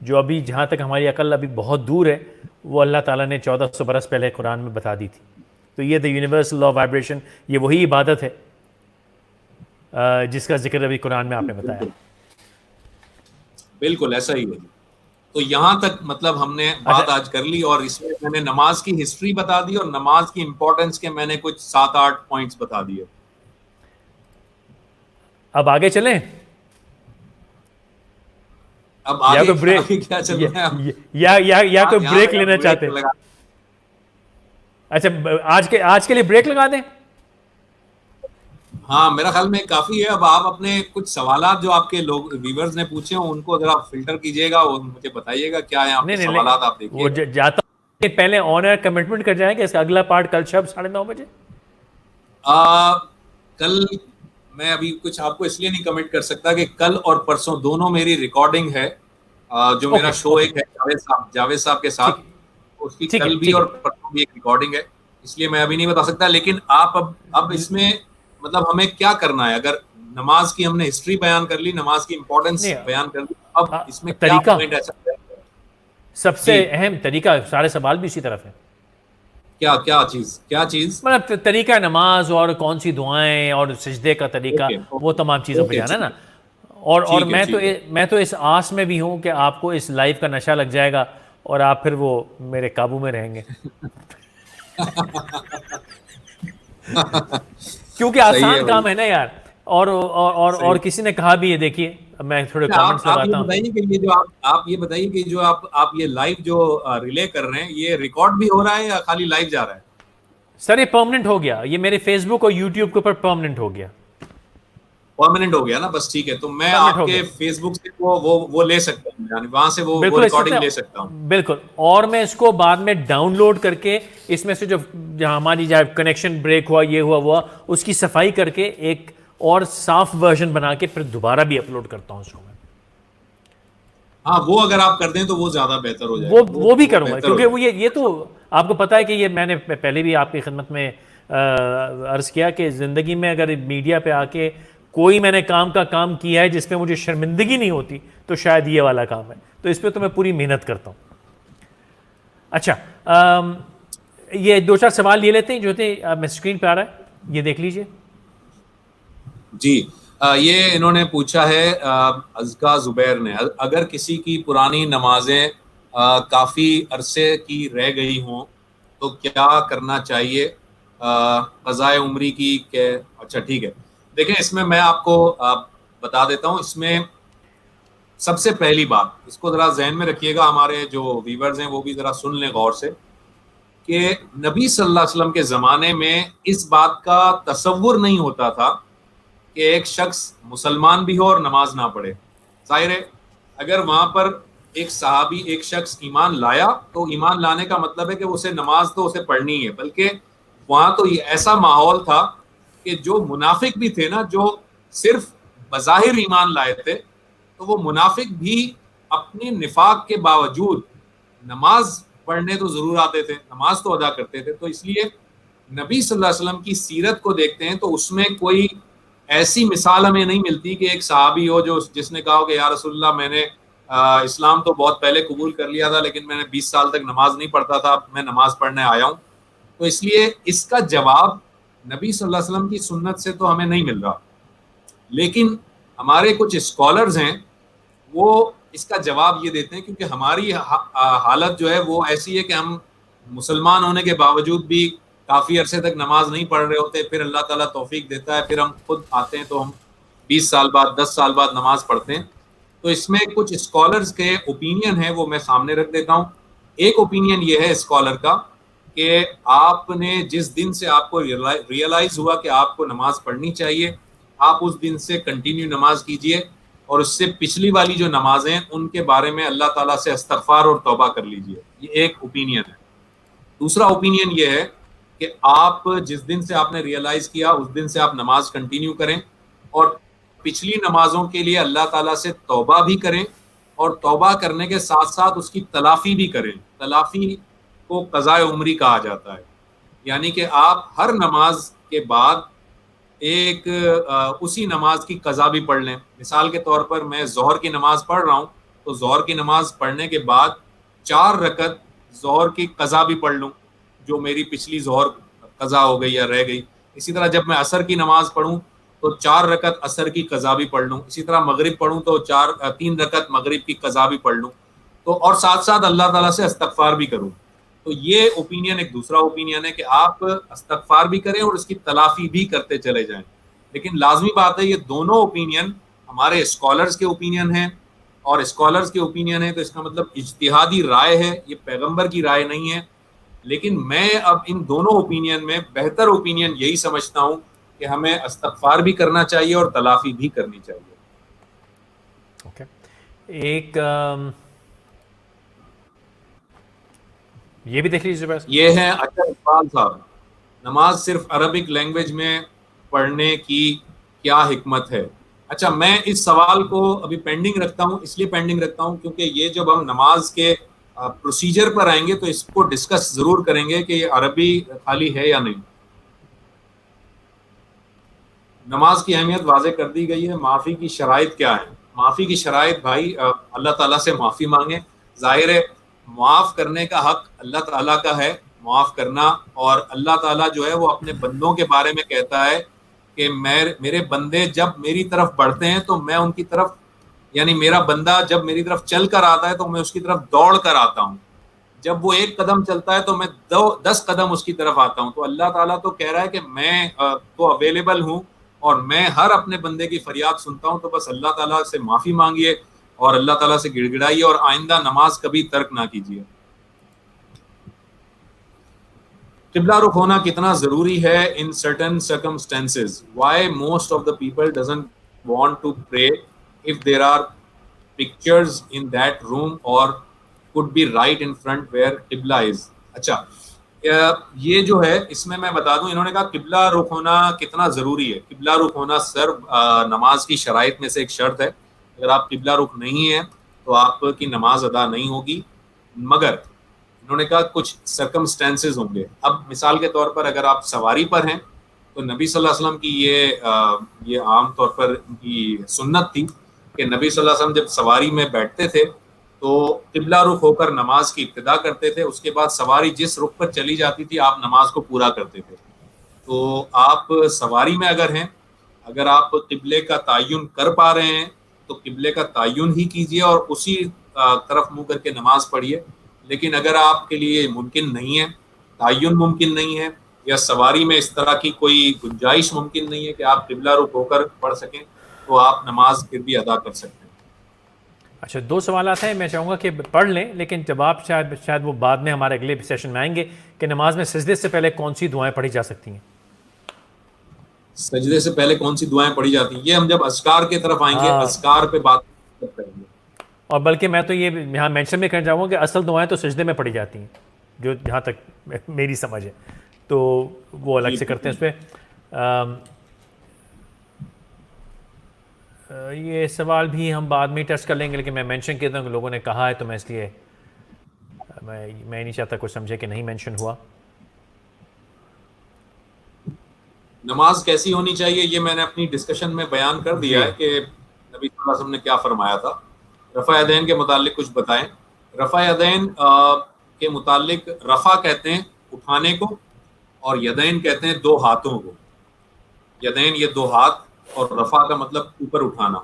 جو ابھی جہاں تک ہماری عقل ابھی بہت دور ہے, وہ اللہ تعالیٰ نے 1400 برس پہلے قرآن میں بتا دی تھی. تو یہ the universal law of vibration, یہ وہی عبادت ہے جس کا ذکر ابھی قرآن میں آپ نے بتایا. بالکل ایسا ہی ہے. تو یہاں تک مطلب ہم نے بات آج کر لی, اور اس میں نے نماز کی ہسٹری بتا دی اور نماز کی امپورٹنس کے میں نے کچھ 7-8 پوائنٹس بتا دیے. اب آگے چلیں, اب آگے کیا چلنا ہے, یا کوئی بریک لینا چاہتے ہیں؟ اچھا, آج کے لیے بریک لگا دیں. ہاں میرا خیال میں کافی ہے. اب آپ اپنے کچھ سوالات جو آپ کے لوگ ویورز نے پوچھے ہیں ان کو ذرا فلٹر کیجئے گا, اور مجھے بتائیے گا کیا ہے آپ کے سوالات. آپ دیکھیے, وہ جاتا ہوں کہ پہلے آن ایئر کمٹمنٹ کر جائیں کہ اس کا اگلا پارٹ کل شب 9:30 بجے. کل میں ابھی کچھ آپ کو اس لیے نہیں کمنٹ کر سکتا کہ کل اور پرسوں دونوں میری ریکارڈنگ ہے, جو میرا شو ایک ہے جاوید صاحب کے ساتھ, اس کی کل بھی اور پرسوں بھی ایک ریکارڈنگ ہے, اس لیے میں ابھی نہیں بتا سکتا. لیکن آپ اب اس میں مطلب ہمیں کیا کرنا ہے؟ اگر نماز کی ہم نے ہسٹری بیان کر لی, نماز کی امپورٹنس بیان کر لی, اب اس میں کیا پوائنٹ ایسا ہے؟ سب سے اہم طریقہ, سارے سوال بھی اسی طرف ہیں. کیا چیز مطلب طریقہ نماز اور کون سی دعائیں اور سجدے کا طریقہ, وہ تمام چیزوں پہ جانا نا. اور میں تو اس آس میں بھی ہوں کہ آپ کو اس لائف کا نشہ لگ جائے گا اور آپ پھر وہ میرے قابو میں رہیں گے. کیونکہ آسان کام ہے نا یار. اور کسی نے کہا بھی ہے, دیکھیے میں تھوڑے کامنٹس لگاتا ہوں. آپ یہ بتائیے کہ جو آپ یہ لائیو جو ریلے کر رہے ہیں, یہ ریکارڈ بھی ہو رہا ہے یا خالی لائیو جا رہا ہے؟ سر یہ پرماننٹ ہو گیا, یہ میرے فیس بک اور یوٹیوب کے اوپر پرماننٹ ہو گیا. پرماننٹ ہو گیا نا, بس ٹھیک ہے. تو میں آپ کے فیس بک سے وہ لے سکتا ہوں, یعنی وہاں سے وہ ریکارڈنگ لے سکتا ہوں. بالکل. اور میں اس کو بعد میں ڈاؤن لوڈ کر کے اس میں سے جو ہماری کنیکشن بریک ہوا, یہ ہوا, اس کی صفائی کر کے ایک اور صاف ورژن بنا کے پھر دوبارہ بھی اپلوڈ کرتا ہوں اس کو میں. ہاں وہ اگر آپ کر دیں تو وہ زیادہ بہتر ہو جائے گا. وہ بھی کروں گا, کیونکہ وہ یہ تو آپ کو پتہ ہے کہ یہ میں نے پہلے بھی آپ کی خدمت میں عرض کیا کہ زندگی میں اگر میڈیا پہ آ کے کوئی میں نے کام کیا ہے جس پہ مجھے شرمندگی نہیں ہوتی تو شاید یہ والا کام ہے. تو اس پہ تو میں پوری محنت کرتا ہوں. اچھا, یہ 2-4 سوال یہ لیتے ہیں جو تھے, میں اسکرین پہ آ رہا ہے, یہ دیکھ لیجئے. جی, یہ انہوں نے پوچھا ہے ازکا زبیر نے, اگر کسی کی پرانی نمازیں کافی عرصے کی رہ گئی ہوں تو کیا کرنا چاہیے قضاء عمری کی؟ کہ اچھا ٹھیک ہے, دیکھیں اس میں آپ کو بتا دیتا ہوں. اس میں سب سے پہلی بات, اس کو ذرا ذہن میں رکھیے گا, ہمارے جو ویورز ہیں وہ بھی ذرا سن لیں غور سے, کہ نبی صلی اللہ علیہ وسلم کے زمانے میں اس بات کا تصور نہیں ہوتا تھا کہ ایک شخص مسلمان بھی ہو اور نماز نہ پڑھے. ظاہر ہے اگر وہاں پر ایک صحابی ایک شخص ایمان لایا تو ایمان لانے کا مطلب ہے کہ اسے نماز تو اسے پڑھنی ہے، بلکہ وہاں تو یہ ایسا ماحول تھا کہ جو منافق بھی تھے نا، جو صرف بظاہر ایمان لائے تھے، تو وہ منافق بھی اپنے نفاق کے باوجود نماز پڑھنے تو ضرور آتے تھے، نماز تو ادا کرتے تھے. تو اس لیے نبی صلی اللہ علیہ وسلم کی سیرت کو دیکھتے ہیں تو اس میں کوئی ایسی مثال ہمیں نہیں ملتی کہ ایک صحابی ہو جس نے کہا کہ یا رسول اللہ میں نے اسلام تو بہت پہلے قبول کر لیا تھا، لیکن میں نے 20 سال تک نماز نہیں پڑھتا تھا، میں نماز پڑھنے آیا ہوں. تو اس لیے اس کا جواب نبی صلی اللہ علیہ وسلم کی سنت سے تو ہمیں نہیں مل رہا. لیکن ہمارے کچھ اسکالرز ہیں وہ اس کا جواب یہ دیتے ہیں، کیونکہ ہماری حالت جو ہے وہ ایسی ہے کہ ہم مسلمان ہونے کے باوجود بھی کافی عرصے تک نماز نہیں پڑھ رہے ہوتے، پھر اللہ تعالیٰ توفیق دیتا ہے، پھر ہم خود آتے ہیں تو ہم 20 سال بعد 10 سال بعد نماز پڑھتے ہیں. تو اس میں کچھ اسکالرز کے اوپینین ہیں، وہ میں سامنے رکھ دیتا ہوں. ایک اوپینین یہ ہے اسکالر کا کہ آپ نے جس دن سے آپ کو ریئلائز ہوا کہ آپ کو نماز پڑھنی چاہیے، آپ اس دن سے کنٹینیو نماز کیجئے، اور اس سے پچھلی والی جو نمازیں ان کے بارے میں اللہ تعالیٰ سے استغفار اور توبہ کر لیجئے. یہ ایک اوپینین ہے. دوسرا اوپینین یہ ہے کہ آپ جس دن سے آپ نے ریئلائز کیا اس دن سے آپ نماز کنٹینیو کریں، اور پچھلی نمازوں کے لیے اللہ تعالیٰ سے توبہ بھی کریں، اور توبہ کرنے کے ساتھ ساتھ اس کی تلافی بھی کریں. تلافی کو قضاء عمری کہا جاتا ہے، یعنی کہ آپ ہر نماز کے بعد ایک اسی نماز کی قضا بھی پڑھ لیں. مثال کے طور پر میں ظہر کی نماز پڑھ رہا ہوں تو ظہر کی نماز پڑھنے کے بعد 4 رکعت ظہر کی قضا بھی پڑھ لوں جو میری پچھلی ظہر قضا ہو گئی یا رہ گئی. اسی طرح جب میں عصر کی نماز پڑھوں تو 4 رکعت عصر کی قضا بھی پڑھ لوں. اسی طرح مغرب پڑھوں تو 3 رکعت مغرب کی قضا بھی پڑھ لوں، تو اور ساتھ ساتھ اللہ تعالیٰ سے استغفار بھی کروں. تو یہ اوپینین ایک دوسرا اوپینین ہے کہ آپ استغفار بھی کریں اور اس کی تلافی بھی کرتے چلے جائیں. لیکن لازمی بات ہے یہ دونوں اوپینین ہمارے اسکالرز کے اوپینین ہیں، اور اسکالرز کے اوپینین ہیں تو اس کا مطلب اجتہادی رائے ہے، یہ پیغمبر کی رائے نہیں ہے. لیکن میں اب ان دونوں اوپینین میں بہتر اوپینین یہی سمجھتا ہوں کہ ہمیں استغفار بھی کرنا چاہیے اور تلافی بھی کرنی چاہیے. اوکے. ایک یہ بھی دیکھ لیجیے بس. یہ ہے اچھا اقبال صاحب، نماز صرف عربک لینگویج میں پڑھنے کی کیا حکمت ہے؟ اچھا، میں اس سوال کو ابھی پینڈنگ رکھتا ہوں. اس لیے پینڈنگ رکھتا ہوں کیونکہ یہ جب ہم نماز کے پروسیجر پر آئیں گے تو اس کو ڈسکس ضرور کریں گے کہ یہ عربی خالی ہے یا نہیں. نماز کی اہمیت واضح کر دی گئی ہے. معافی کی شرائط کیا ہے؟ معافی کی شرائط بھائی اللہ تعالیٰ سے معافی مانگیں. ظاہر ہے معاف کرنے کا حق اللہ تعالیٰ کا ہے، معاف کرنا، اور اللہ تعالیٰ جو ہے وہ اپنے بندوں کے بارے میں کہتا ہے کہ میرے بندے جب میری طرف بڑھتے ہیں تو میں ان کی طرف، یعنی میرا بندہ جب میری طرف چل کر آتا ہے تو میں اس کی طرف دوڑ کر آتا ہوں، جب وہ 1 قدم چلتا ہے تو میں 10 قدم اس کی طرف آتا ہوں. تو اللہ تعالیٰ تو کہہ رہا ہے کہ میں تو اویلیبل ہوں اور میں ہر اپنے بندے کی فریاد سنتا ہوں. تو بس اللہ تعالیٰ سے معافی مانگیے اور اللہ تعالیٰ سے گڑ گڑائیے اور آئندہ نماز کبھی ترک نہ کیجیے. قبلہ رخ ہونا کتنا ضروری ہے in certain circumstances? Why most of the people doesn't want to pray if there are pictures in that room or could be right in front where قبلہ is؟ اچھا، یہ جو ہے اس میں بتا دوں، انہوں نے کہا قبلہ رخ ہونا کتنا ضروری ہے. قبلہ رخ ہونا صرف نماز کی شرائط میں سے ایک شرط ہے. اگر آپ قبلہ رخ نہیں ہیں تو آپ کی نماز ادا نہیں ہوگی، مگر انہوں نے کہا کچھ سرکمسٹینسز ہوں گے. اب مثال کے طور پر اگر آپ سواری پر ہیں تو نبی صلی اللہ علیہ وسلم کی یہ عام طور پر ان کی سنت تھی کہ نبی صلی اللہ علیہ وسلم جب سواری میں بیٹھتے تھے تو قبلہ رخ ہو کر نماز کی ابتدا کرتے تھے. اس کے بعد سواری جس رخ پر چلی جاتی تھی آپ نماز کو پورا کرتے تھے. تو آپ سواری میں اگر ہیں، اگر آپ قبلے کا تعین کر پا رہے ہیں تو قبلے کا تعین ہی کیجیے اور اسی طرف منہ کر کے نماز پڑھیے. لیکن اگر آپ کے لیے ممکن نہیں ہے، تعین ممکن نہیں ہے، یا سواری میں اس طرح کی کوئی گنجائش ممکن نہیں ہے کہ آپ قبلہ رخ ہو کر پڑھ سکیں، تو آپ نماز پھر بھی ادا کر سکتے ہیں. اچھا، 2 سوالات ہیں، میں چاہوں گا کہ پڑھ لیں، لیکن جواب شاید وہ بعد میں ہمارے اگلے سیشن میں آئیں گے کہ نماز میں سجدے سے پہلے کون سی دعائیں پڑھی جا سکتی ہیں. سجدے سے پہلے کون سی دعائیں پڑھی جاتی ہیں، یہ ہم جب اذکار کی طرف آئیں گے، اذکار پہ بات کریں گے. اور بلکہ میں تو یہ یہاں مینشن بھی کرنا چاہوں گا کہ اصل دعائیں تو سجدے میں پڑھی جاتی ہیں، جو جہاں تک میری سمجھ ہے، تو وہ الگ جی سے کرتے ہیں اس پہ. یہ سوال بھی ہم بعد میں ٹچ کر لیں گے، لیکن میں مینشن کہتا ہوں کہ لوگوں نے کہا ہے تو میں اس لیے میں نہیں چاہتا کچھ سمجھے کہ نہیں مینشن ہوا. نماز کیسی ہونی چاہیے یہ میں نے اپنی ڈسکشن میں بیان کر دیا جی ہے کہ نبی صلی اللہ علیہ وسلم نے کیا فرمایا تھا. رفع یدین کے متعلق کچھ بتائیں. رفع یدین کے متعلق رفع کہتے ہیں اٹھانے کو، اور یدین کہتے ہیں دو ہاتھوں کو. یدین یہ دو ہاتھ، اور رفع کا مطلب اوپر اٹھانا.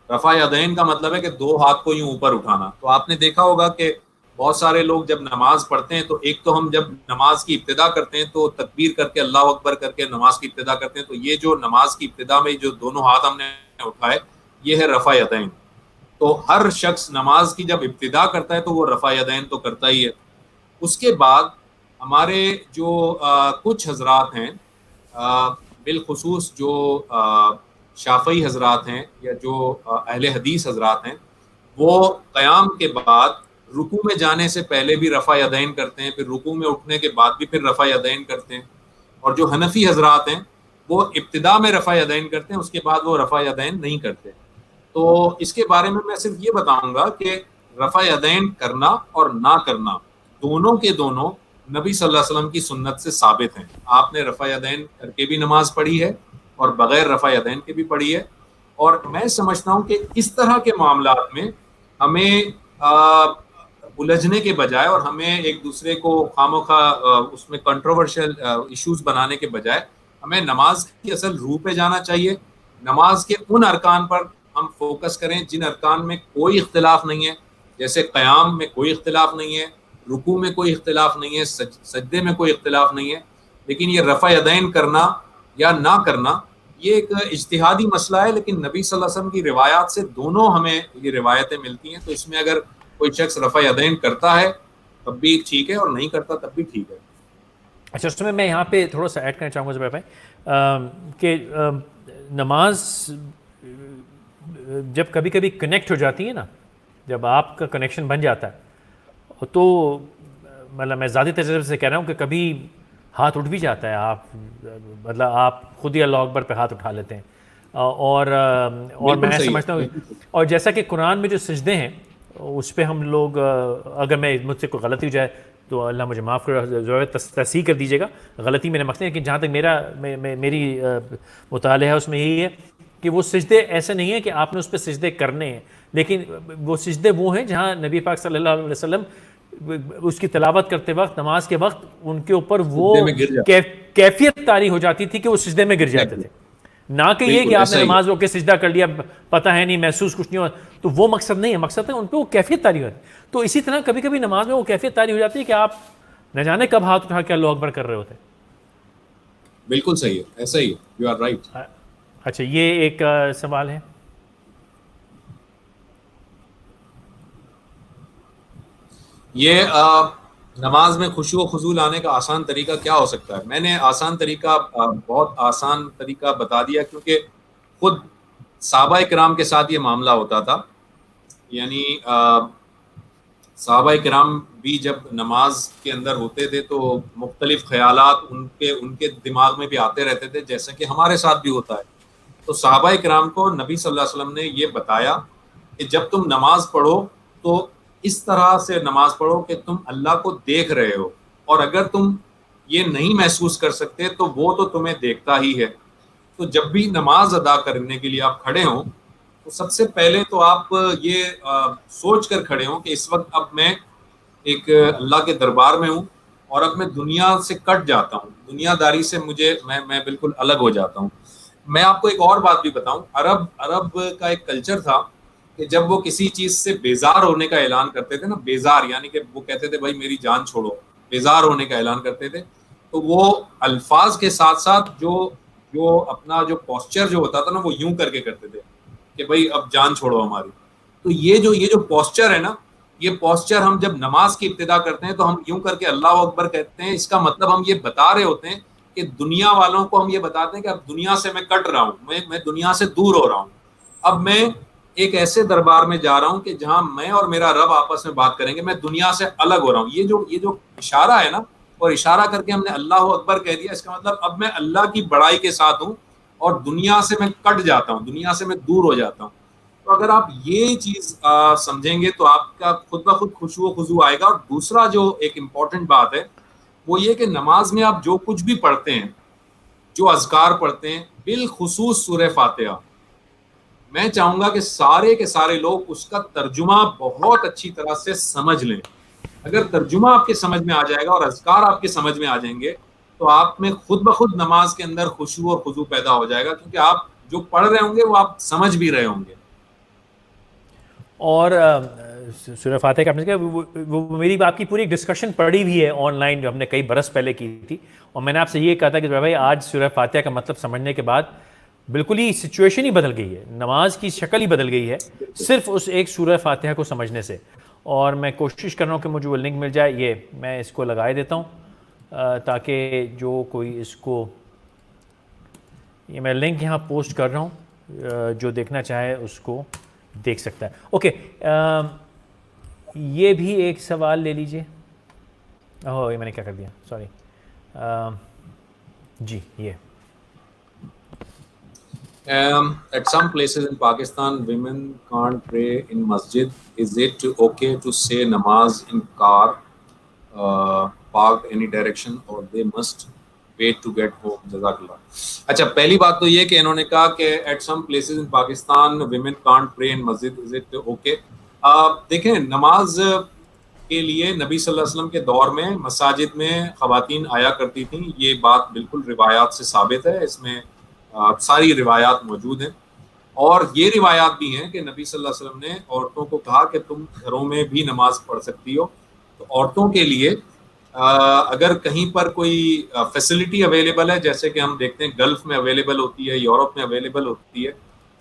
رفع یدین کا مطلب ہے کہ دو ہاتھ کو یوں اوپر اٹھانا. تو آپ نے دیکھا ہوگا کہ بہت سارے لوگ جب نماز پڑھتے ہیں تو ایک تو ہم جب نماز کی ابتدا کرتے ہیں تو تکبیر کر کے اللہ اکبر کر کے نماز کی ابتدا کرتے ہیں. تو یہ جو نماز کی ابتدا میں جو دونوں ہاتھ ہم نے اٹھائے یہ ہے رفع یدین. تو ہر شخص نماز کی جب ابتدا کرتا ہے تو وہ رفع یدین تو کرتا ہی ہے. اس کے بعد ہمارے جو کچھ حضرات ہیں، بالخصوص جو شافعی حضرات ہیں یا جو اہل حدیث حضرات ہیں، وہ قیام کے بعد رکوع میں جانے سے پہلے بھی رفع یدین کرتے ہیں، پھر رکوع میں اٹھنے کے بعد بھی پھر رفع یدین کرتے ہیں. اور جو حنفی حضرات ہیں وہ ابتدا میں رفع یدین کرتے ہیں، اس کے بعد وہ رفع یدین نہیں کرتے. تو اس کے بارے میں صرف یہ بتاؤں گا کہ رفع یدین کرنا اور نہ کرنا دونوں کے دونوں نبی صلی اللہ علیہ وسلم کی سنت سے ثابت ہیں. آپ نے رفع یدین کر کے بھی نماز پڑھی ہے اور بغیر رفع یدین کے بھی پڑھی ہے. اور میں سمجھتا ہوں کہ اس طرح کے معاملات میں ہمیں الجھنے کے بجائے اور ہمیں ایک دوسرے کو خواہ اس میں کنٹروورشل ایشوز بنانے کے بجائے ہمیں نماز کی اصل روح پہ جانا چاہیے. نماز کے ان ارکان پر ہم فوکس کریں جن ارکان میں کوئی اختلاف نہیں ہے، جیسے قیام میں کوئی اختلاف نہیں ہے، رکوع میں کوئی اختلاف نہیں ہے، سجدے میں کوئی اختلاف نہیں ہے. لیکن یہ رفع یدین کرنا یا نہ کرنا یہ ایک اجتہادی مسئلہ ہے، لیکن نبی صلی اللہ علیہ وسلم کی روایات سے دونوں ہمیں یہ روایتیں ملتی ہیں. تو اس میں اگر کوئی شخص رفع یدین کرتا ہے تب بھی ٹھیک ہے اور نہیں کرتا تب بھی ٹھیک ہے. اچھا، اس میں یہاں پہ تھوڑا سا ایڈ کرنا چاہوں گا زبیر بھائی کہ نماز جب کبھی کبھی کنیکٹ ہو جاتی ہے نا، جب آپ کا کنیکشن بن جاتا ہے تو مطلب میں ذاتی تجربے سے کہہ رہا ہوں کہ کبھی ہاتھ اٹھ بھی جاتا ہے، مطلب آپ خود ہی اللہ اکبر پہ ہاتھ اٹھا لیتے ہیں. اور میں سمجھتا ہوں، اور جیسا کہ قرآن میں جو سجدے ہیں اس پہ ہم لوگ، اگر مجھ سے کوئی غلطی ہو جائے تو اللہ مجھے معاف کرے، تصحیح کر دیجیے گا، غلطی میرے مقصد ہے کہ جہاں تک میری مطالعہ ہے اس میں یہی ہے کہ وہ سجدے ایسے نہیں ہیں کہ آپ نے اس پہ سجدے کرنے ہیں، لیکن وہ سجدے وہ ہیں جہاں نبی پاک صلی اللہ علیہ وسلم اس کی تلاوت کرتے وقت، نماز کے وقت ان کے اوپر وہ کیفیت طاری ہو جاتی تھی کہ وہ سجدے میں گر جاتے تھے. نہ کہ یہ کہ آپ نے نماز رو کے سجدہ کر لیا، پتہ ہے نہیں، محسوس کچھ نہیں ہوا، تو وہ مقصد نہیں ہے. مقصد ہے ان پہ وہ کیفیت طاری ہوتی ہے. تو اسی طرح کبھی کبھی نماز میں وہ کیفیت طاری ہو جاتی ہے کہ آپ نہ جانے کب ہاتھ اٹھا کے اللہ اکبر کر رہے ہوتے. بالکل صحیح ہے، ایسا ہی ہے، یو آر رائٹ. اچھا، یہ ایک سوال ہے. یہ نماز میں خشوع و خضوع لانے کا آسان طریقہ کیا ہو سکتا ہے؟ میں نے آسان طریقہ، بہت آسان طریقہ بتا دیا، کیونکہ خود صحابہ کرام کے ساتھ یہ معاملہ ہوتا تھا. یعنی صحابہ کرام بھی جب نماز کے اندر ہوتے تھے تو مختلف خیالات ان کے دماغ میں بھی آتے رہتے تھے، جیسا کہ ہمارے ساتھ بھی ہوتا ہے. تو صحابہ کرام کو نبی صلی اللہ علیہ وسلم نے یہ بتایا کہ جب تم نماز پڑھو تو اس طرح سے نماز پڑھو کہ تم اللہ کو دیکھ رہے ہو، اور اگر تم یہ نہیں محسوس کر سکتے تو وہ تو تمہیں دیکھتا ہی ہے. تو جب بھی نماز ادا کرنے کے لیے آپ کھڑے ہوں تو سب سے پہلے تو آپ یہ سوچ کر کھڑے ہوں کہ اس وقت اب میں ایک اللہ کے دربار میں ہوں اور اب میں دنیا سے کٹ جاتا ہوں، دنیا داری سے میں بالکل الگ ہو جاتا ہوں. میں آپ کو ایک اور بات بھی بتاؤں، عرب کا ایک کلچر تھا کہ جب وہ کسی چیز سے بیزار ہونے کا اعلان کرتے تھے نا، بیزار یعنی کہ وہ کہتے تھے بھائی میری جان چھوڑو، بیزار ہونے کا اعلان کرتے تھے، تو وہ الفاظ کے ساتھ ساتھ جو اپنا جو پوسچر جو ہوتا تھا نا وہ یوں کر کے کرتے تھے کہ بھائی اب جان چھوڑو ہماری. تو یہ جو پوسچر ہے نا، یہ پوسچر ہم جب نماز کی ابتدا کرتے ہیں تو ہم یوں کر کے اللہ اکبر کہتے ہیں. اس کا مطلب ہم یہ بتا رہے ہوتے ہیں کہ دنیا والوں کو ہم یہ بتاتے ہیں کہ اب دنیا سے میں کٹ رہا ہوں، میں دنیا سے دور ہو رہا ہوں. اب میں ایک ایسے دربار میں جا رہا ہوں کہ جہاں میں اور میرا رب آپس میں بات کریں گے, میں دنیا سے الگ ہو رہا ہوں. یہ جو اشارہ ہے نا, اور اشارہ کر کے ہم نے اللہ اکبر کہہ دیا, اس کا مطلب اب میں اللہ کی بڑائی کے ساتھ ہوں اور دنیا سے میں کٹ جاتا ہوں, دنیا سے میں دور ہو جاتا ہوں. تو اگر آپ یہ چیز سمجھیں گے تو آپ کا خود بخود خشوع و خضوع آئے گا. اور دوسرا جو ایک امپورٹنٹ بات ہے وہ یہ کہ نماز میں آپ جو کچھ بھی پڑھتے ہیں, جو اذکار پڑھتے ہیں, بالخصوص سورہ فاتحہ, میں چاہوں گا کہ سارے کے سارے لوگ اس کا ترجمہ بہت اچھی طرح سے سمجھ لیں. اگر ترجمہ آپ کے سمجھ میں آ جائے گا اور اذکار آپ کے سمجھ میں آ جائیں گے تو آپ میں خود بخود نماز کے اندر خشوع اور خضوع پیدا ہو جائے گا, کیونکہ آپ جو پڑھ رہے ہوں گے وہ آپ سمجھ بھی رہے ہوں گے. اور سورہ فاتحہ کا آپ نے کہا وہ میری آپ کی پوری ڈسکشن پڑھی ہوئی ہے آن لائن, جو ہم نے کئی برس پہلے کی تھی, اور میں نے آپ سے یہ کہا تھا کہ بھائی آج سورہ فاتحہ کا مطلب سمجھنے کے بعد بالکل ہی سچویشن ہی بدل گئی ہے, نماز کی شکل ہی بدل گئی ہے صرف اس ایک سورہ فاتحہ کو سمجھنے سے. اور میں کوشش کر رہا ہوں کہ مجھے وہ لنک مل جائے, یہ میں اس کو لگائے دیتا ہوں تاکہ جو کوئی اس کو, یہ میں لنک یہاں پوسٹ کر رہا ہوں, جو دیکھنا چاہے اس کو دیکھ سکتا ہے. اوکے, یہ بھی ایک سوال لے لیجئے. اوہ یہ میں نے کیا کر دیا, سوری. جی یہ at some places in Pakistan women can't pray in masjid. Is it okay to say namaz in car parked any direction or they must wait to get home? Jazakallah. اچھا, پہلی بات تو یہ کہ انہوں نے کہا کہ at some places in Pakistan women can't pray in masjid. Is it okay? دیکھیں, نماز کے لیے نبی صلی اللہ علیہ وسلم کے دور میں مساجد میں خواتین آیا کرتی تھیں. یہ بات بالکل روایات سے ثابت ہے, اس میں ساری روایات موجود ہیں. اور یہ روایات بھی ہیں کہ نبی صلی اللہ علیہ وسلم نے عورتوں کو کہا کہ تم گھروں میں بھی نماز پڑھ سکتی ہو. تو عورتوں کے لیے اگر کہیں پر کوئی فیسلٹی اویلیبل ہے, جیسے کہ ہم دیکھتے ہیں گلف میں اویلیبل ہوتی ہے, یورپ میں اویلیبل ہوتی ہے,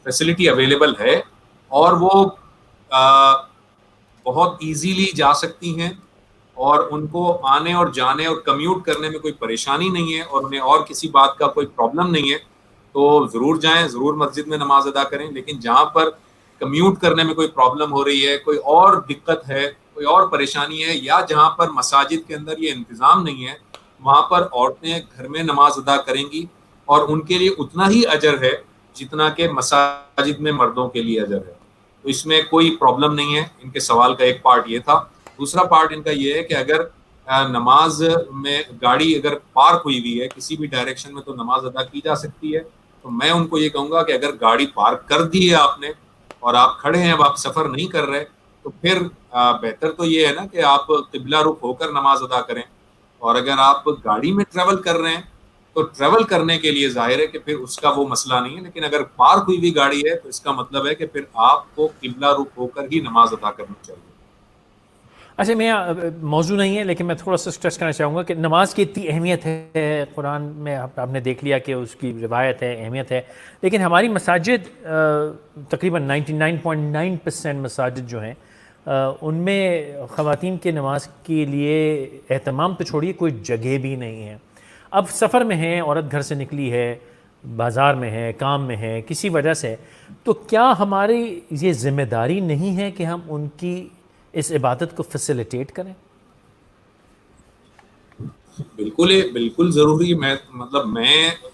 فیسلٹی اویلیبل ہے اور وہ بہت ایزیلی جا سکتی ہیں اور ان کو آنے اور جانے اور کمیوٹ کرنے میں کوئی پریشانی نہیں ہے اور انہیں اور کسی بات کا کوئی پرابلم نہیں ہے, تو ضرور جائیں, ضرور مسجد میں نماز ادا کریں. لیکن جہاں پر کمیوٹ کرنے میں کوئی پرابلم ہو رہی ہے, کوئی اور دقت ہے, کوئی اور پریشانی ہے, یا جہاں پر مساجد کے اندر یہ انتظام نہیں ہے, وہاں پر عورتیں گھر میں نماز ادا کریں گی اور ان کے لیے اتنا ہی اجر ہے جتنا کہ مساجد میں مردوں کے لیے اجر ہے. تو اس میں کوئی پرابلم نہیں ہے. ان کے سوال کا ایک پارٹ یہ تھا. دوسرا پارٹ ان کا یہ ہے کہ اگر نماز میں گاڑی اگر پارک ہوئی ہوئی ہے کسی بھی ڈائریکشن میں تو نماز ادا کی جا سکتی ہے. تو میں ان کو یہ کہوں گا کہ اگر گاڑی پارک کر دی ہے آپ نے اور آپ کھڑے ہیں, اب آپ سفر نہیں کر رہے, تو پھر بہتر تو یہ ہے نا کہ آپ قبلہ رخ ہو کر نماز ادا کریں. اور اگر آپ گاڑی میں ٹریول کر رہے ہیں تو ٹریول کرنے کے لیے ظاہر ہے کہ پھر اس کا وہ مسئلہ نہیں ہے. لیکن اگر پارک ہوئی ہوئی گاڑی ہے تو اس کا مطلب ہے کہ پھر آپ کو قبلہ رخ ہو کر ہی نماز ادا کرنی چاہیے. اچھا, میں موضوع نہیں ہے لیکن میں تھوڑا سا اسٹریس کرنا چاہوں گا کہ نماز کی اتنی اہمیت ہے قرآن میں, آپ نے دیکھ لیا کہ اس کی روایت ہے, اہمیت ہے, لیکن ہماری مساجد تقریباً 99.9% مساجد جو ہیں ان میں خواتین کے نماز کے لیے اہتمام تو چھوڑیے, کوئی جگہ بھی نہیں ہے. اب سفر میں ہیں, عورت گھر سے نکلی ہے, بازار میں ہے, کام میں ہے, کسی وجہ سے, تو کیا ہماری یہ ذمہ داری نہیں ہے کہ ہم ان کی اس عبادت کو فیسیلیٹیٹ کریں؟ بالکل ضروری. میں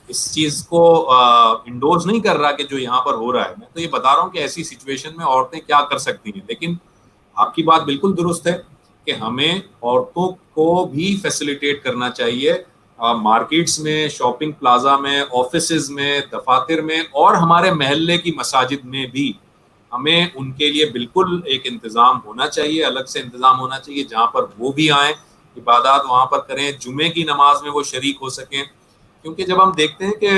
اس چیز کو انڈورس نہیں کر رہا کہ جو یہاں پر ہو رہا ہے, میں تو یہ بتا رہا ہوں کہ ایسی سچویشن میں عورتیں کیا کر سکتی ہیں. لیکن آپ کی بات بالکل درست ہے کہ ہمیں عورتوں کو بھی فیسیلیٹیٹ کرنا چاہیے. مارکیٹس میں, شاپنگ پلازا میں, آفیسز میں, دفاتر میں اور ہمارے محلے کی مساجد میں بھی ہمیں ان کے لیے بالکل ایک انتظام ہونا چاہیے, الگ سے انتظام ہونا چاہیے جہاں پر وہ بھی آئیں, عبادات وہاں پر کریں, جمعے کی نماز میں وہ شریک ہو سکیں. کیونکہ جب ہم دیکھتے ہیں کہ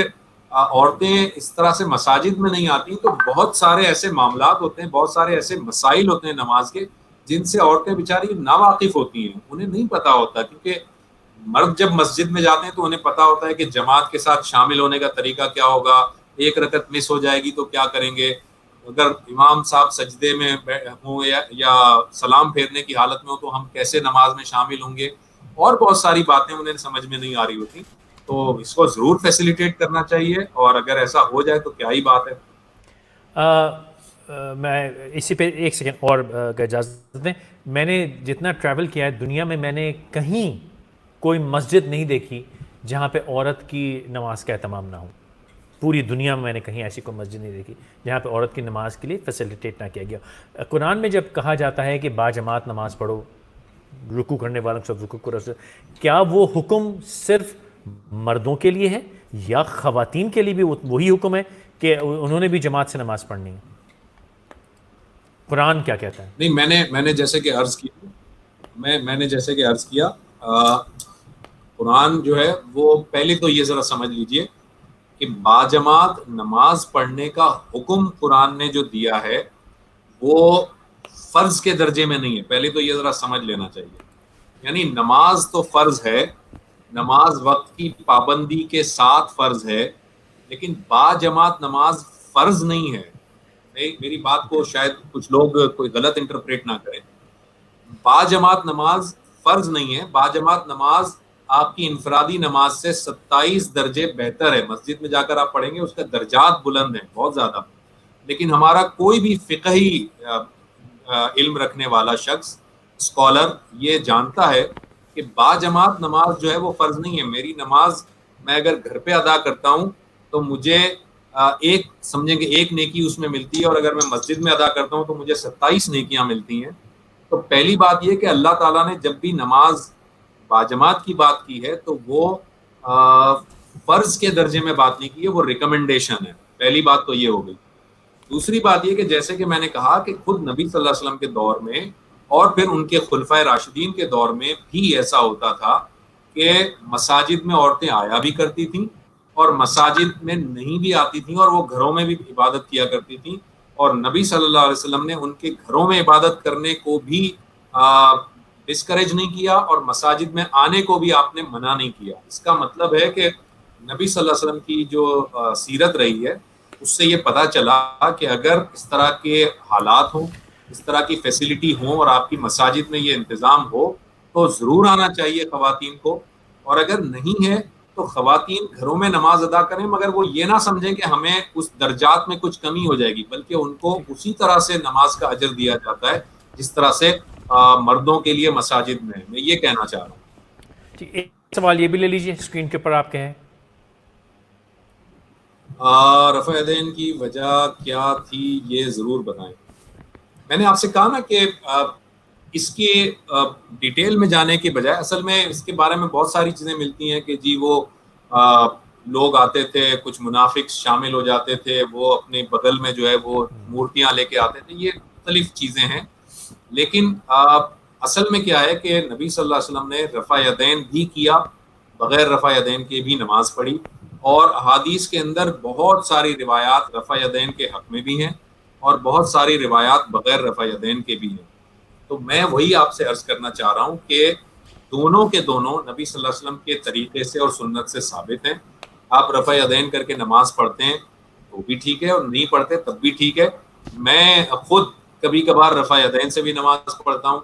عورتیں اس طرح سے مساجد میں نہیں آتی تو بہت سارے ایسے معاملات ہوتے ہیں, بہت سارے ایسے مسائل ہوتے ہیں نماز کے جن سے عورتیں بیچاری ناواقف ہوتی ہیں, انہیں نہیں پتا ہوتا. کیونکہ مرد جب مسجد میں جاتے ہیں تو انہیں پتا ہوتا ہے کہ جماعت کے ساتھ شامل ہونے کا طریقہ کیا ہوگا, ایک رکعت مس ہو جائے گی تو کیا کریں گے, اگر امام صاحب سجدے میں ہوں یا سلام پھیرنے کی حالت میں ہو تو ہم کیسے نماز میں شامل ہوں گے, اور بہت ساری باتیں انہیں سمجھ میں نہیں آ رہی ہوتی. تو اس کو ضرور فیسیلیٹیٹ کرنا چاہیے, اور اگر ایسا ہو جائے تو کیا ہی بات ہے. میں اسی پہ ایک سیکنڈ اور اگر اجازت دیں، میں نے جتنا ٹریول کیا ہے دنیا میں نے کہیں کوئی مسجد نہیں دیکھی جہاں پہ عورت کی نماز کا اہتمام نہ ہو. پوری دنیا میں نے کہیں ایسی کوئی مسجد نہیں دیکھی جہاں پہ عورت کی نماز کے لیے فیسیلیٹیٹ نہ کیا گیا. قرآن میں جب کہا جاتا ہے کہ باجماعت نماز پڑھو، رکوع کرنے والوں کے ساتھ رکوع کرو، کیا وہ حکم صرف مردوں کے لیے ہے یا خواتین کے لیے بھی وہی حکم ہے کہ انہوں نے بھی جماعت سے نماز پڑھنی ہے؟ قرآن کیا کہتا ہے؟ نہیں، میں نے جیسے کہ عرض کیا، میں نے جیسے کہ عرض کیا، قرآن جو ہے وہ پہلے تو یہ ذرا سمجھ لیجئے کہ باجماعت نماز پڑھنے کا حکم قرآن نے جو دیا ہے وہ فرض کے درجے میں نہیں ہے. پہلے تو یہ ذرا سمجھ لینا چاہیے. یعنی نماز تو فرض ہے، نماز وقت کی پابندی کے ساتھ فرض ہے، لیکن باجماعت نماز فرض نہیں ہے. میری بات کو شاید کچھ لوگ کوئی غلط انٹرپریٹ نہ کریں. باجماعت نماز فرض نہیں ہے. باجماعت نماز آپ کی انفرادی نماز سے 27 درجے بہتر ہے. مسجد میں جا کر آپ پڑھیں گے اس کا درجات بلند ہیں بہت زیادہ. لیکن ہمارا کوئی بھی فقہی علم رکھنے والا شخص، اسکالر، یہ جانتا ہے کہ باجماعت نماز جو ہے وہ فرض نہیں ہے. میری نماز میں اگر گھر پہ ادا کرتا ہوں تو مجھے ایک سمجھیں کہ ایک نیکی اس میں ملتی ہے، اور اگر میں مسجد میں ادا کرتا ہوں تو مجھے 27 نیکیاں ملتی ہیں. تو پہلی بات یہ کہ اللہ تعالیٰ نے جب بھی نماز باجماعت کی بات کی ہے تو وہ فرض کے درجے میں بات نہیں کی ہے، وہ ریکمنڈیشن ہے. پہلی بات تو یہ ہو گئی. دوسری بات یہ کہ جیسے کہ میں نے کہا کہ خود نبی صلی اللہ علیہ وسلم کے دور میں اور پھر ان کے خلفائے راشدین کے دور میں بھی ایسا ہوتا تھا کہ مساجد میں عورتیں آیا بھی کرتی تھیں اور مساجد میں نہیں بھی آتی تھیں، اور وہ گھروں میں بھی عبادت کیا کرتی تھیں. اور نبی صلی اللہ علیہ وسلم نے ان کے گھروں میں عبادت کرنے کو بھی ڈسکریج نہیں کیا، اور مساجد میں آنے کو بھی آپ نے منع نہیں کیا. اس کا مطلب ہے کہ نبی صلی اللہ علیہ وسلم کی جو سیرت رہی ہے اس سے یہ پتہ چلا کہ اگر اس طرح کے حالات ہوں، اس طرح کی فیسلٹی ہوں اور آپ کی مساجد میں یہ انتظام ہو تو ضرور آنا چاہیے خواتین کو. اور اگر نہیں ہے تو خواتین گھروں میں نماز ادا کریں، مگر وہ یہ نہ سمجھیں کہ ہمیں اس درجات میں کچھ کمی ہو جائے گی، بلکہ ان کو اسی طرح سے نماز کا اجر دیا جاتا ہے جس طرح سے مردوں کے لیے مساجد میں. میں یہ کہنا چاہ رہا ہوں. جی، ایک سوال یہ بھی لے لیجیے اسکرین کے اوپر آپ کہیں. رفع یدین کی وجہ کیا تھی یہ ضرور بتائیں. میں نے آپ سے کہا نا کہ اس کے ڈیٹیل میں جانے کے بجائے اصل میں اس کے بارے میں بہت ساری چیزیں ملتی ہیں کہ جی وہ لوگ آتے تھے، کچھ منافق شامل ہو جاتے تھے، وہ اپنے بغل میں جو ہے وہ مورتیاں لے کے آتے تھے. یہ مختلف چیزیں ہیں، لیکن اصل میں کیا ہے کہ نبی صلی اللہ علیہ وسلم نے رفع یدین بھی کیا، بغیر رفع یدین کے بھی نماز پڑھی، اور احادیث کے اندر بہت ساری روایات رفع یدین کے حق میں بھی ہیں اور بہت ساری روایات بغیر رفع یدین کے بھی ہیں. تو میں وہی آپ سے عرض کرنا چاہ رہا ہوں کہ دونوں کے دونوں نبی صلی اللہ علیہ وسلم کے طریقے سے اور سنت سے ثابت ہیں. آپ رفع یدین کر کے نماز پڑھتے ہیں تو بھی ٹھیک ہے، اور نہیں پڑھتے تب بھی ٹھیک ہے. میں خود کبھی کبھار رفع یدین سے بھی نماز پڑھتا ہوں،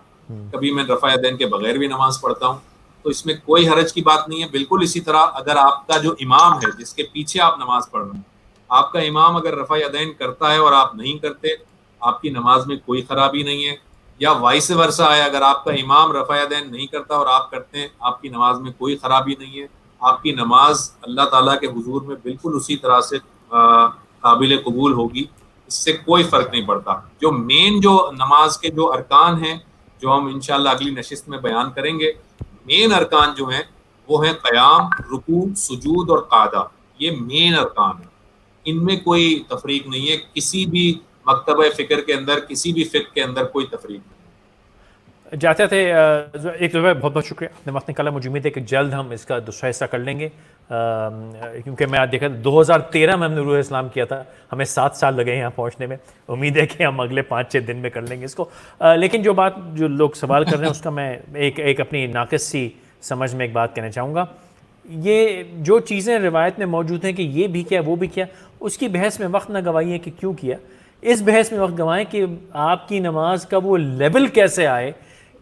کبھی میں رفع یدین کے بغیر بھی نماز پڑھتا ہوں. تو اس میں کوئی حرج کی بات نہیں ہے. بالکل اسی طرح اگر آپ کا جو امام ہے جس کے پیچھے آپ نماز پڑھ رہے ہیں، آپ کا امام اگر رفع یدین کرتا ہے اور آپ نہیں کرتے، آپ کی نماز میں کوئی خرابی نہیں ہے. یا وائس ورثہ ہے، اگر آپ کا امام رفع یدین نہیں کرتا اور آپ کرتے ہیں، آپ کی نماز میں کوئی خرابی نہیں ہے. آپ کی نماز اللہ تعالیٰ کے حضور میں بالکل اسی طرح سے قابل قبول ہوگی. اس سے کوئی فرق نہیں پڑتا. جو مین جو نماز کے جو ارکان ہیں جو ہم انشاءاللہ اگلی نشست میں بیان کریں گے، مین ارکان جو ہیں وہ ہیں قیام، رکوع، سجود اور قعدہ. یہ مین ارکان ہیں، ان میں کوئی تفریق نہیں ہے. کسی بھی مکتبہ فکر کے اندر، کسی بھی فقہ کے اندر کوئی تفریق نہیں. جاتے تھے ایک دفعہ بہت بہت شکریہ، آپ نے وقت نکالا. مجھے امید ہے کہ جلد ہم اس کا دوسرا حصہ کر لیں گے، کیونکہ میں آج دیکھا 2013 میں ہم نے روح اسلام کیا تھا، ہمیں 7 سال لگے یہاں پہنچنے میں. امید ہے کہ ہم اگلے 5-6 دن میں کر لیں گے اس کو. لیکن جو بات جو لوگ سوال کر رہے ہیں اس کا میں ایک اپنی ناقص سی سمجھ میں ایک بات کہنا چاہوں گا. یہ جو چیزیں روایت میں موجود ہیں کہ یہ بھی کیا وہ بھی کیا، اس کی بحث میں وقت نہ گوائیے کہ کیوں کیا. اس بحث میں وقت گوائیں کہ آپ کی نماز کا وہ لیول کیسے آئے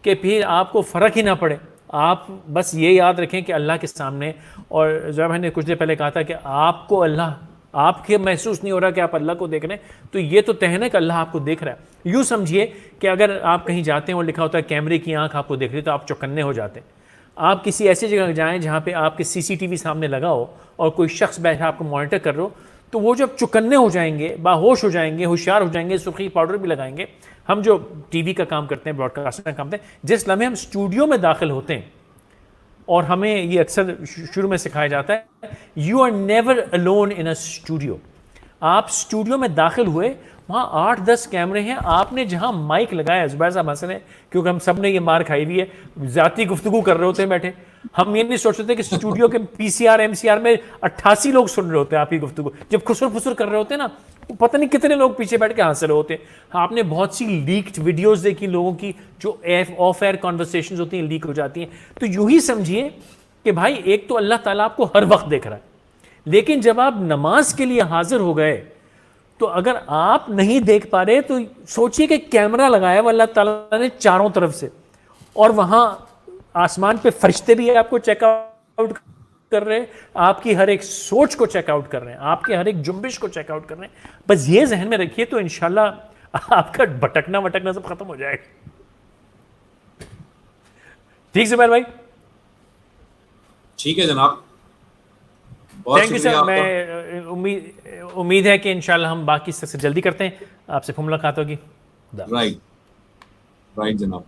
کہ پھر آپ کو فرق ہی نہ پڑے. آپ بس یہ یاد رکھیں کہ اللہ کے سامنے، اور ذرا میں نے کچھ دیر پہلے کہا تھا کہ آپ کو اللہ آپ کے محسوس نہیں ہو رہا کہ آپ اللہ کو دیکھ رہے ہیں, تو یہ تو تہن ہے کہ اللہ آپ کو دیکھ رہا ہے. یوں سمجھیے کہ اگر آپ کہیں جاتے ہیں اور لکھا ہوتا ہے کیمرے کی آنکھ آپ کو دیکھ رہی, تو آپ چوکنے ہو جاتے ہیں. آپ کسی ایسی جگہ جائیں جہاں پہ آپ کے سی سی ٹی وی سامنے لگا ہو اور کوئی شخص بیٹھا آپ کو مانیٹر کر رہا ہو, تو وہ جب چکنے ہو جائیں گے, باہوش ہو جائیں گے, ہوشیار ہو جائیں گے, سرخی پاؤڈر بھی لگائیں گے. ہم جو ٹی وی کا کام کرتے ہیں, براڈ کاسٹنگ کا کام کرتے ہیں, جس لمحے ہم اسٹوڈیو میں داخل ہوتے ہیں, اور ہمیں یہ اکثر شروع میں سکھایا جاتا ہے, you are never alone in a studio. آپ اسٹوڈیو میں داخل ہوئے, وہاں 8-10 کیمرے ہیں, آپ نے جہاں مائک لگایا, زبیر صاحب ہنس رہے ہیں کیونکہ ہم سب نے یہ مار کھائی ہوئی ہے, ذاتی گفتگو کر رہے ہوتے ہیں بیٹھے. ہم یہ نہیں سوچتے کہ اسٹوڈیو کے P C R M C R میں 88 لوگ سن رہے ہوتے ہیں آپ کی گفتگو. جب خسر پھسر کر رہے ہوتے ہیں نا, پتہ نہیں کتنے لوگ پیچھے بیٹھ کے ہنس رہے ہوتے ہیں. آپ نے بہت سی لیکڈ ویڈیوز دیکھی لوگوں کی, جو آف ایئر کانورسیشنز ہوتی ہیں, لیک ہو جاتی ہیں. تو یوں ہی سمجھیے کہ بھائی ایک تو اللہ تعالیٰ آپ کو ہر وقت دیکھ رہا ہے, لیکن جب آپ نماز کے لیے حاضر ہو گئے, تو اگر آپ نہیں دیکھ پا رہے تو سوچئے کہ کیمرہ لگایا وہ اللہ تعالیٰ نے چاروں طرف سے, اور وہاں آسمان پہ فرشتے بھی آپ کو چیک آؤٹ کر رہے ہیں, آپ کی ہر ایک سوچ کو چیک آؤٹ کر رہے ہیں, آپ کے ہر ایک جنبش کو چیک آؤٹ کر رہے ہیں. بس یہ ذہن میں رکھیے تو انشاءاللہ آپ کا بھٹکنا سب ختم ہو جائے گا. ٹھیک زبیر بھائی؟ ٹھیک ہے جناب, بہت تھینک یو شکریہ سر. آپ کا. میں امید ہے کہ انشاءاللہ ہم باقی سے جلدی کرتے ہیں, آپ سے پھر ملاقات ہوگی. رائٹ جناب.